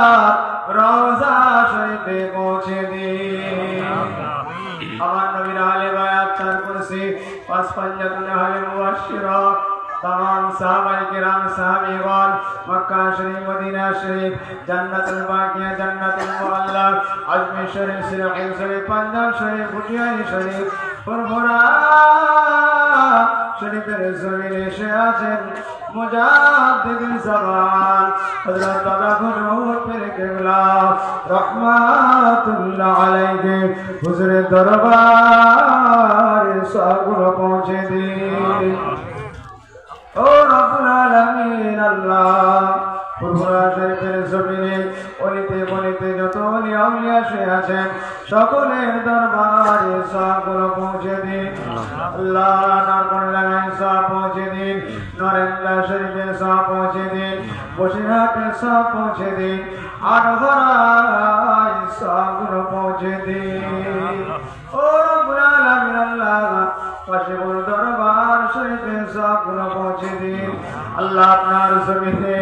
রওজা শরীফে পৌঁছে দিন। আমার নবীর আলে বায়াত চার কুরসি পাঁচ পাঞ্জাতুল আহলে মুবাশশিরা तमाम साहबाए किराम साहबीगण मक्का शरीफ मदीना शरीफ जन्नतुल बाकिया जन्नतुल मुअल्ला अजमेर शरीफ सिरहिल शरीफ पंजाब शरीफ भुटियानी शरीफ फुरफुरा शरीफের জমিনে এসে আছেন মুজাদ্দিদ জামান হযরত দাদা হুজুর পীর কেবলা রহমাতুল্লাহ আলাইহি হুজুরের দরবারে সবগুলো পৌঁছে দিন। ও রব্বুল আলামিন আল্লাহ, ফুরফুরা শরীফের জমিনে অলিতে গলিতে যত ওলি আউলিয়া শুয়ে আছেন সকলের দরবারে সবগুলো পৌঁছে দিন। আল্লাহ, নারকোনায় সব পৌঁছে দিন, নরেন্দ্র শরীফে সব পৌঁছে দিন, বসিরহাটে সব পৌঁছে দিন, আটঘরায় সবগুলো পৌঁছে দিন। ও রব্বুল আলামিন আল্লাহ, কাশিপুর দরবার শরীফে সবগুলো পৌঁছে দিন। আল্লাহ, আপনার জমিনে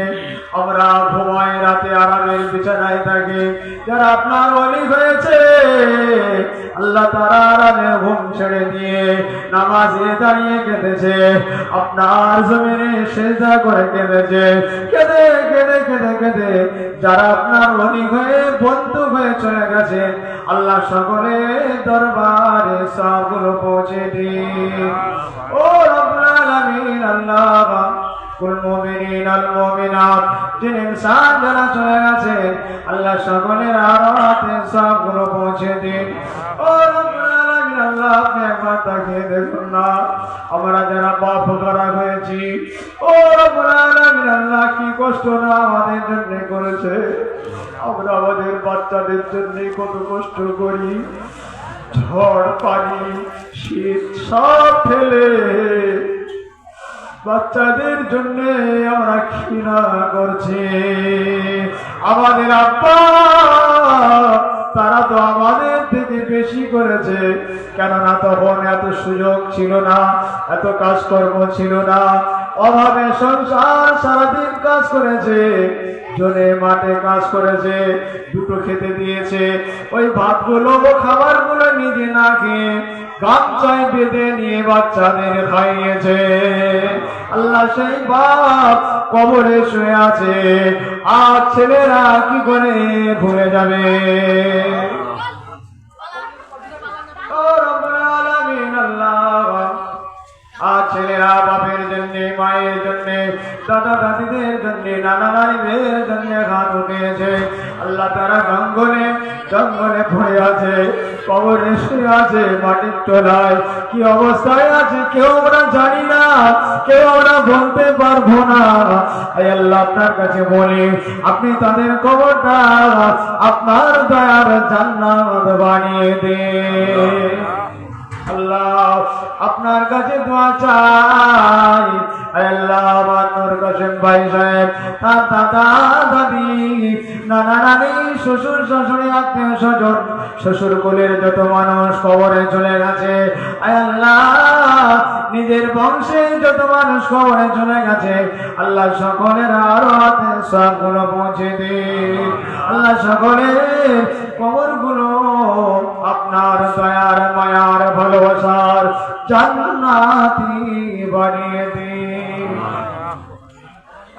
আমরা ঘুমাই, রাতে আরামের বিছানায় থাকি, যারা আপনার ওলি হয়েছে আল্লাহ তারা আরামের ঘুম ছেড়ে দিয়ে নামাজে দাঁড়িয়ে কেঁদেছে, আপনার জমিনে সেজদা করে কেঁদেছে, কেঁদে কেঁদে কেঁদে কেঁদে যারা আপনার ওলি হয়ে বন্ধু হয়ে চলে গেছে আল্লাহ সকলের দরবারে সবগুলো পৌঁছে দিন। ও রব্বুল আলামিন আল্লাহ, কুল মুমিনিন আল মুমিনাত জিন ইনসান যারা চলে গেছে আল্লাহ সকলের আরাতে সবগুলো পৌঁছে দিন। ও রব্বুল আলামিন আল্লাহ, আপনি একবার তাকিয়ে দেখুন না, আমরা যারা বাপ করা হয়েছি, ও রব্বুল আলামিন আল্লাহ, কি কষ্ট না আমাদের জন্য করেছে। আমরা আমাদের বাচ্চাদের জন্য কত কষ্ট করি, ঝড় পানি শীত সব ফেলে বাচ্চাদের জন্য আমরা ঘৃণা করছি। আমাদের আব্বা তারা তো আমাদের থেকে বেশি করেছে, কেননা তখন এত সুযোগ ছিল না, এত কাজকর্ম ছিল না, অভাবে সংসার সারাদিন কাজ করেছে, জনে মাঠে কাজ করেছে, দুটো খেতে দিয়েছে, ওই ভাতগুলো খাবারগুলো নিজে না খেয়ে গামছায় বেঁধে নিয়ে বাচ্চাদের খাইয়েছে। আল্লাহ, সেই বাপ কবরে শুয়ে আছে, আর ছেলেরা কি করে ভুলে যাবে। ও রব্বুল আলামিন আল্লাহ, আর ছেলেরা বাপের জন্য, মায়ের জন্য, দাদা দাদিদের জন্য, নানা নারীদের জন্য ঘাত উঠেছে। আল্লাহ, তারা জঙ্গলে জঙ্গলে পড়ে আছে, কবরে শুয়ে আছে, মাটির তলায় কি অবস্থায় আছে কেউ আমরা জানি না, কেউ আমরা বলতে পারবো না। আল্লাহ, আপনার কাছে বলি আপনি তাদের কবরটা আপনার দয়ার জান্নাত বানিয়ে দেন। আল্লাহ, আপনার কাছে দোয়া চাই। আল্লাহ, আমার নূর কাসেম ভাই সাহেব, তার দাদা দাদি, নানা নানি, শ্বশুর শাশুড়ি, আত্মীয় স্বজন, শ্বশুর কুলের যত মানুষ কবরে চলে গেছে, আল্লাহ নিজের বংশে যত মানুষ কবরে চলে গেছে আল্লাহ সকলের আরো হাতে সবগুলো পৌঁছে দিন। আল্লাহ, সকলের কবরগুলো আপনার দয়ার মায়ার ভালোবাসার জান্নাতি বানিয়ে দিন।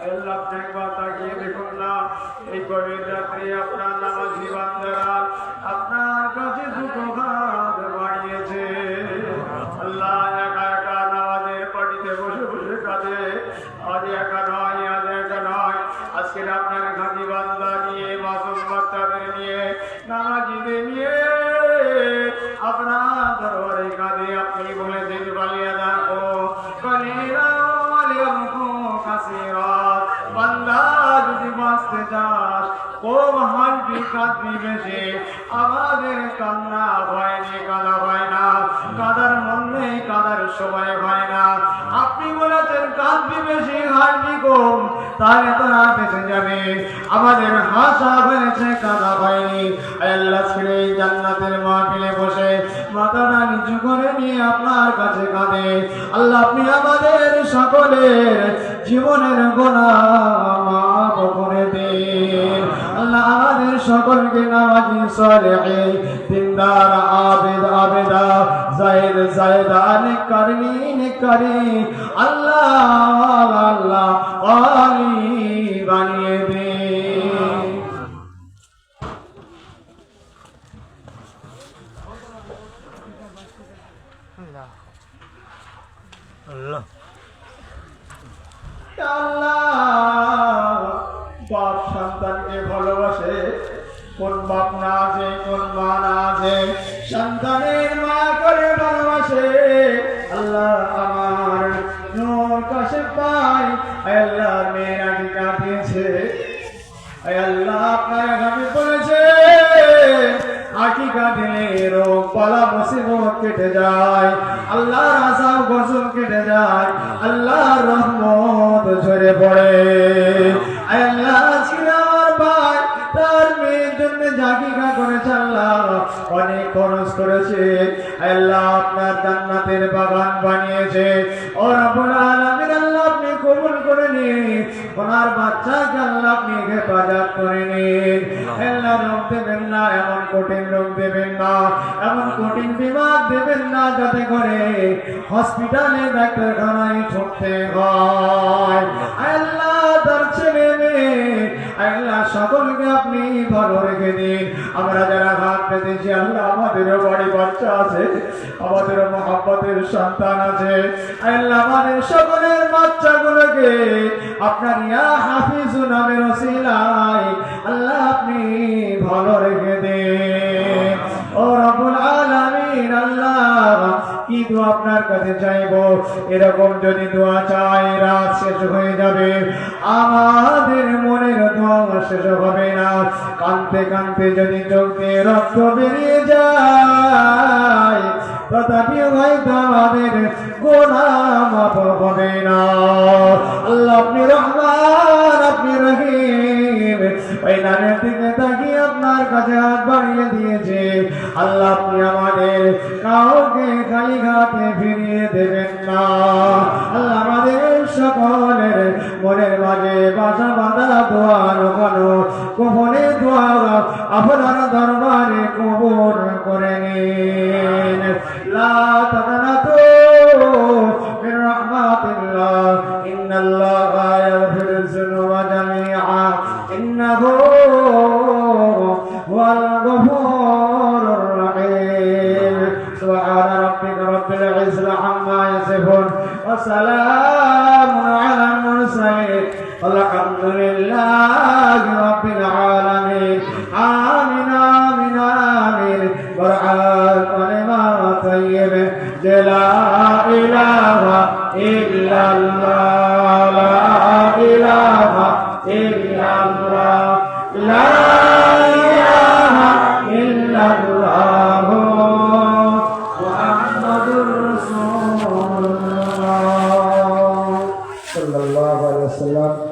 আল্লাহ, আপনি একবার তাকিয়ে দেখুন না, এই গভীর রাত্রে আপনার নামাজি বান্দারা আপনার কাছে দুটো হাত বাড়িয়েছে। আল্লাহ, একা একা নামাজের পাটিতে বসে বসে কাঁদে, আজ একা নয়, আজ একা নয়, আজকের আপনার গাজী বান্দা নিয়ে, মাসুম বাচ্চাদের নিয়ে, নামাজিদের নিয়ে আপনার দরবারে কাঁদে। আপনি বলেছেন বালিয়া দেখো কালিরা বালিয়া মুখো কাসিরা, বান্দা যদি বাঁচতে চাস খুব হাসবি কাঁদবি বেশি, আমাদের কান্না হয়নি, কাঁদা হয় না, কাঁদার মন নেই, কাঁদার সময় হয় না। আপনি বলেছেন কাঁদবি বেশি হাসবি কম, তাহলে তোরা বেঁচে যাবে। আমাদের হাসা হয়েছে, কাঁদা হয়নি। আল্লাহ ছেড়ে জান্নাতের মাহফিলে বসে মাথাটা নিচু করে নিয়ে আপনার কাছে কাঁদে। আল্লাহ আপনি আমাদের সকলের জীবনের গুনাহ মাফ করে দিন। আল্লাহ আমাদের সকলকে নামাজি সালেহীন দিনদার আবেদ আবেদা জায়েদ জায়েদা নেককারি আল্লাহ আল্লাহ আলী বানিয়ে দিন। আল্লাহ বাপ সন্তানকে ভালোবাসে, কোন বাপ না আছে, কোন মা না আছে, সন্তানের মায়া করে ভালোবাসে। আল্লাহ আমার নূর কাশে পাই, আল্লাহ মেয়েরা কি কাঁদিয়েছে, আল্লাহ আপনার আগামী বলেছে আকিকা দিলে রোগ পালা মুসিবত কেটে যায়, আল্লাহর আযাব গজব কেটে যায়, আল্লাহর রহমত ঝরে পড়ে। আল্লাহ ছিল আমার ভাই, তার মেয়ের জন্য জাকিকা করেছে, আল্লাহ অনেক খরচ করেছে, আল্লাহ আপনার জান্নাতের বাগান বানিয়েছে। ও রব্বুল আলামিন আল্লাহ আপনি কবুল করে নিন, ওনার বাচ্চাকে আল্লাহ আপনি হেফাজত করে নিন। আল্লাহ রোগ দেবেন না, এমন কঠিন রোগ দেবেন না, এমন কঠিন বিমার দেবেন না যাতে করে হসপিটালে ডাক্তারখানায় ছুটতে হয়। আল্লাহ তার ছেলে মেয়ে আল্লাহ সকলকে আপনি ভালো রেখে দিন। আমরা যারা হাত পেতেছি আল্লাহ আমাদেরও বাড়ি বাচ্চা আছে, আমাদেরও মহব্বতের সন্তান আছে, আল্লাহ আমাদের সকলের বাচ্চাগুলোকে আপনার ইয়া হাফিজু নামের ওসিলায় আল্লাহ আপনি ভালো রেখে দিন। ও রব্বুল আলামিন আল্লাহ কি দোয়া আপনার কাছে চাইবো, এরকম যদি দোয়া চাই রাত শেষ হয়ে যাবে, আমাদের মনের দোয়া শেষ হবে না। কাঁদতে কাঁদতে যদি চোখ দিয়ে রক্ত বেরিয়ে যায়, তথাপি হয়তো আমাদের গুনাহ মাফ হবে না। আল্লাহ আপনি রহমান, আপনি রহিম, ওই নামের দিকে তাকিয়ে আপনার কাছে হাত বাড়িয়ে দিয়েছে। আল্লাহ আপনি আমাদের কাউকে খালি হাতে ফিরিয়ে দেবেন না। আল্লাহ আমাদের সকলের মনের মাঝে বাসা বাঁধা দোয়া লুকানো গোপনে দোয়া আপনার দরবারে কবুল করে নিন। লা তাকানাতু মির রাহমাতিল্লাহ, ইন্নাল্লাহা ইয়াগফিরুয যুনুবা জামিআ, ইন্নাহু হুয়াল গফুরুর রহিম। সুবহানা রাব্বিকা রাব্বিল ইজ্জাতি আম্মা ইয়াসিফুন ওয়া সালামুন আলাল মুরসালিন, আলহামদুলিল্লাহি রাব্বিল আলামিন। আমিন আমিন আমিন। বরআত কালিমা তাইয়্যিব লা ইলাহা ইল্লাল্লাহ, লা ইলাহা ইল্লাল্লাহ।